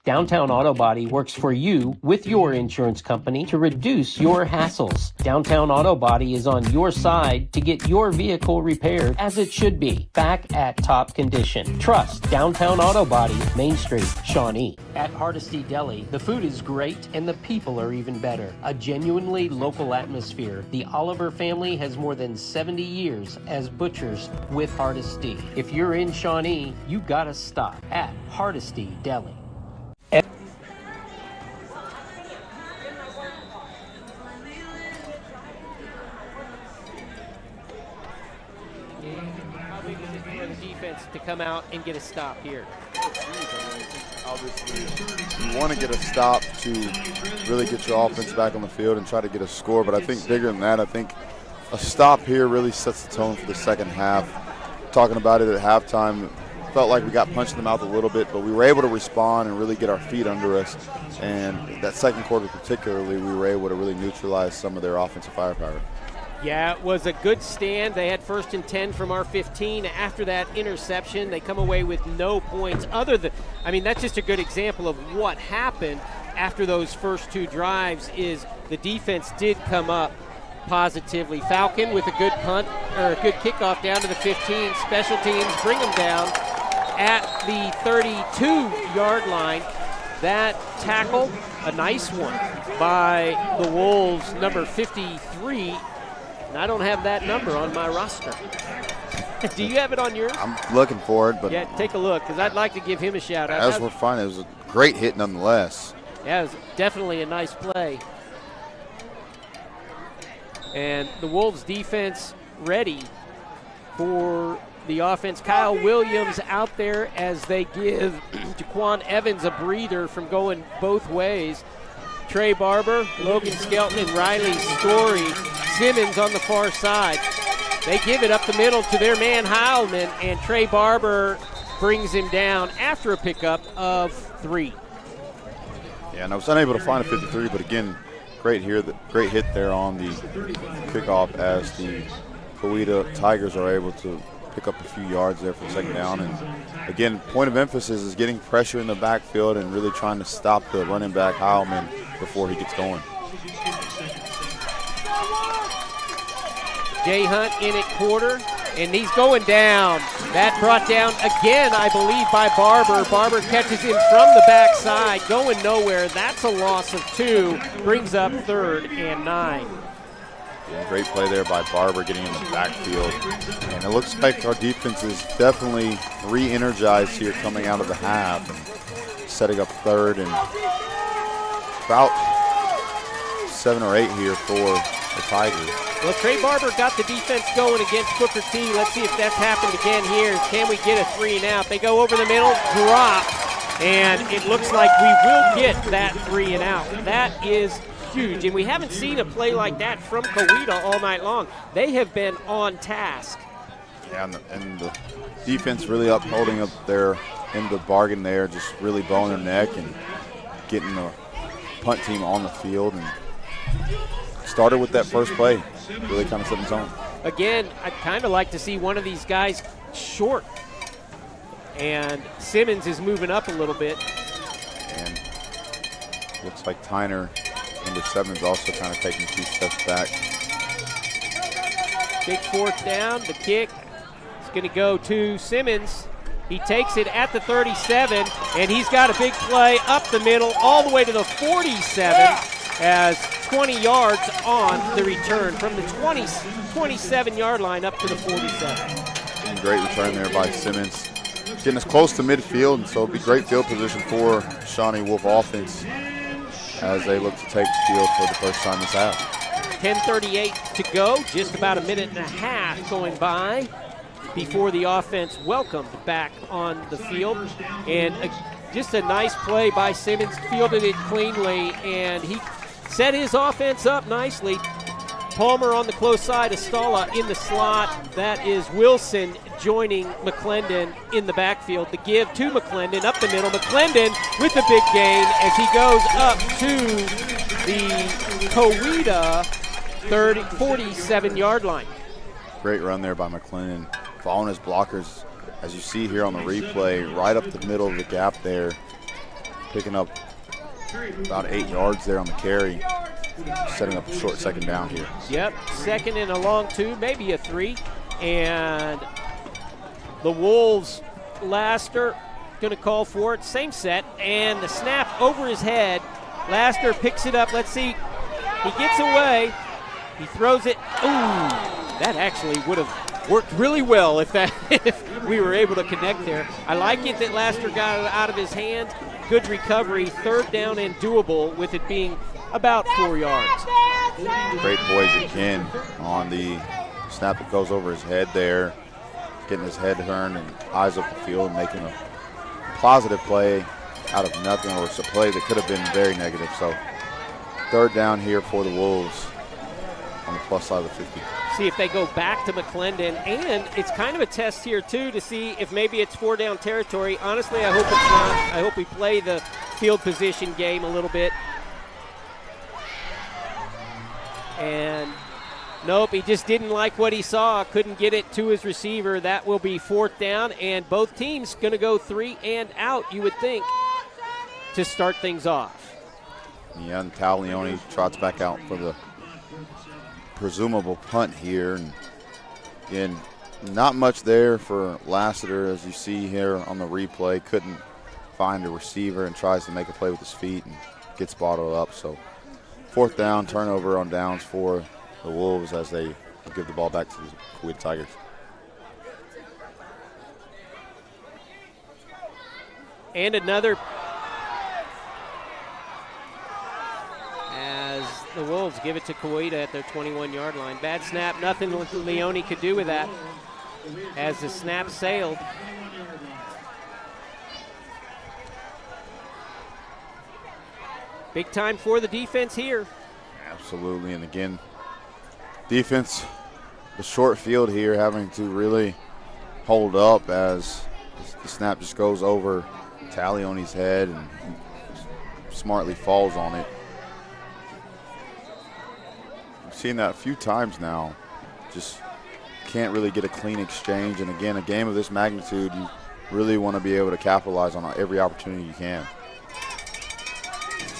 Downtown Auto Body works for you with your insurance company to reduce your hassles. Downtown Auto Body is on your side to get your vehicle repaired as it should be, back at top condition. Trust Downtown Auto Body, Main Street, Shawnee. At Hardesty Deli, the food is great and the people are even better. A genuinely local atmosphere. The Oliver family has more than 70 years as butchers with Hardesty. If you're in Shawnee, you gotta stop at Hardesty Deli. How big is it for the defense to come out and get a stop here? Obviously, you want to get a stop to really get your offense back on the field and try to get a score, but I think bigger than that, I think a stop here really sets the tone for the second half. Talking about it at halftime, felt like we got punched in the mouth a little bit, but we were able to respond and really get our feet under us. And that second quarter particularly, we were able to really neutralize some of their offensive firepower. Yeah, it was a good stand. They had 1st and 10 from our 15. After that interception, they come away with no points. That's just a good example of what happened after those first two drives is the defense did come up positively. Falcon with a good punt, or a good kickoff down to the 15. Special teams bring them down at the 32-yard line. That tackle, a nice one by the Wolves, number 53. And I don't have that number on my roster. Do you have it on yours? I'm looking for it, but yeah, take a look, because I'd like to give him a shout out. As we're finding, it was a great hit nonetheless. Yeah, it was definitely a nice play. And the Wolves defense ready for the offense. Kyle Williams out there as they give Jaquan Evans a breather from going both ways. Trey Barber, Logan Skelton, and Riley Story. Simmons on the far side. They give it up the middle to their man Heilman, and Trey Barber brings him down after a pickup of 3. Yeah, and I was unable to find a 53, but again, great hit there on the kickoff as the Coweta Tigers are able to pick up a few yards there for the second down. And again, point of emphasis is getting pressure in the backfield and really trying to stop the running back Heilman before he gets going. Jay Hunt in at quarter, and he's going down. That brought down again, I believe, by Barber. Barber catches him from the backside, going nowhere. That's a loss of 2, brings up 3rd and 9. Yeah, great play there by Barber getting in the backfield. And it looks like our defense is definitely re-energized here coming out of the half and setting up 3rd and about 7 or 8 here for the Tigers. Well, Trey Barber got the defense going against Booker T. Let's see if that's happened again here. Can we get a 3 and out? They go over the middle, drop, and it looks like we will get that 3 and out. That is huge, and we haven't seen a play like that from Coweta all night long. They have been on task. Yeah, and the defense really upholding up their end of the bargain there, just really bowing their neck and getting the punt team on the field, and started with that first play. Really kind of set the tone. Again, I'd kind of like to see one of these guys short. And Simmons is moving up a little bit. And looks like Tyner, number 7, is also kind of taking 2 steps back. Big 4th down. The kick is going to go to Simmons. He takes it at the 37, and he's got a big play up the middle all the way to the 47 as 20 yards on the return from the 27-yard line up to the 47. Great return there by Simmons. Getting us close to midfield, and so it'll be great field position for Shawnee Wolf offense as they look to take the field for the first time this half. 10:38 to go, just about a minute and a half going by before the offense welcomed back on the field. And just a nice play by Simmons, fielded it cleanly, and he set his offense up nicely. Palmer on the close side, Estala in the slot. That is Wilson joining McClendon in the backfield. The give to McClendon up the middle. McClendon with the big gain as he goes up to the Coweta 47-yard line. Great run there by McClendon, following his blockers, as you see here on the replay, right up the middle of the gap there, picking up about 8 yards there on the carry, setting up a short 2nd down here. Yep, 2nd and a long 2, maybe a 3. And the Wolves, Laster going to call for it. Same set, and the snap over his head. Laster picks it up. Let's see. He gets away. He throws it. Ooh, that actually would have worked really well if we were able to connect there. I like it that Laster got it out of his hand. Good recovery, 3rd down and doable with it being about 4 yards. Great poise again on the snap that goes over his head there, getting his head turned and eyes up the field, making a positive play out of nothing, or it's a play that could have been very negative. So 3rd down here for the Wolves on the plus side of the 50. See if they go back to McClendon, and it's kind of a test here too to see if maybe it's 4-down territory. Honestly, I hope it's not. I hope we play the field position game a little bit. And nope, he just didn't like what he saw. Couldn't get it to his receiver. That will be 4th down, and both teams going to go 3 and out, you would think, to start things off. Yeah, and Talione trots back out for the presumable punt here. And again, not much there for Lassiter, as you see here on the replay. Couldn't find a receiver and tries to make a play with his feet and gets bottled up. So 4th down, turnover on downs for the Wolves as they give the ball back to the Coweta Tigers. And another, as the Wolves give it to Coweta at their 21-yard line. Bad snap, nothing Leone could do with that as the snap sailed. Big time for the defense here. Absolutely, and again, defense, the short field here, having to really hold up as the snap just goes over Talione's head and smartly falls on it. We've seen that a few times now. Just can't really get a clean exchange, and again, a game of this magnitude, you really want to be able to capitalize on every opportunity you can.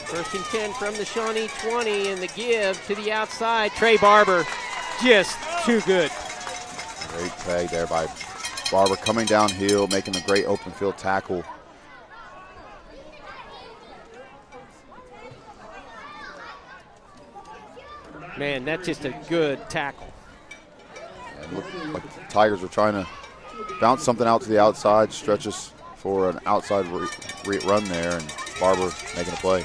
1st and 10 from the Shawnee 20, and the give to the outside. Trey Barber, just too good. Great tag there by Barber, coming downhill, making a great open field tackle. Man, that's just a good tackle. It looked like the Tigers were trying to bounce something out to the outside, stretches for an outside run there, and Barber making a play.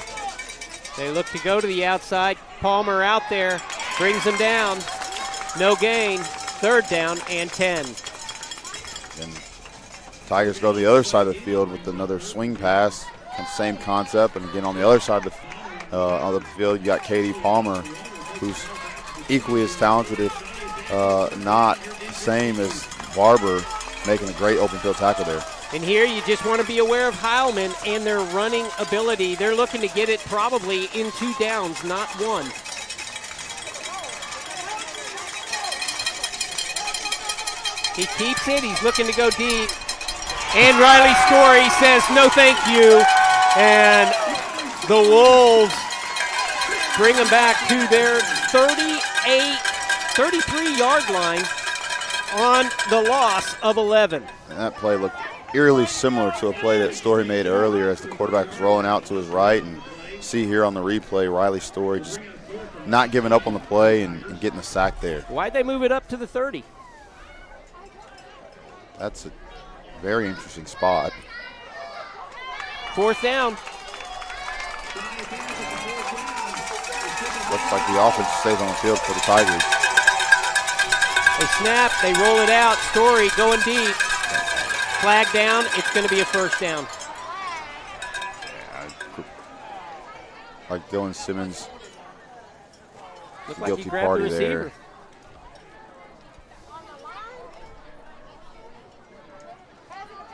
They look to go to the outside. Palmer out there, brings them down. No gain. 3rd down and 10. And Tigers go to the other side of the field with another swing pass. Same concept. And again, on the other side of the field, you got Katie Palmer, who's equally as talented, if not the same as Barber, making a great open field tackle there. And here you just want to be aware of Heilman and their running ability. They're looking to get it probably in 2 downs, not 1. He keeps it. He's looking to go deep. And Riley Story says, no thank you. And the Wolves bring them back to their 33-yard line on the loss of 11. And that play looked eerily similar to a play that Story made earlier as the quarterback was rolling out to his right. And see here on the replay, Riley Story just not giving up on the play and getting the sack there. Why'd they move it up to the 30? That's a very interesting spot. 4th down. Looks like the offense stays on the field for the Tigers. They snap, they roll it out. Story going deep. Flag down, it's going to be a 1st down. Like Dylan Simmons, Looked like guilty he grabbed party the receiver.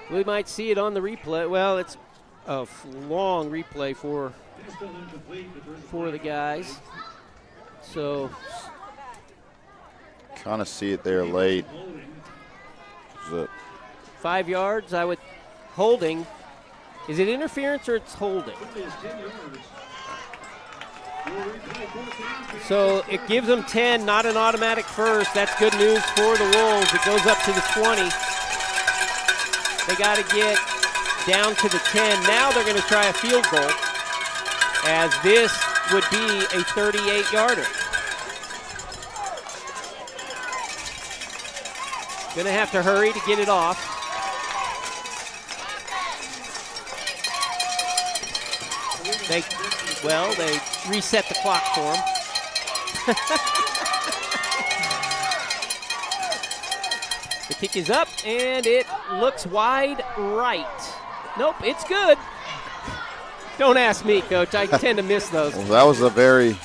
there. We might see it on the replay. Well, it's a long replay for the guys. So kind of see it there late. 5 yards, I would holding. Is it interference or it's holding? So it gives them 10, not an automatic first. That's good news for the Wolves. It goes up to the 20. They got to get down to the 10. Now they're going to try a field goal, as this would be a 38-yarder. Going to have to hurry to get it off. They reset the clock for them. The kick is up, and it looks wide right. Nope, it's good. Don't ask me, Coach. I tend to miss those. Well, that was a very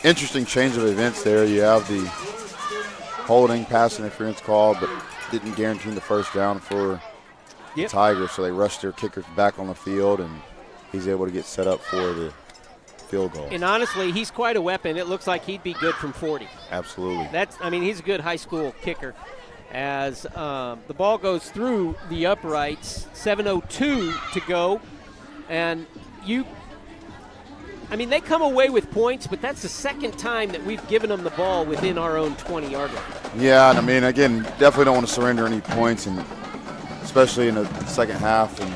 interesting change of events there. You have the holding pass interference call, but didn't guarantee the 1st down for the Tigers, so they rushed their kicker back on the field, and he's able to get set up for the field goal. And honestly, he's quite a weapon. It looks like he'd be good from 40. Absolutely. He's a good high school kicker. As the ball goes through the uprights, 7:02 to go, and they come away with points, but that's the 2nd time that we've given them the ball within our own 20-yard line. Yeah, and again, definitely don't want to surrender any points, and especially in the second half, and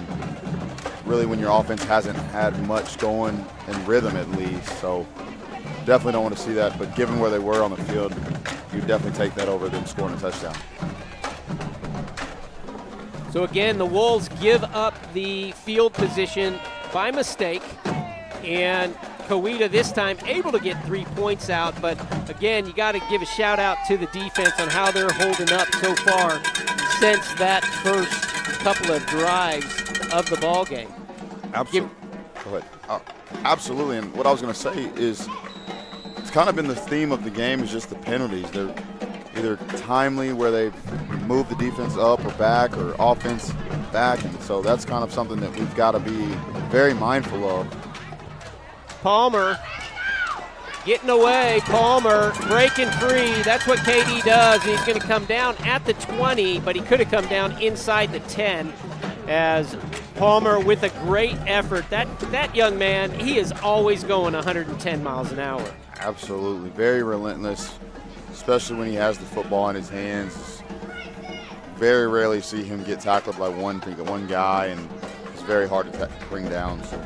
really when your offense hasn't had much going in rhythm at least. So definitely don't want to see that, but given where they were on the field, you definitely take that over them scoring a touchdown. So again, the Wolves give up the field position by mistake, and Coweta this time able to get 3 points out. But again, you got to give a shout out to the defense on how they're holding up so far since that first couple of drives of the ball game. Absolutely. Go ahead. Absolutely. And what I was going to say is it's kind of been the theme of the game is just the penalties. They're either timely where they move the defense up or back, or offense back. And so that's kind of something that we've got to be very mindful of. Palmer getting away. Palmer breaking free. That's what KD does. And he's going to come down at the 20, but he could have come down inside the 10 as Palmer with a great effort. That young man, he is always going 110 miles an hour. Absolutely. Very relentless, especially when he has the football in his hands. Very rarely see him get tackled by one guy, and it's very hard to bring down. So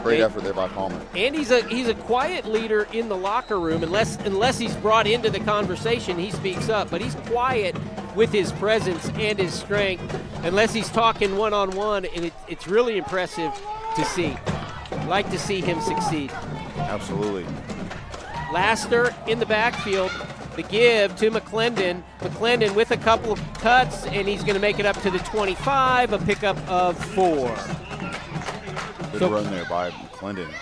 great effort there by Palmer. And he's a quiet leader in the locker room. Unless he's brought into the conversation, he speaks up. But he's quiet with his presence and his strength. Unless he's talking one-on-one, and it's really impressive to see. Like to see him succeed. Absolutely. Laster in the backfield. The give to McClendon. McClendon with a couple of cuts, and he's going to make it up to the 25, a pickup of 4. Good run there by McClendon.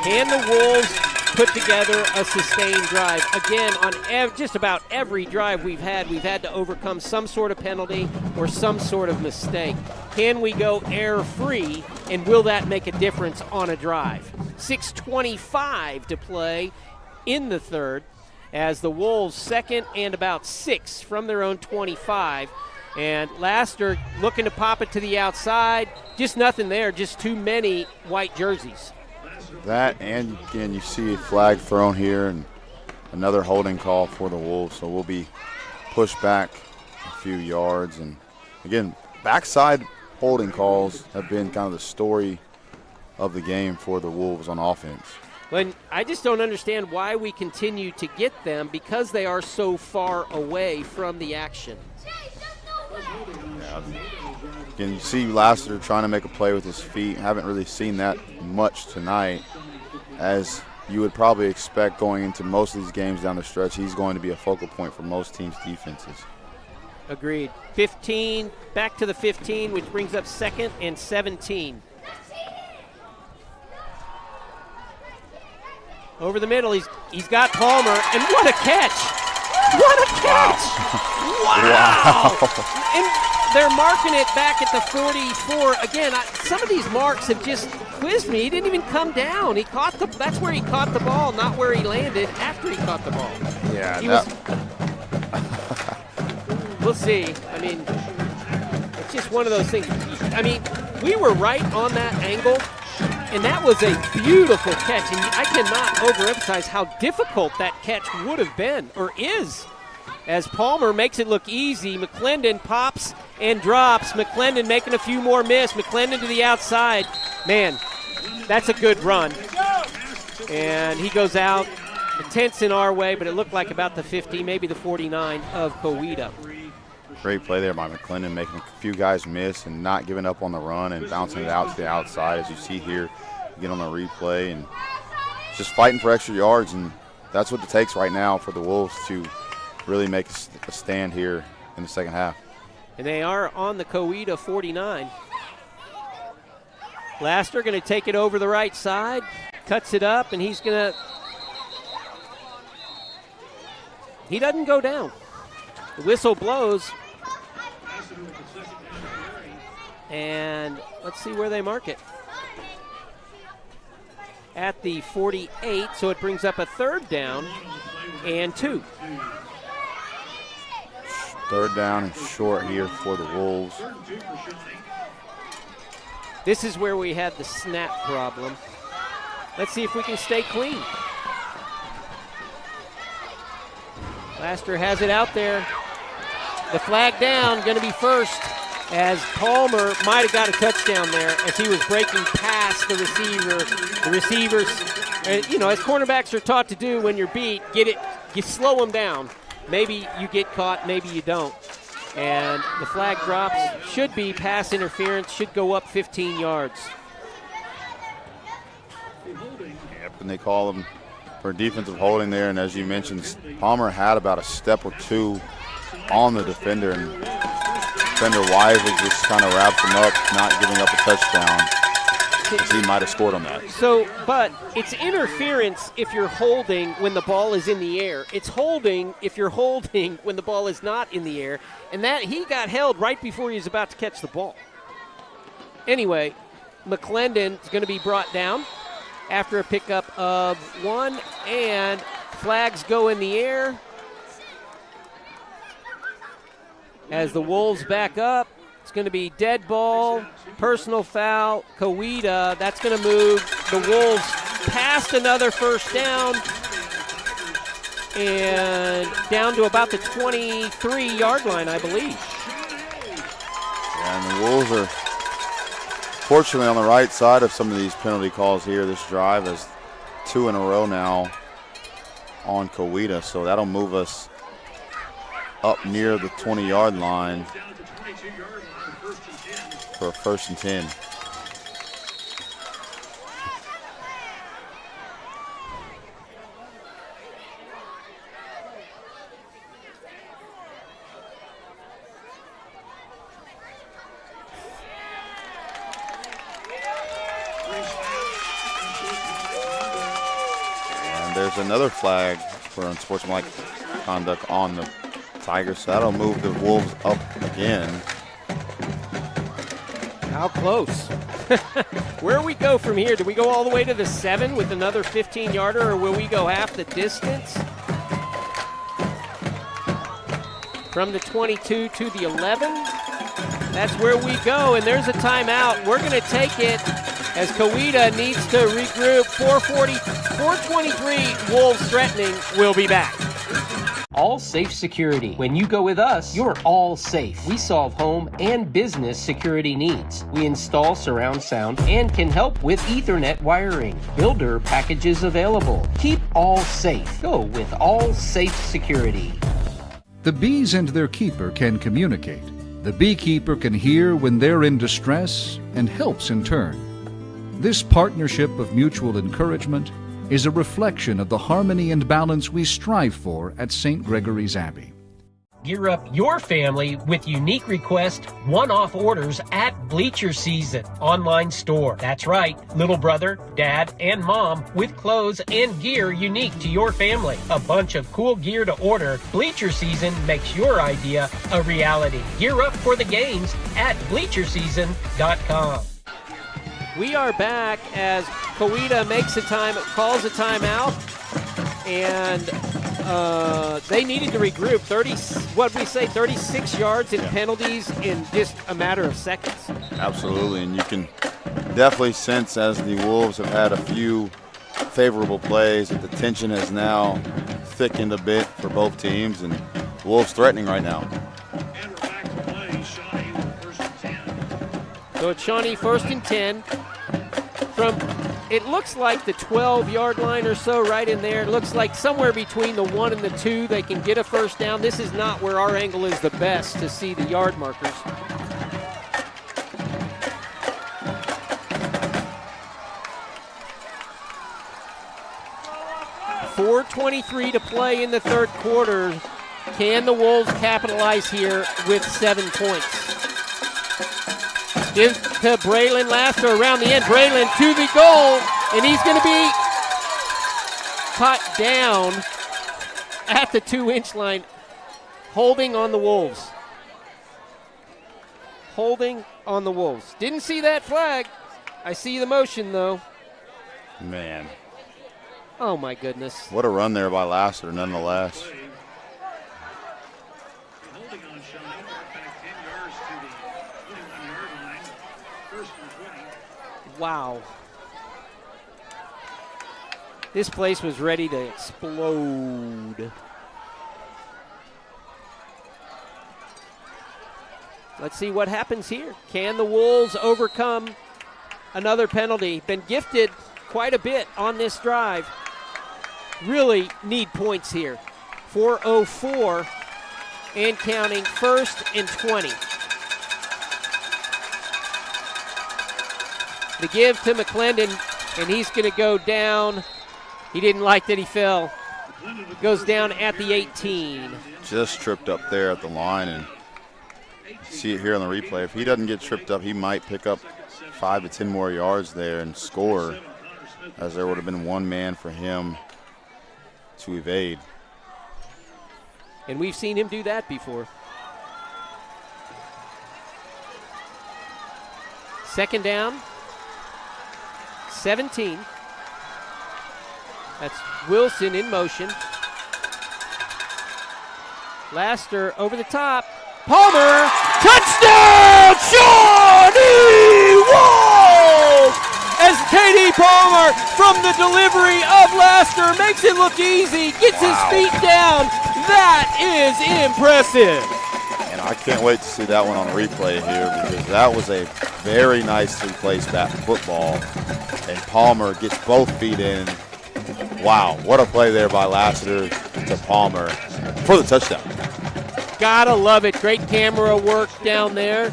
Can the Wolves put together a sustained drive? Again, on just about every drive we've had to overcome some sort of penalty or some sort of mistake. Can we go error-free, and will that make a difference on a drive? 6:25 to play in the third, as the Wolves second and about 6 from their own 25. And Laster looking to pop it to the outside. Just nothing there, just too many white jerseys. That, and again, you see a flag thrown here and another holding call for the Wolves. So we'll be pushed back a few yards. And again, backside holding calls have been kind of the story of the game for the Wolves on offense. When I just don't understand why we continue to get them, because they are so far away from the action. Yeah. Again, you see Lassiter trying to make a play with his feet. Haven't really seen that much tonight, as you would probably expect going into most of these games down the stretch. He's going to be a focal point for most teams' defenses. Agreed. 15, back to the 15, which brings up 2nd and 17. Over the middle, he's got Palmer, and what a catch! What a catch! Wow! And they're marking it back at the 44. Again, some of these marks have just quizzed me. He didn't even come down. That's where he caught the ball, not where he landed after he caught the ball. Yeah, We'll see. I mean, it's just one of those things. I mean, we were right on that angle, and that was a beautiful catch. And I cannot overemphasize how difficult that catch would have been, or is, as Palmer makes it look easy. McClendon pops and drops. McClendon making a few more miss. McClendon to the outside. Man, that's a good run. And he goes out. The 10's in our way, but it looked like about the 50, maybe the 49 of Coweta. Great play there by McClendon, making a few guys miss and not giving up on the run and bouncing it out to the outside, as you see here. You get on the replay and just fighting for extra yards, and that's what it takes right now for the Wolves to really make a stand here in the second half. And they are on the Coweta 49. Laster going to take it over the right side, cuts it up, and he's going to – he doesn't go down. The whistle blows. And let's see where they mark it. At the 48, so it brings up a 3rd down and 2. 3rd down and short here for the Wolves. This is where we had the snap problem. Let's see if we can stay clean. Laster has it out there. The flag down, going to be first, as Palmer might have got a touchdown there as he was breaking past the receiver. The receivers, as cornerbacks are taught to do when you're beat, you slow them down. Maybe you get caught, maybe you don't. And the flag drops, should be pass interference, should go up 15 yards. Yep, and they call them for defensive holding there, and as you mentioned, Palmer had about a step or two on the defender, and defender wisely just kind of wraps him up, not giving up a touchdown, because he might have scored on that. So, but it's interference if you're holding when the ball is in the air. It's holding if you're holding when the ball is not in the air, and that he got held right before he was about to catch the ball. Anyway, McClendon is going to be brought down after a pickup of 1, and flags go in the air as the Wolves back up. It's going to be dead ball, personal foul, Coweta. That's going to move the Wolves past another 1st down and down to about the 23-yard line, I believe. Yeah, and the Wolves are fortunately on the right side of some of these penalty calls here this drive, as 2 in a row now on Coweta, so that'll move us up near the 20-yard line for a 1st and 10. And there's another flag for unsportsmanlike conduct on the Tigers, so that'll move the Wolves up again. How close? Where we go from here? Do we go all the way to the 7 with another 15-yarder, or will we go half the distance? From the 22 to the 11? That's where we go, and there's a timeout. We're going to take it as Coweta needs to regroup. 4:23, Wolves threatening. We'll be back. All Safe Security. When you go with us, you're all safe. We solve home and business security needs. We install surround sound and can help with Ethernet wiring. Builder packages available. Keep all safe. Go with All Safe Security. The bees and their keeper can communicate. The beekeeper can hear when they're in distress and helps in turn. This partnership of mutual encouragement is a reflection of the harmony and balance we strive for at St. Gregory's Abbey. Gear up your family with unique request one-off orders at Bleacher Season online store. That's right, little brother, dad, and mom with clothes and gear unique to your family. A bunch of cool gear to order. Bleacher Season makes your idea a reality. Gear up for the games at bleacherseason.com. We are back as Coweta calls a timeout, and they needed to regroup. 36 yards in penalties in just a matter of seconds. Absolutely, and you can definitely sense as the Wolves have had a few favorable plays that the tension has now thickened a bit for both teams, and the Wolves threatening right now. And we're back to play. Shawnee with first and 10. So it's Shawnee 1st and 10 from, it looks like the 12-yard line or so, right in there. It looks like somewhere between the 1 and the 2 they can get a first down. This is not where our angle is the best to see the yard markers. .4:23 to play in the third quarter. Can the Wolves capitalize here with 7 points? Give to Braylon Laster around the end. Braylon to the goal, and he's going to be caught down at the 2-inch line, holding on the Wolves. Holding on the Wolves. Didn't see that flag. I see the motion, though. Man. Oh, my goodness. What a run there by Lassiter, nonetheless. Holding on Shawnee, back 10 yards to the 21-yard line. First and 20. Wow. This place was ready to explode. Let's see what happens here. Can the Wolves overcome another penalty? Been gifted quite a bit on this drive. Really need points here. 4:04 and counting, 1st and 20. The give to McClendon, and he's going to go down. He didn't like that he fell. Goes down at the 18. Just tripped up there at the line, and see it here on the replay. If he doesn't get tripped up, he might pick up 5 to 10 more yards there and score, as there would have been one man for him to evade. And we've seen him do that before. Second down, 17. That's Wilson in motion. Laster over the top. Palmer, touchdown, Shawnee Wolves! As K.D. Palmer, from the delivery of Laster, makes it look easy, gets his feet down. That is impressive. And I can't wait to see that one on replay here, because that was a very nicely placed back football. And Palmer gets both feet in. Wow, what a play there by Lassiter to Palmer for the touchdown. Gotta love it. Great camera work down there,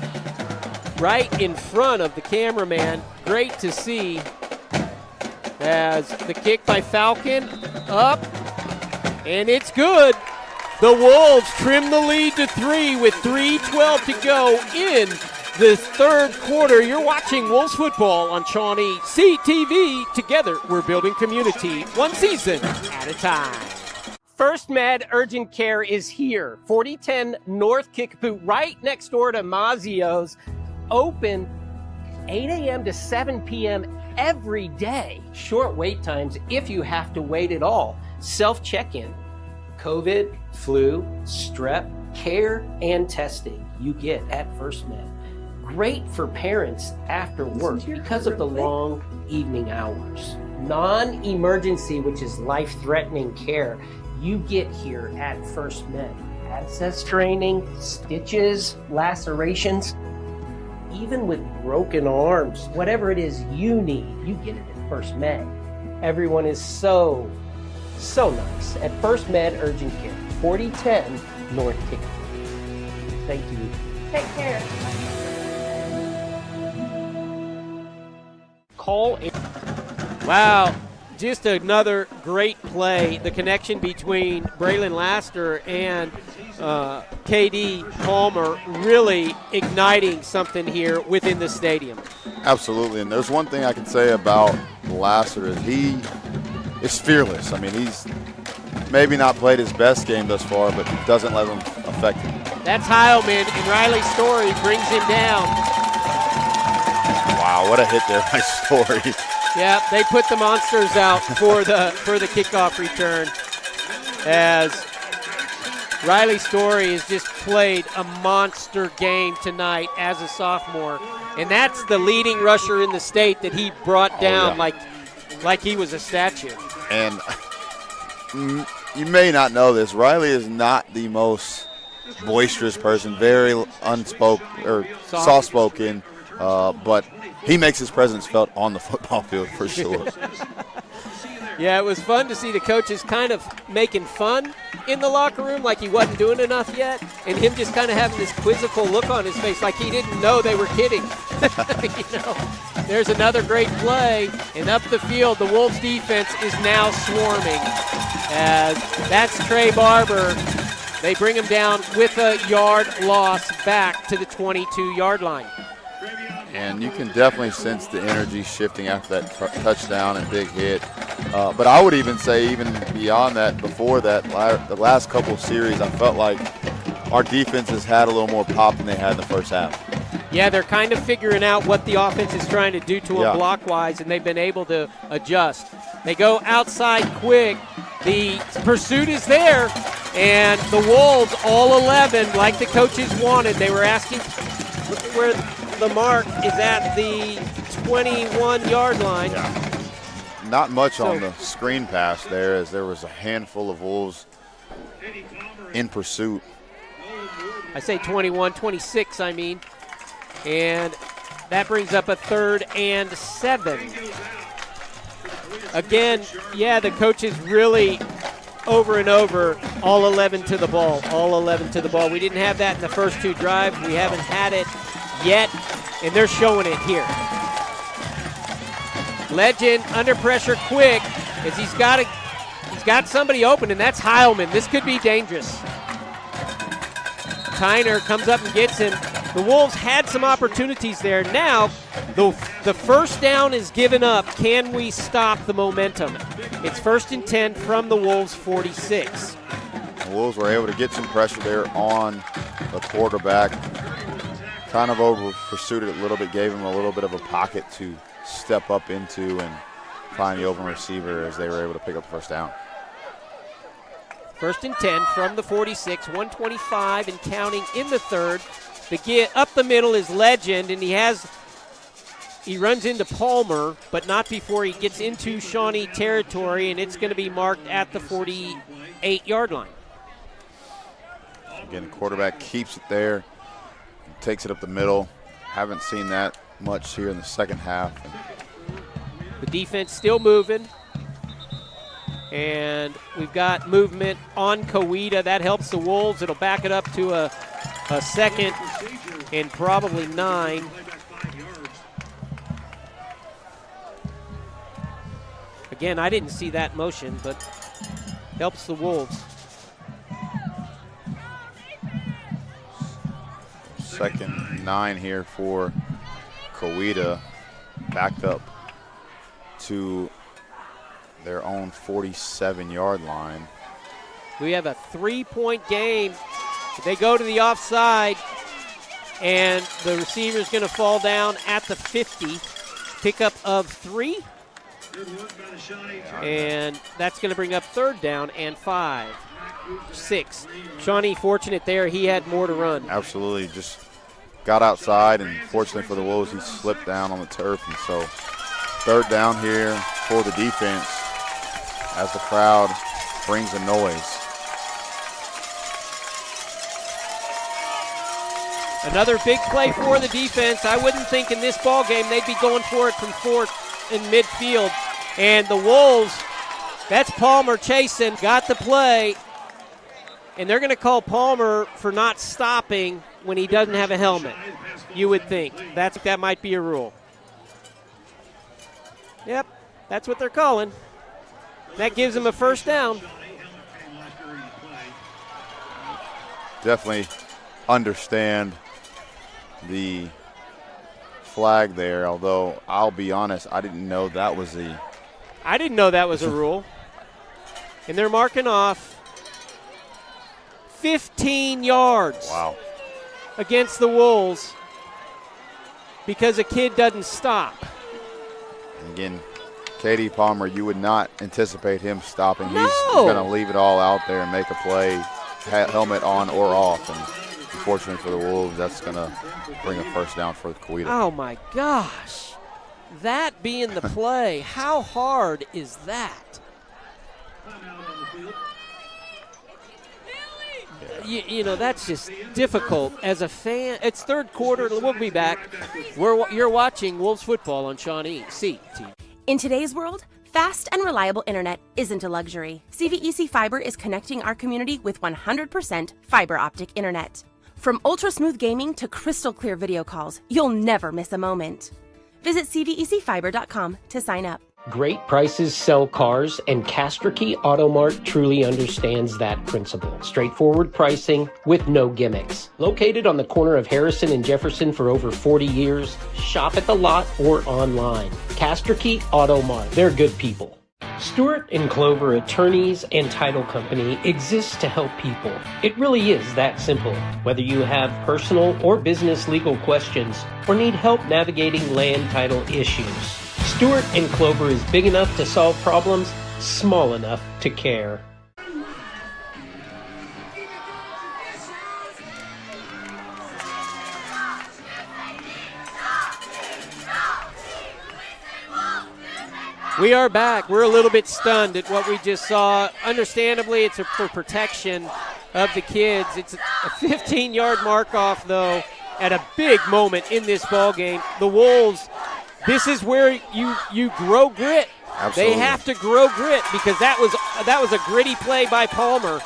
right in front of the cameraman. Great to see as the kick by Falcon up, and it's good. The Wolves trim the lead to 3 with 3:12 to go in the third quarter. You're watching Wolves football on ShawneeCTV. Together, we're building community, one season at a time. First Med Urgent Care is here. 4010 North Kickapoo, right next door to Mazzio's. Open 8 a.m. to 7 p.m. every day. Short wait times if you have to wait at all. Self-check-in. COVID, flu, strep, care, and testing you get at First Med. Great for parents after work because of the long evening hours. Non-emergency, which is life-threatening care, you get here at First Med. Access training, stitches, lacerations, even with broken arms, whatever it is you need, you get it at First Med. Everyone is so nice at First Med Urgent Care, 4010 North Kickapoo. Thank you. Take care. Call. Wow, just another great play. The connection between Braylon Laster and KD Palmer really igniting something here within the stadium. Absolutely, and there's one thing I can say about Laster is he is fearless. I mean, he's maybe not played his best game thus far, but doesn't let him affect him. That's Heilman, and Riley Story brings him down. Wow, what a hit there by Story. Yeah, they put the monsters out for the kickoff return, as Riley Story has just played a monster game tonight as a sophomore, and that's the leading rusher in the state that he brought down like he was a statue. And you may not know this, Riley is not the most boisterous person, very soft-spoken, but he makes his presence felt on the football field for sure. Yeah, it was fun to see the coaches kind of making fun in the locker room like he wasn't doing enough yet, and him just kind of having this quizzical look on his face like he didn't know they were kidding. There's another great play, and up the field, the Wolves defense is now swarming. As that's Trey Barber. They bring him down with a yard loss back to the 22-yard line. And you can definitely sense the energy shifting after that touchdown and big hit. But I would even say even beyond that, before that, the last couple of series, I felt like our defense has had a little more pop than they had in the first half. Yeah, they're kind of figuring out what the offense is trying to do to them block-wise, and they've been able to adjust. They go outside quick. The pursuit is there, and the Wolves, all 11, like the coaches wanted. They were asking where the mark is at the 21-yard line. Yeah. Not much on the screen pass there, as there was a handful of Wolves in pursuit. I say 21, 26, I mean. And that brings up a 3rd and 7. Again, yeah, the coaches really over and over, all 11 to the ball, all 11 to the ball. We didn't have that in the first two drives. We haven't had it yet, and they're showing it here. Legend under pressure quick, as he's got somebody open, and that's Heilman. This could be dangerous. Tyner comes up and gets him. The Wolves had some opportunities there. Now, the first down is given up. Can we stop the momentum? It's 1st and 10 from the Wolves' 46. The Wolves were able to get some pressure there on the quarterback. Kind of over pursued it a little bit, gave him a little bit of a pocket to step up into and find the open receiver as they were able to pick up the first down. 1st and 10 from the 46, 125 and counting in the third. The get up the middle is Legend, and he runs into Palmer, but not before he gets into Shawnee territory, and it's going to be marked at the 48-yard line. Again, the quarterback keeps it there, takes it up the middle. Haven't seen that much here in the second half. The defense still moving. And we've got movement on Coweta. That helps the Wolves. It'll back it up to a 2nd and probably 9. Again, I didn't see that motion, but helps the Wolves. 2nd 9 here for Coweta, backed up to their own 47-yard line. We have a 3-point game. They go to the offside, and the receiver's going to fall down at the 50. Pickup of 3. And that's going to bring up 3rd down and 5. 6. Shawnee fortunate there. He had more to run. Absolutely. Just got outside, and fortunately for the Wolves, he slipped down on the turf. And so 3rd down here for the defense as the crowd brings a noise. Another big play for the defense. I wouldn't think in this ball game they'd be going for it from 4 in midfield. And the Wolves, that's Palmer chasing, got the play. And they're going to call Palmer for not stopping when he doesn't have a helmet, you would think. That might be a rule. Yep, that's what they're calling. That gives him a 1st down. Definitely understand the flag there, although I'll be honest, I didn't know that was a rule. And they're marking off 15 yards. Wow. Against the Wolves because a kid doesn't stop. Again, Katie Palmer, you would not anticipate him stopping. No. He's going to leave it all out there and make a play, helmet on or off. And unfortunately for the Wolves, that's going to bring a 1st down for Coweta. Oh, my gosh. That being the play, how hard is that? You know, that's just difficult as a fan. It's 3rd quarter. We'll be back. You're watching Wolves football on ShawneeCTV. In today's world, fast and reliable internet isn't a luxury. CVEC Fiber is connecting our community with 100% fiber optic internet. From ultra-smooth gaming to crystal clear video calls, you'll never miss a moment. Visit CVECfiber.com to sign up. Great prices sell cars, and Castrokey Auto Mart truly understands that principle. Straightforward pricing with no gimmicks. Located on the corner of Harrison and Jefferson for over 40 years, shop at the lot or online. Castrokey Auto Mart. They're good people. Stewart & Clover Attorneys and Title Company exists to help people. It really is that simple. Whether you have personal or business legal questions or need help navigating land title issues, Stewart & Clover is big enough to solve problems, small enough to care. We are back. We're a little bit stunned at what we just saw. Understandably, it's for protection of the kids. It's a 15-yard mark-off, though, at a big moment in this ball game. The Wolves, this is where you grow grit. Absolutely. They have to grow grit because that was a gritty play by Palmer.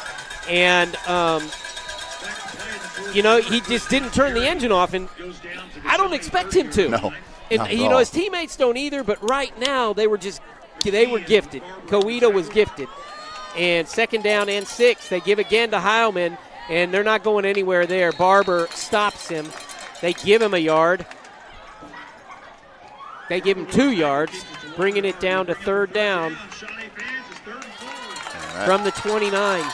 And, he just didn't turn the engine off, and I don't expect him to. No. And, his teammates don't either, but right now they were gifted. Coweta was gifted. And 2nd down and 6. They give again to Heilman, and they're not going anywhere there. Barber stops him. They give him a yard. They give him 2 yards, bringing it down to 3rd down from the 29.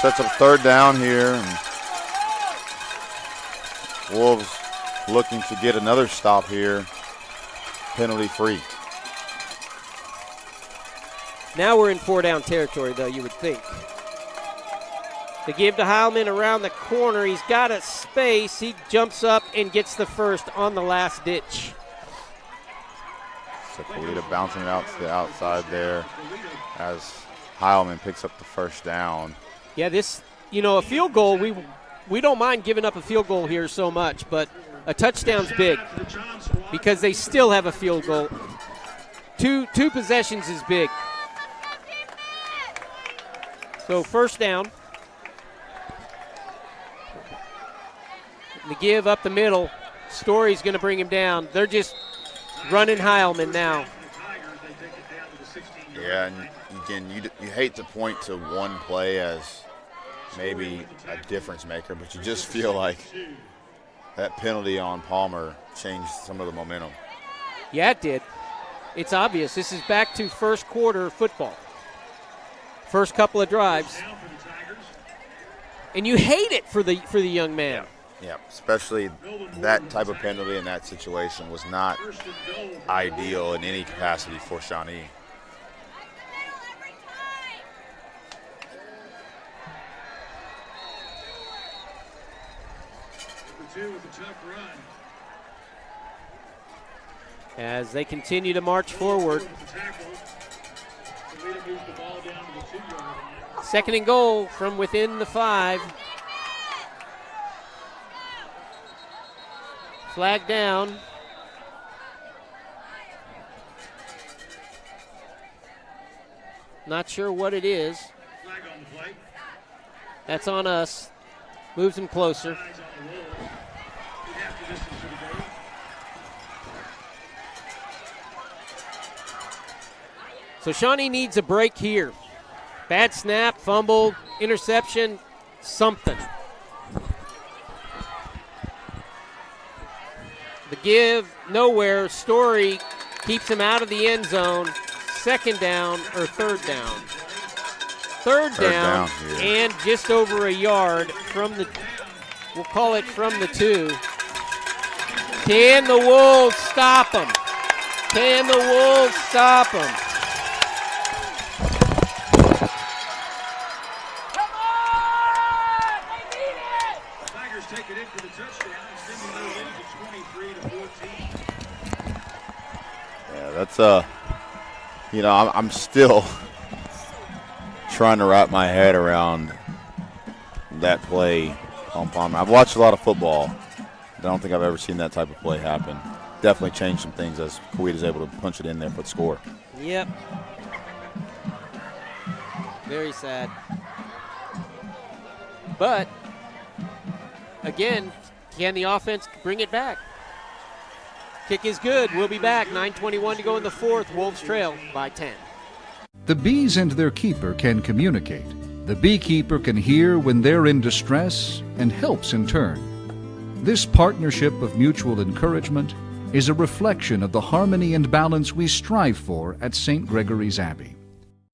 Sets up 3rd down here. And Wolves looking to get another stop here, penalty free. Now we're in 4-down territory, though, you would think. They give to Heilman around the corner. He's got a space. He jumps up and gets the 1st on the last ditch. So Coweta bouncing it out to the outside there as Heilman picks up the 1st down. Yeah, a field goal, we don't mind giving up a field goal here so much, but a touchdown's big because they still have a field goal. Two possessions is big. So 1st down. The give up the middle. Story's going to bring him down. They're just running Heilman now. Yeah, and again, you hate to point to one play as maybe a difference maker, but you just feel like that penalty on Palmer changed some of the momentum. Yeah, it did. It's obvious. This is back to first quarter football. First couple of drives. And you hate it for the young man. Yeah, especially that type of penalty in that situation was not ideal in any capacity for Shawnee. With a tough run. As they continue to march forward. Second and goal from within the 5. Flag down. Not sure what it is. Flag on the play. That's on us. Moves him closer. So Shawnee needs a break here. Bad snap, fumble, interception, something. The give, nowhere. Story keeps him out of the end zone. Second down or third down. Third down and just over a yard from the, we'll call it from the 2. Can the Wolves stop them? Can the Wolves stop them? That's I'm still trying to wrap my head around that play on Palmer. I've watched a lot of football. I don't think I've ever seen that type of play happen. Definitely changed some things as Coweta's able to punch it in there for the score. Yep. Very sad. But, again, can the offense bring it back? Kick is good. We'll be back. 9:21 to go in the 4th. Wolves trail by 10. The bees and their keeper can communicate. The beekeeper can hear when they're in distress and helps in turn. This partnership of mutual encouragement is a reflection of the harmony and balance we strive for at St. Gregory's Abbey.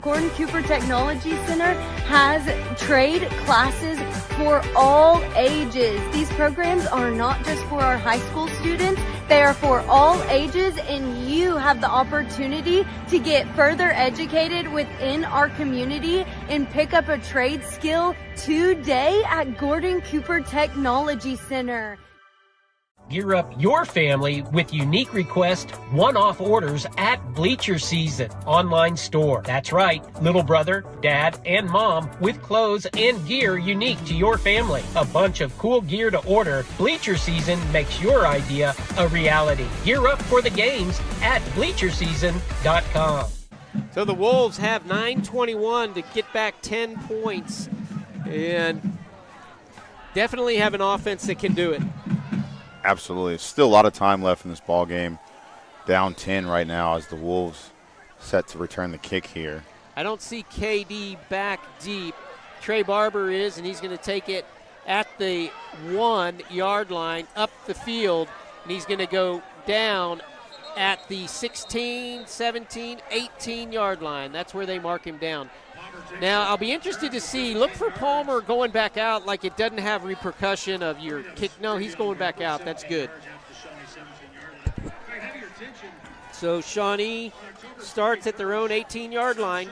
Gordon Cooper Technology Center has trade classes for all ages. These programs are not just for our high school students, they are for all ages, and you have the opportunity to get further educated within our community and pick up a trade skill today at Gordon Cooper Technology Center. Gear up your family with unique request one-off orders at Bleacher Season online store. That's right, little brother, dad, and mom with clothes and gear unique to your family. A bunch of cool gear to order. Bleacher Season makes your idea a reality. Gear up for the games at bleacherseason.com. So the Wolves have 9:21 to get back 10 points and definitely have an offense that can do it. Absolutely. Still a lot of time left in this ball game. Down 10 right now as the Wolves set to return the kick here. I don't see KD back deep. Trey Barber is, and he's going to take it at the 1-yard line up the field, and he's going to go down at the 16, 17, 18-yard line. That's where they mark him down. Now, I'll be interested to see, look for Palmer going back out like it doesn't have repercussion of your kick. No, he's going back out. That's good. So Shawnee starts at their own 18-yard line,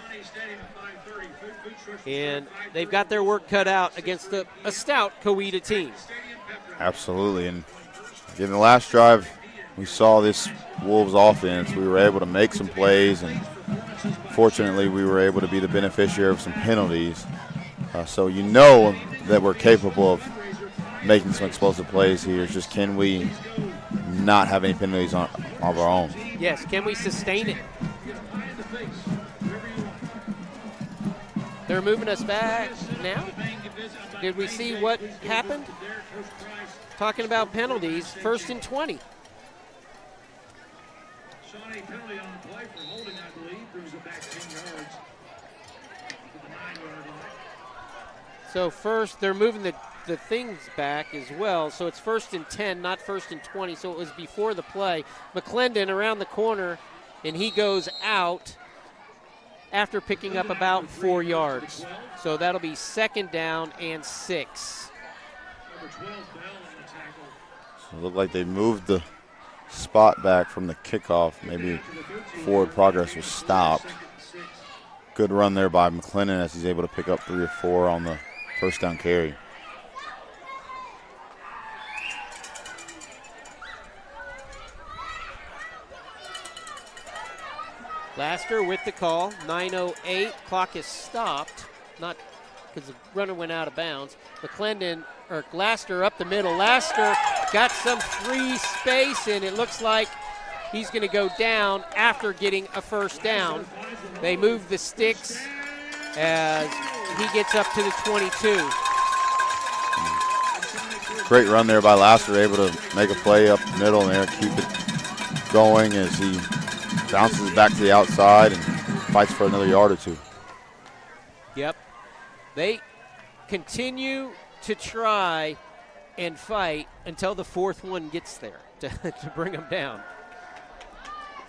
and they've got their work cut out against a stout Coweta team. Absolutely, and in the last drive, we saw this Wolves offense. We were able to make some plays, and fortunately, we were able to be the beneficiary of some penalties. So you know that we're capable of making some explosive plays here. It's just, can we not have any penalties of our own? Yes, can we sustain it? They're moving us back now. Did we see what happened? Talking about penalties, 1st and 20. Shawnee penalty on the play for holding, I believe. Brings it back 10 yards to the 9-yard line. So first, they're moving the the things back as well. So it's 1st and 10, not 1st and 20. So it was before the play. McClendon around the corner, and he goes out after picking up about 4 yards. So that'll be 2nd down and 6. So it looked like they moved the spot back from the kickoff. Maybe forward progress was stopped. Good run there by McClendon as he's able to pick up 3 or 4 on the 1st down carry. Laster with the call, 9:08. Clock is stopped, not because the runner went out of bounds. Laster up the middle. Laster got some free space, and it looks like he's going to go down after getting a 1st down. They move the sticks as he gets up to the 22. Great run there by Laster, able to make a play up the middle there, keep it going as he bounces back to the outside and fights for another yard or 2. Yep. They continue to try and fight until the 4th one gets there to bring them down.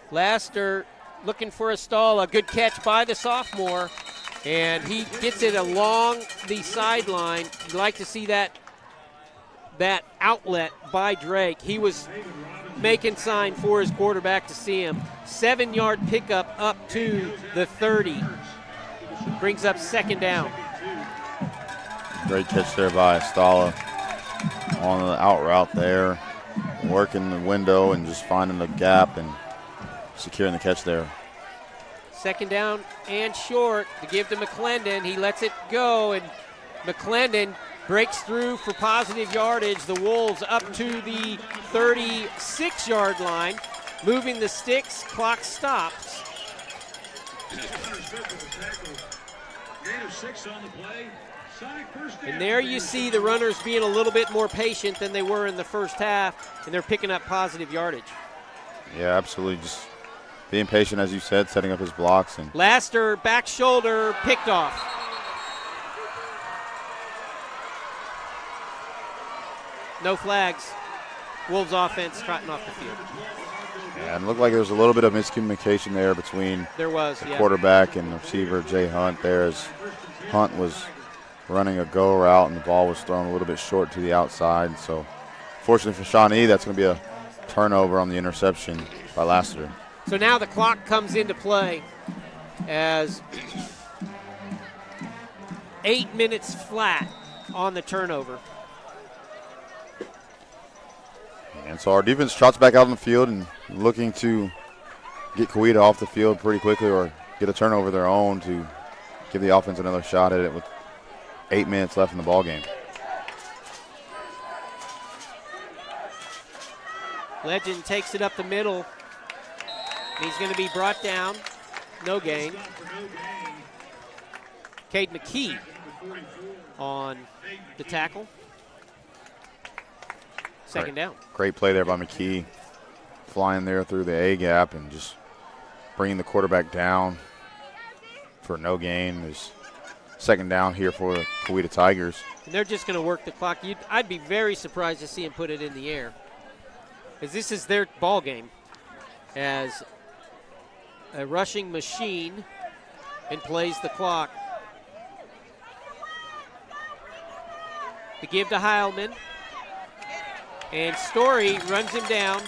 Laster looking for a stall, a good catch by the sophomore, and he gets it along the sideline. You'd like to see that outlet by Drake. He was making sign for his quarterback to see him. 7-yard pickup up to the 30. Brings up 2nd down. Great catch there by Stala on the out route there, working the window and just finding the gap and securing the catch there. 2nd down and short to give to McClendon. He lets it go, and McClendon breaks through for positive yardage. The Wolves up to the 36-yard line, moving the sticks. Clock stops. And there you see the runners being a little bit more patient than they were in the first half, and they're picking up positive yardage. Yeah, absolutely. Just being patient, as you said, setting up his blocks. And Laster, back shoulder, picked off. No flags. Wolves offense trotting off the field. Yeah, and it looked like there was a little bit of miscommunication there between the quarterback and the receiver, Jay Hunt, there, as Hunt was running a go route and the ball was thrown a little bit short to the outside. So fortunately for Shawnee, that's going to be a turnover on the interception by Lassiter. So now the clock comes into play as 8 minutes flat on the turnover. And so our defense trots back out on the field and looking to get Coweta off the field pretty quickly or get a turnover of their own to give the offense another shot at it with 8 minutes left in the ball game. Legend takes it up the middle. He's going to be brought down. No gain. Cade McKee on the tackle. 2nd down. Great play there by McKee, flying there through the A gap and just bringing the quarterback down for no gain. There's 2nd down here for the Coweta Tigers. And they're just going to work the clock. I'd be very surprised to see him put it in the air, because this is their ball game, as a rushing machine and plays the clock. The give to Heilman. And Story runs him down.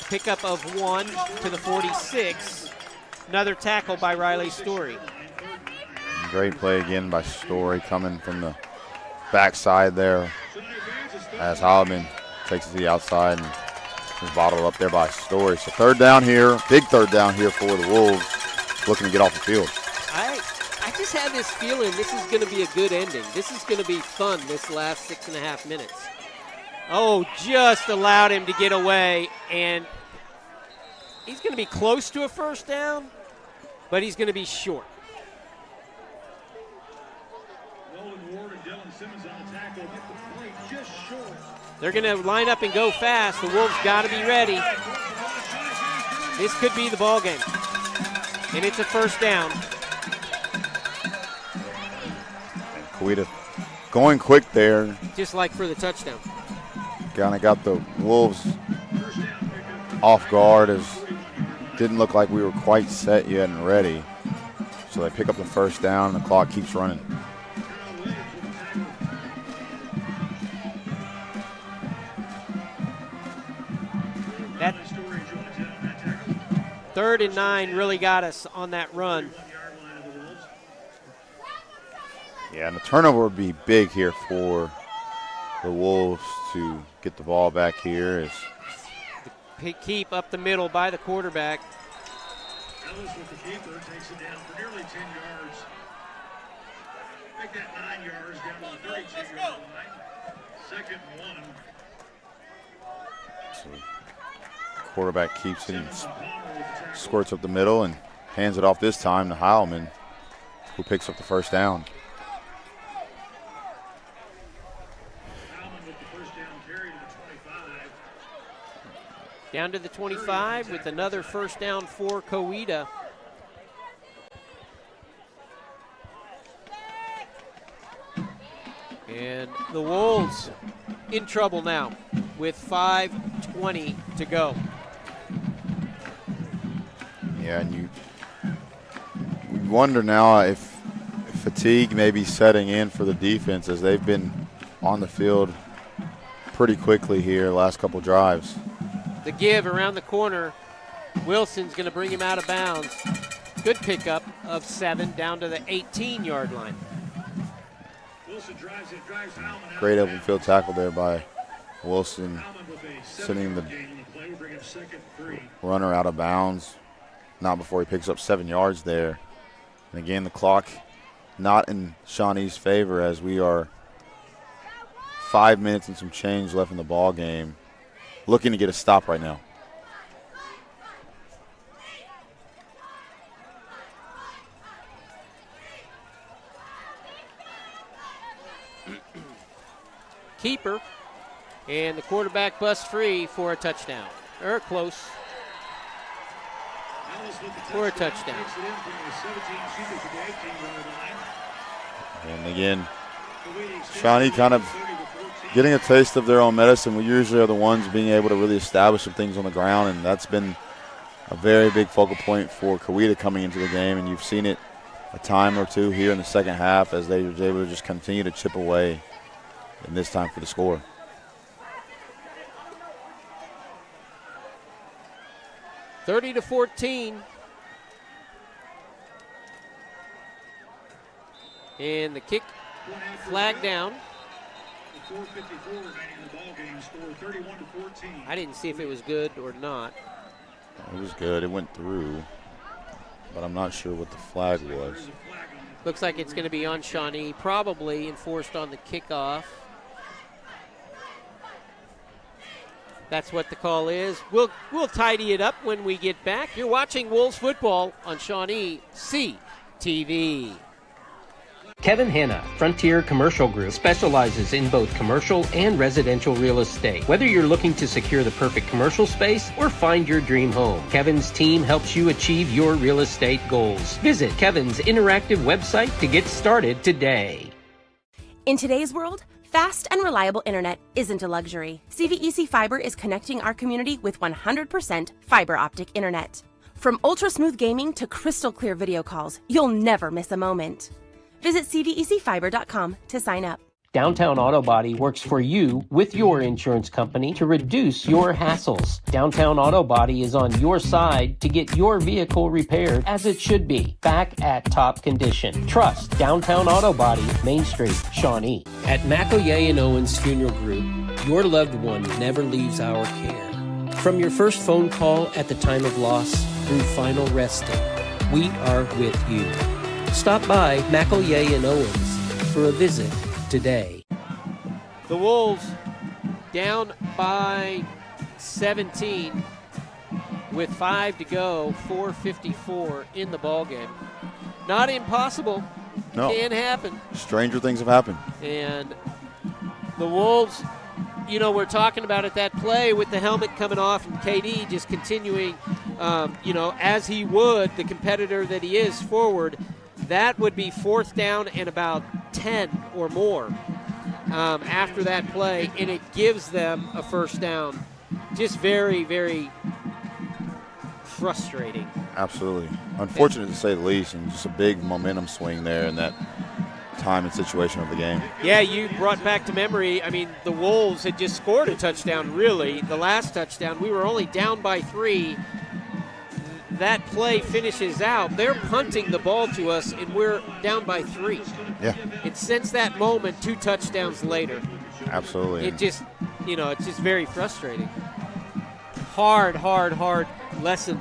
Pickup of 1 to the 46. Another tackle by Riley Story. Great play again by Story coming from the backside there as Heilman takes it to the outside and is bottled up there by Story. So 3rd down here, big 3rd down here for the Wolves, looking to get off the field. I just have this feeling this is going to be a good ending. This is going to be fun this last 6.5 minutes. Oh, just allowed him to get away, and he's going to be close to a 1st down, but he's going to be short. They're going to line up and go fast. The Wolves got to be ready. This could be the ball game, and it's a 1st down. Coweta going quick there. Just like for the touchdown. Kind of got the Wolves off guard, as didn't look like we were quite set yet and ready. So they pick up the first down, and the clock keeps running. That 3rd and 9 really got us on that run. Yeah, and the turnover would be big here for the Wolves to get the ball back here. As keep up the middle by the quarterback. Ellis with the keeper takes it down for nearly 10 yards. Make that 9 yards down to the 32-yard line. 2nd and 1. so quarterback keeps it and squirts up the middle and hands it off this time to Heilman, who picks up the first down. Down to the 25 with another first down for Coweta. And the Wolves in trouble now with 5:20 to go. Yeah, and you wonder now if fatigue may be setting in for the defense, as they've been on the field pretty quickly here the last couple drives. The give around the corner. Wilson's going to bring him out of bounds. Good pickup of 7 down to the 18-yard line. Great open field tackle there by Wilson, sending the runner out of bounds. Not before he picks up 7 yards there. And again, the clock not in Shawnee's favor, as we are 5 minutes and some change left in the ball game. Looking to get a stop right now. Keeper, and the quarterback busts free for a touchdown. Or close. For a touchdown. And again, Shawnee kind of getting a taste of their own medicine. We usually are the ones being able to really establish some things on the ground, and that's been a very big focal point for Coweta coming into the game, and you've seen it a time or two here in the second half as they were able to just continue to chip away, and this time for the score. (30-14). And the kick flag down. I didn't see if it was good or not. It was good. It went through, but I'm not sure what the flag was. Looks like it's going to be on Shawnee, probably enforced on the kickoff. That's what the call is. We'll tidy it up when we get back. You're watching Wolves football on ShawneeCTV. Kevin Hanna, Frontier Commercial Group, specializes in both commercial and residential real estate. Whether you're looking to secure the perfect commercial space or find your dream home, Kevin's team helps you achieve your real estate goals. Visit Kevin's interactive website to get started today. In today's world, fast and reliable internet isn't a luxury. CVEC Fiber is connecting our community with 100% fiber optic internet. From ultra-smooth gaming to crystal clear video calls, you'll never miss a moment. Visit cvecfiber.com to sign up. Downtown Auto Body works for you with your insurance company to reduce your hassles. Downtown Auto Body is on your side to get your vehicle repaired as it should be, back at top condition. Trust Downtown Auto Body, Main Street, Shawnee. At McElroy and Owens Funeral Group, your loved one never leaves our care. From your first phone call at the time of loss through final resting, we are with you. Stop by McElroy and Owens for a visit today. The Wolves down by 17 with 5 to go, 4:54 in the ballgame. Not impossible. No. Can happen. Stranger things have happened. And the Wolves, we're talking about it, that play with the helmet coming off and KD just continuing, as he would, the competitor that he is, forward. That would be 4th down and about 10 or more after that play, and it gives them a first down. Just very, very frustrating. Absolutely. Unfortunate to say the least, and just a big momentum swing there in that time and situation of the game. Yeah, you brought back to memory, I mean, the Wolves had just scored a touchdown, really. The last touchdown, we were only down by 3. That play finishes out. They're punting the ball to us, and we're down by 3. Yeah. And since that moment, 2 touchdowns later. Absolutely. It just, it's just very frustrating. Hard lesson.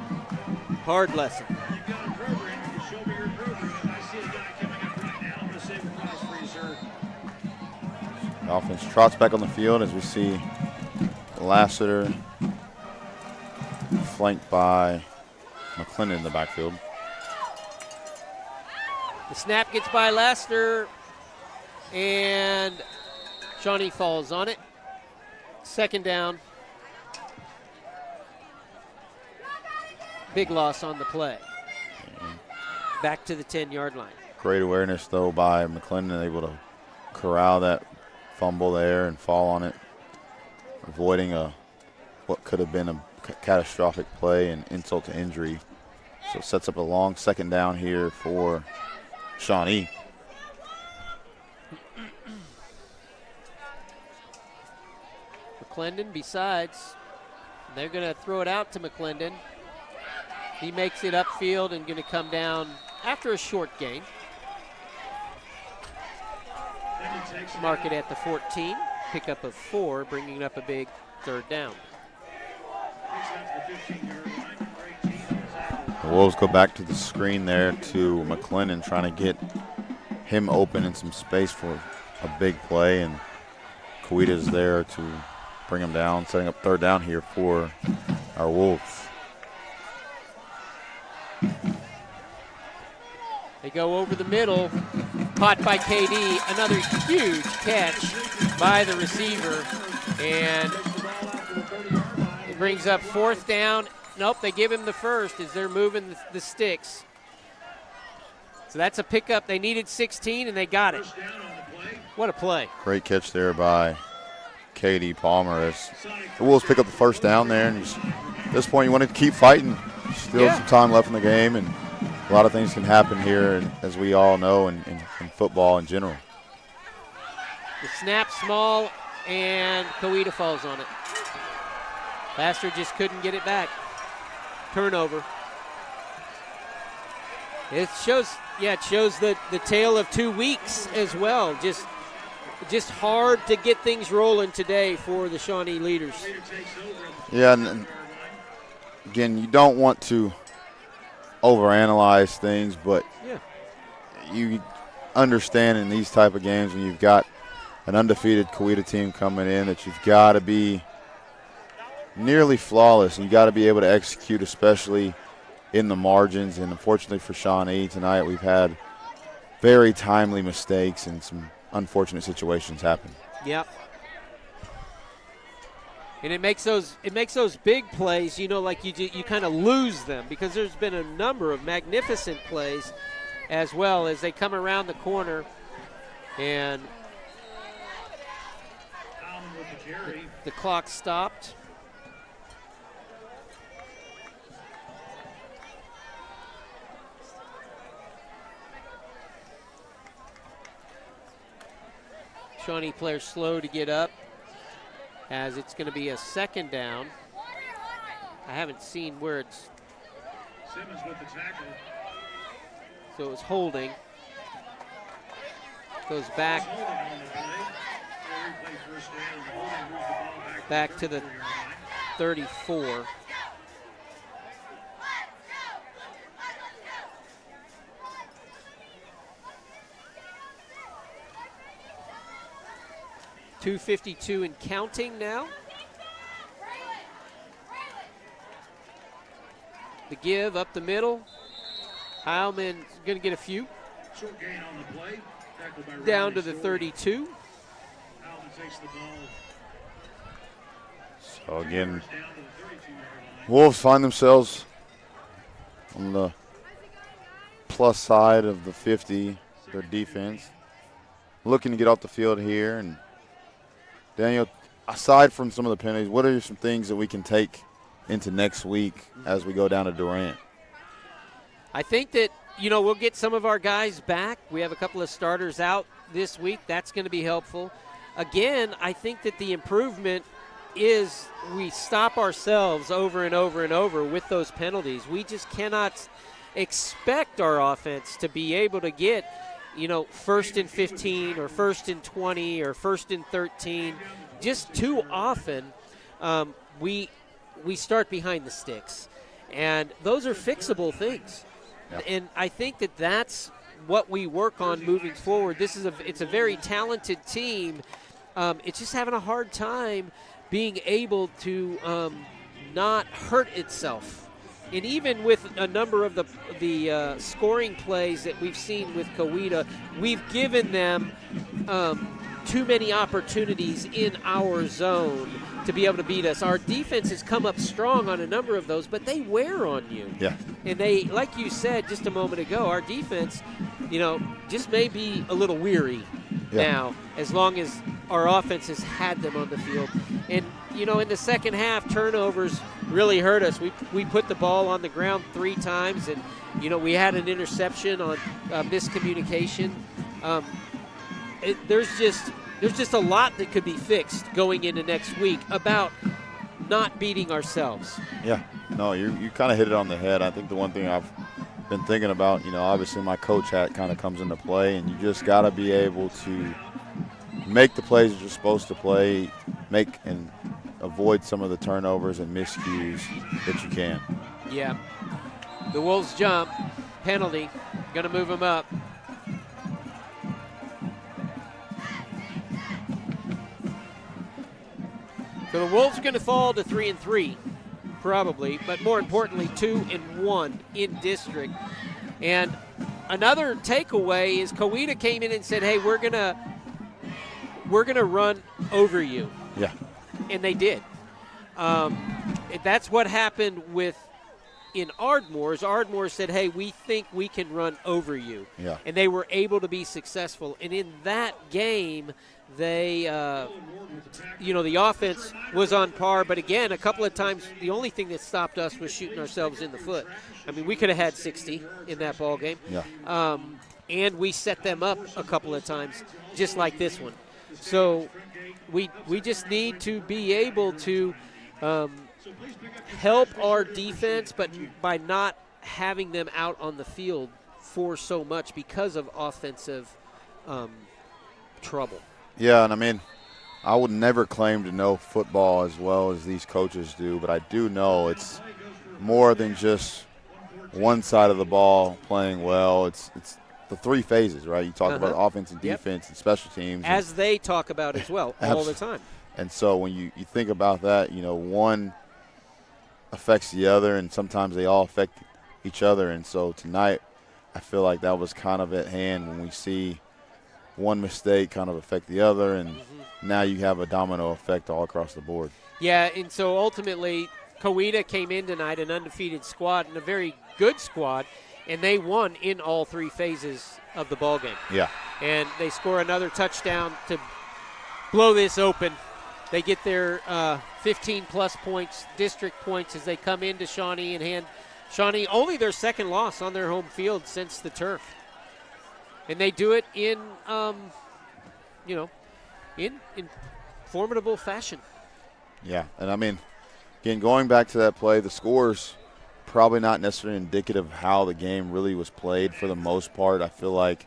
Hard lesson. The offense trots back on the field as we see Lassiter flanked by McClendon in the backfield. The snap gets by Lassiter, and Shawnee falls on it. Second down. Big loss on the play. Back to the 10-yard line. Great awareness, though, by McClendon, able to corral that fumble there and fall on it, avoiding what could have been a catastrophic play and insult to injury. So it sets up a long second down here for Shawnee. McClendon besides. They're going to throw it out to McClendon. He makes it upfield and going to come down after a short gain. Mark it at the 14. Pickup of 4, bringing up a big third down. The Wolves go back to the screen there to McClendon, trying to get him open in some space for a big play, and Coweta's there to bring him down, setting up third down here for our Wolves. They go over the middle, caught by KD, another huge catch by the receiver, and it brings up fourth down. Nope, they give him the first as they're moving the sticks. So that's a pickup. They needed 16, and they got it. What a play. Great catch there by KD Palmer as the Wolves pick up the first down there, and just, at this point you want to keep fighting. Still some time left in the game, and a lot of things can happen here, and as we all know in football in general. The snap small, and Coweta falls on it. Lassiter just couldn't get it back. Turnover. It shows the tale of 2 weeks as well. Just hard to get things rolling today for the Shawnee leaders. Yeah, and again, you don't want to overanalyze things, but you understand in these type of games when you've got an undefeated Coweta team coming in that you've got to be nearly flawless, and you got to be able to execute, especially in the margins. And unfortunately for Shawnee tonight, we've had very timely mistakes and some unfortunate situations happen. Yep. And it makes those big plays, like you kind of lose them, because there's been a number of magnificent plays as well as they come around the corner, and the clock stopped. Shawnee players slow to get up, as it's going to be a second down. I haven't seen where it's. Simmons with the tackle. So it was holding. Goes back to the 34. .252 and counting now. The give up the middle. Heilman's going to get a few. Short gain on the play. Tackled by down to Riley the Stewart. 32. Heilman takes the ball. So again, Wolves find themselves on the plus side of the 50, their defense. Looking to get off the field here and Daniel, aside from some of the penalties, what are some things that we can take into next week as we go down to Durant? I think that, we'll get some of our guys back. We have a couple of starters out this week. That's going to be helpful. Again, I think that the improvement is we stop ourselves over and over and over with those penalties. We just cannot expect our offense to be able to get, 1st and 15 or 1st and 20 or 1st and 13. Just too often we start behind the sticks. And those are fixable things. Yep. And I think that that's what we work on moving forward. It's a very talented team. It's just having a hard time being able to not hurt itself. And even with a number of the scoring plays that we've seen with Coweta, we've given them too many opportunities in our zone to be able to beat us. Our defense has come up strong on a number of those, but they wear on you. Yeah. And they, like you said just a moment ago, our defense, just may be a little weary now, as long as our offense has had them on the field. And, in the second half, turnovers really hurt us. We put the ball on the ground 3 times, and, we had an interception on miscommunication. There's just a lot that could be fixed going into next week about not beating ourselves. Yeah, no, you kind of hit it on the head. I think the one thing I've been thinking about, obviously my coach hat kind of comes into play, and you just got to be able to make the plays that you're supposed to play, make and avoid some of the turnovers and miscues that you can. Yeah. The Wolves jump, penalty, going to move them up. So the Wolves are going to fall to 3-3, probably, but more importantly, 2-1 in district. And another takeaway is Coweta came in and said, "Hey, we're gonna run over you." Yeah. And they did. That's what happened in Ardmore's. Ardmore said, "Hey, we think we can run over you." Yeah. And they were able to be successful. And in that game, they, the offense was on par. But again, a couple of times, the only thing that stopped us was shooting ourselves in the foot. I mean, we could have had 60 in that ball game. Yeah. And we set them up a couple of times, just like this one. So we just need to be able to help our defense, but by not having them out on the field for so much because of offensive trouble. Yeah, and I mean, I would never claim to know football as well as these coaches do, but I do know it's more than just one side of the ball playing well. It's the 3 phases, right? You talk about offense and defense and special teams. As they talk about as well all the time. And so when you think about that, one affects the other, and sometimes they all affect each other. And so tonight, I feel like that was kind of at hand when we see one mistake kind of affect the other, and now you have a domino effect all across the board. Yeah, and so ultimately, Coweta came in tonight, an undefeated squad and a very good squad, and they won in all 3 phases of the ball game. Yeah. And they score another touchdown to blow this open. They get their 15-plus points, district points, as they come into Shawnee and hand Shawnee only their second loss on their home field since the turf. And they do it in, in formidable fashion. Yeah, and I mean, again, going back to that play, the score's probably not necessarily indicative of how the game really was played for the most part. I feel like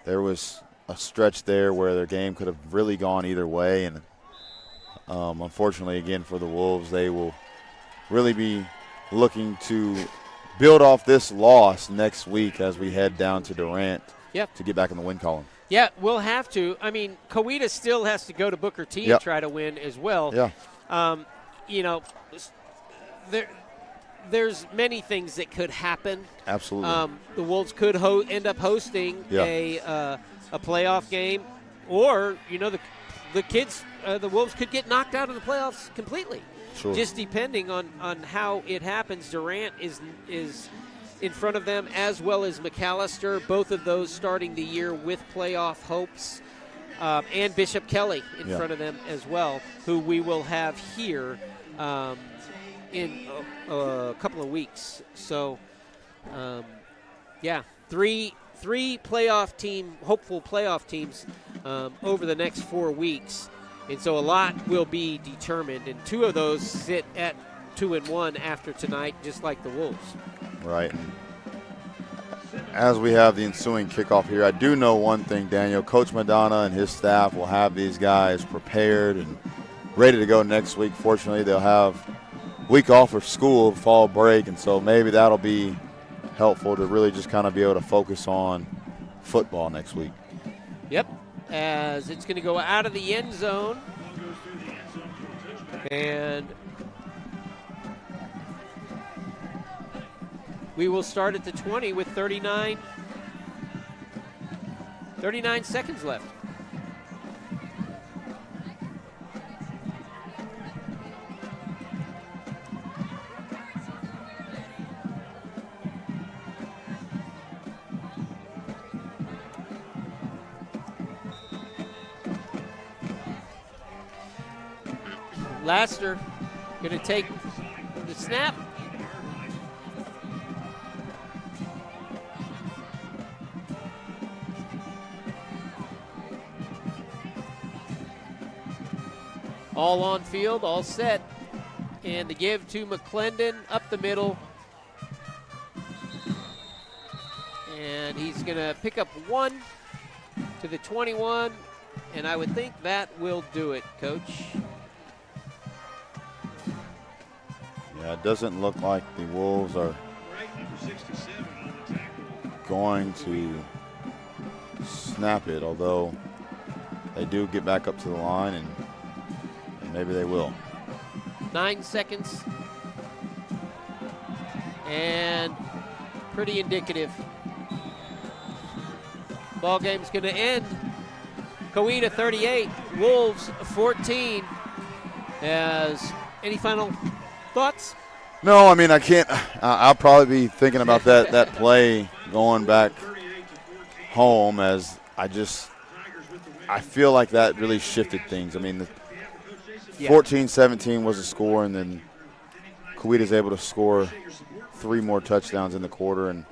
there was a stretch there where their game could have really gone either way, and unfortunately, again, for the Wolves, they will really be looking to build off this loss next week as we head down to Durant to get back in the win column. Yeah, we'll have to. I mean, Coweta still has to go to Booker T and try to win as well. Yeah. There's many things that could happen. Absolutely. The Wolves could end up hosting a playoff game, or the kids, the Wolves could get knocked out of the playoffs completely. Sure. Just depending on how it happens. Durant is in front of them, as well as McAllister, both of those starting the year with playoff hopes. and Bishop Kelly in front of them as well, who we will have here in a couple of weeks. So, three hopeful playoff teams over the next 4 weeks. And so a lot will be determined, and 2 of those sit at 2-1 after tonight, just like the Wolves. Right. As we have the ensuing kickoff here, I do know one thing, Daniel. Coach Madonna and his staff will have these guys prepared and ready to go next week. Fortunately, they'll have a week off of school, fall break, and so maybe that'll be helpful to really just kind of be able to focus on football next week. Yep, as it's going to go out of the end zone. And we will start at the 20 with 39 seconds left. Laster going to take the snap. All on field, all set. And the give to McClendon up the middle. And he's going to pick up 1 to the 21. And I would think that will do it, Coach. Yeah, it doesn't look like the Wolves are going to snap it, although they do get back up to the line, and maybe they will. 9 seconds. And pretty indicative. Ball game's going to end. Coweta 38, Wolves 14. As any final thoughts? No, I mean, I can't. I'll probably be thinking about that play going back home, as I feel like that really shifted things. I mean, 14-17 was the score, and then Coweta's able to score 3 more touchdowns in the quarter. And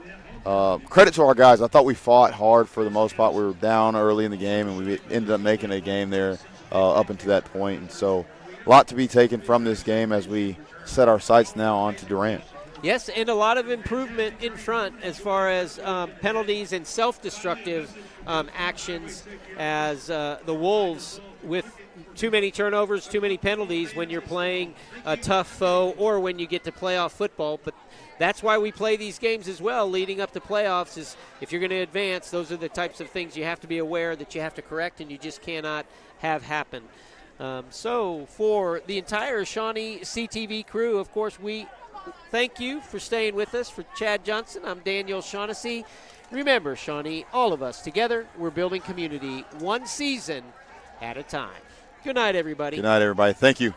credit to our guys. I thought we fought hard for the most part. We were down early in the game, and we ended up making a game there up until that point. And so a lot to be taken from this game as we set our sights now onto Durant. Yes, and a lot of improvement in front as far as penalties and self-destructive actions, as the Wolves with too many turnovers, too many penalties when you're playing a tough foe or when you get to playoff football. But that's why we play these games as well leading up to playoffs, is if you're going to advance, those are the types of things you have to be aware that you have to correct and you just cannot have happen. So for the entire ShawneeCTV crew, of course, we thank you for staying with us. For Chad Johnson, I'm Daniel Shaughnessy. Remember, Shawnee, all of us together, we're building community one season at a time. Good night, everybody. Good night, everybody. Thank you.